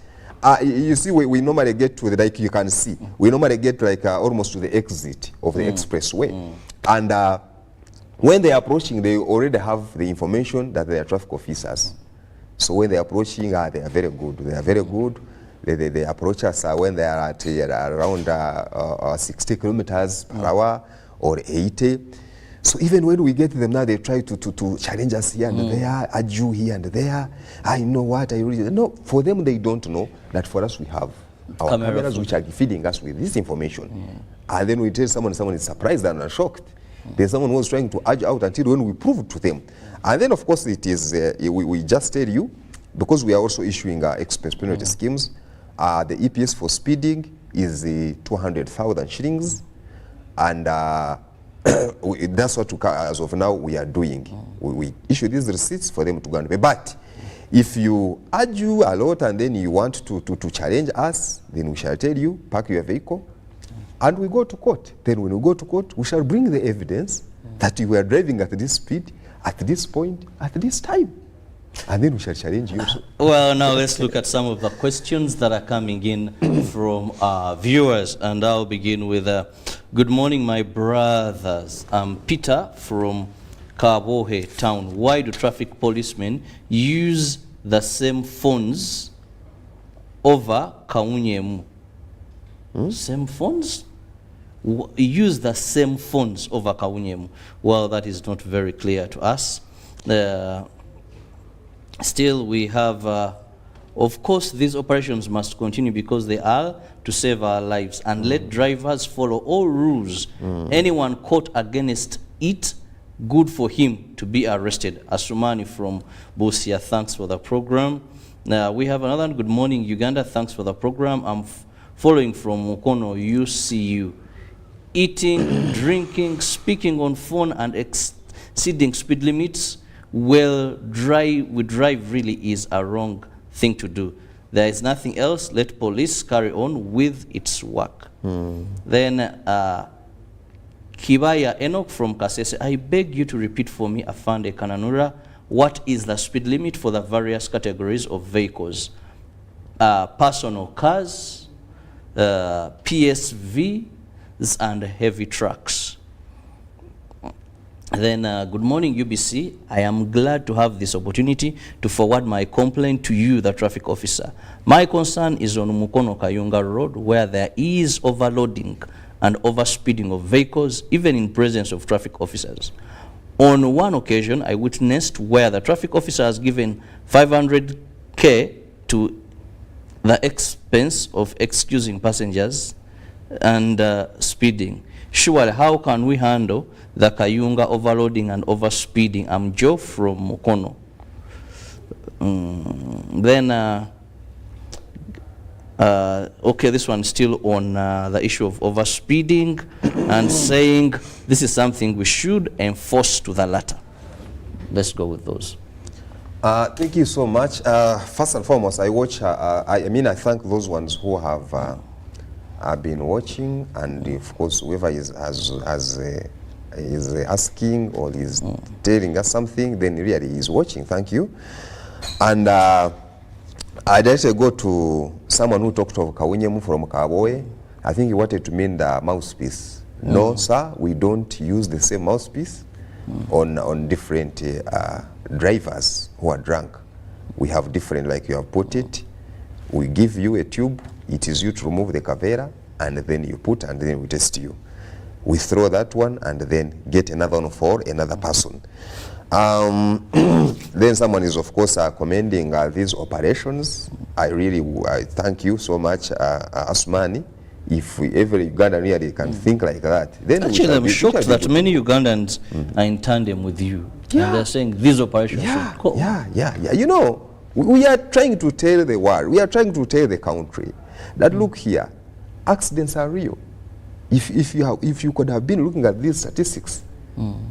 you see, we normally get to like you can see, we normally get like almost to the exit of the expressway. And when they are approaching, they already have the information that they are traffic officers. So when they are approaching, they are very good. They are very good. They approach us when they are at around 60 kilometers per hour. Or 80. So even when we get them now, they try to challenge us here and there, urge you here and there. I know what I really no. For them, they don't know that for us we have our cameras which are feeding us with this information. And then we tell someone is surprised and shocked. There's someone who was trying to urge out until when we prove it to them. And then of course it is we just tell you, because we are also issuing express penalty schemes. The EPS for speeding is 200,000 shillings. And that's what, as of now, we are doing. We issue these receipts for them to go and pay. But if you argue a lot and then you want to challenge us, then we shall tell you, park your vehicle, and we go to court. Then when we go to court, we shall bring the evidence that you were driving at this speed, at this point, at this time. And then we shall challenge you. Well, now let's look at some of the questions that are coming in from our viewers. And I'll begin with, good morning, my brothers. I'm Peter from Kabohe town. Why do traffic policemen use the same phones over Kaunyemu? Same phones? use the same phones over Kawunyemu? Well, that is not very clear to us. Still, we have, of course, these operations must continue because they are to save our lives, and let drivers follow all rules. Anyone caught against it, good for him to be arrested. Asumani from Busia, thanks for the program. We have another one. Good morning, Uganda. Thanks for the program. I'm following from Mukono UCU. Eating, drinking, speaking on phone, and exceeding speed limits while we drive really is a wrong thing to do. There is nothing else. Let police carry on with its work. Then Kibaya Enoch from Kasese, I beg you to repeat for me, Afande Kananura, what is the speed limit for the various categories of vehicles? Personal cars, PSVs, and heavy trucks. Then, good morning, UBC. I am glad to have this opportunity to forward my complaint to you, the traffic officer. My concern is on Mukono Kayunga Road, where there is overloading and overspeeding of vehicles, even in presence of traffic officers. On one occasion, I witnessed where the traffic officer has given 500K to the expense of excusing passengers and speeding. Surely, how can we handle the Kayunga overloading and overspeeding? I'm Joe from Mukono. Okay, this one still on the issue of overspeeding and saying this is something we should enforce to the latter. Let's go with those. Thank you so much. First and foremost, I watch. I thank those ones who have been watching, and of course, whoever is asking or is telling us something, then really is watching. Thank you. And I'd like to go to someone who talked of Kawunyemu from Kaboe. I think he wanted to mean the mouthpiece. No, sir, we don't use the same mouthpiece on different drivers who are drunk. We have different, like you have put it. We give you a tube. It is you to remove the cavera, and then you put, and then we test you. We throw that one and then get another one for another person. Then someone is, of course, commending these operations. I thank you so much, Asmani. If every Ugandan really can think like that, then actually I'm shocked that many Ugandans are in tandem with you. Yeah. And they're saying these operations should go. Yeah. You know, we are trying to tell the world, we are trying to tell the country that look here, accidents are real. If you could have been looking at these statistics,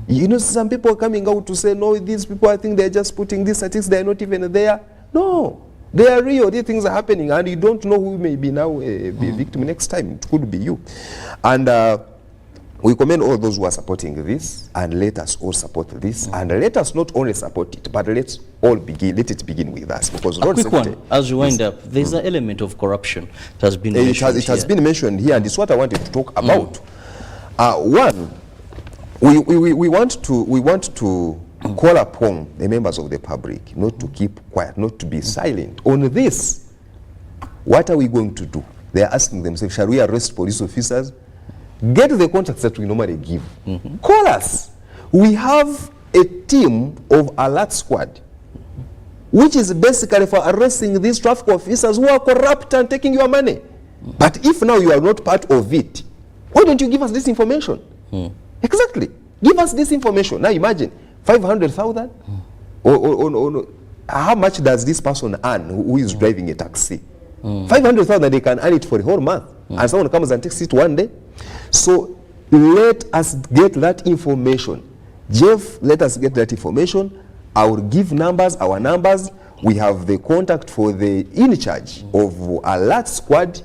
you know, some people are coming out to say, no, these people, I think they're just putting these statistics, they're not even there. No, they are real, these things are happening, and you don't know who may be now be a victim next time. It could be you. And we commend all those who are supporting this, and let us all support this, and let us not only support it, but let it begin with us. Because a quick one, as we wind up, there's an element of corruption that has been mentioned. It has been mentioned here, and it's what I wanted to talk about. One, we want to call upon the members of the public not to keep quiet, not to be silent on this. What are we going to do? They are asking themselves, shall we arrest police officers? Get the contacts that we normally give. Call us. We have a team of alert squad, which is basically for arresting these traffic officers who are corrupt and taking your money. But if now you are not part of it, why don't you give us this information? Exactly. Give us this information. Now imagine 500,000. How much does this person earn who is driving a taxi? 500,000, they can earn it for a whole month. And someone comes and takes it one day. So let us get that information. Jeff, let us get that information. I will give our numbers. We have the contact for the in charge of alert squad.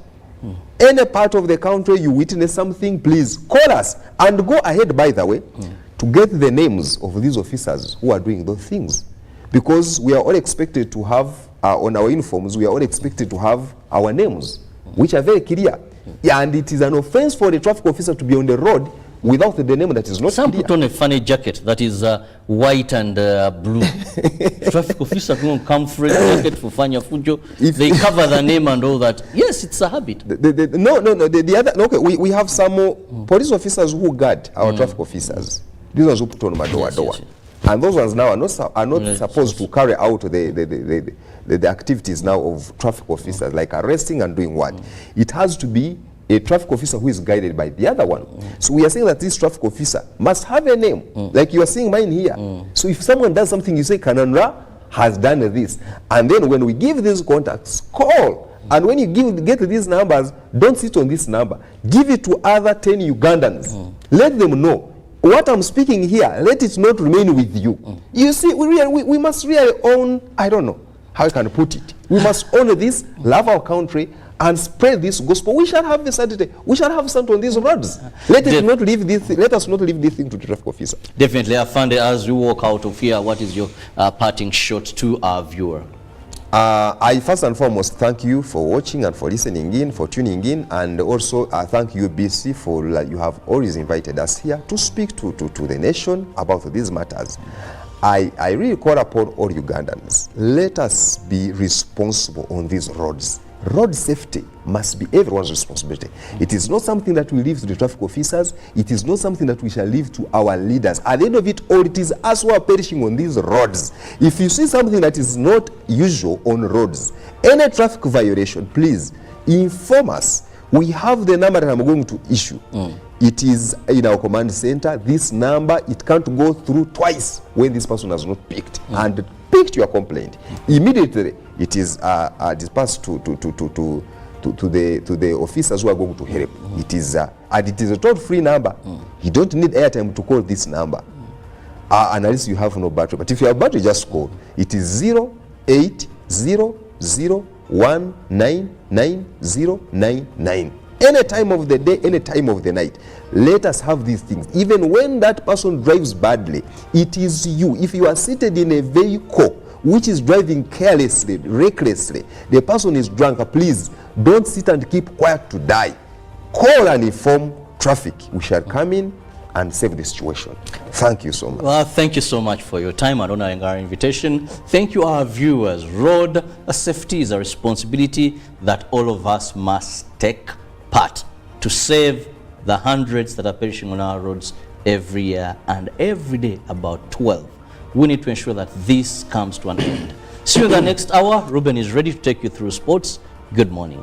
Any part of the country you witness something, please call us, and go ahead, by the way, to get the names of these officers who are doing those things, because we are all expected to have on our uniforms, we are all expected to have our names, which are very clear. Yeah, and it is an offense for the traffic officer to be on the road without the name that is not Some clear. put on a funny jacket that is white and blue. Traffic officer don't come for a jacket for fanya fujo. They cover the name and all that. Yes, it's a habit. No. The other, okay, we have some police officers who guard our traffic officers. These ones who put on madoa. And those ones now are not supposed to carry out the activities now of traffic officers, like arresting and doing what. It has to be a traffic officer who is guided by the other one. So we are saying that this traffic officer must have a name, like you are seeing mine here. So if someone does something, you say, Kananra has done this. And then when we give these contacts, call. And when you get these numbers, don't sit on this number. Give it to other 10 Ugandans. Let them know. What I'm speaking here, let it not remain with you. You see, we must really own, I don't know how I can put it. We must own this, love our country, and spread this gospel. We shall have the Saturday. We shall have something on these roads. Let us not leave this thing to the traffic officer. Definitely, Afande, as we walk out of here, what is your parting shot to our viewer? I first and foremost thank you for watching and for listening in, for tuning in, and also thank you, BC, for you have always invited us here to speak to the nation about these matters. I really call upon all Ugandans. Let us be responsible on these roads. Road safety must be everyone's responsibility. It is not something that we leave to the traffic officers. It is not something that we shall leave to our leaders. At the end of it all, it is us who are perishing on these roads. If you see something that is not usual on roads, any traffic violation, please inform us. We have the number that I'm going to issue. It is in our command center. This number, it can't go through twice when this person has not picked and picked your complaint. Immediately, it is dispersed to the officers who are going to help. It is and it is a toll-free number. You don't need airtime to call this number, unless you have no battery. But if you have battery, just call. It is 0800199099. Any time of the day, any time of the night. Let us have these things. Even when that person drives badly, it is you. If you are seated in a vehicle which is driving carelessly, recklessly, the person is drunk, please don't sit and keep quiet to die. Call and inform traffic. We shall come in and save the situation. Thank you so much. Well, thank you so much for your time and honoring our invitation. Thank you, our viewers. Road safety is a responsibility that all of us must take part to save the hundreds that are perishing on our roads every year and every day, about 12. We need to ensure that this comes to an end. See you in the next hour. Ruben is ready to take you through sports. Good morning.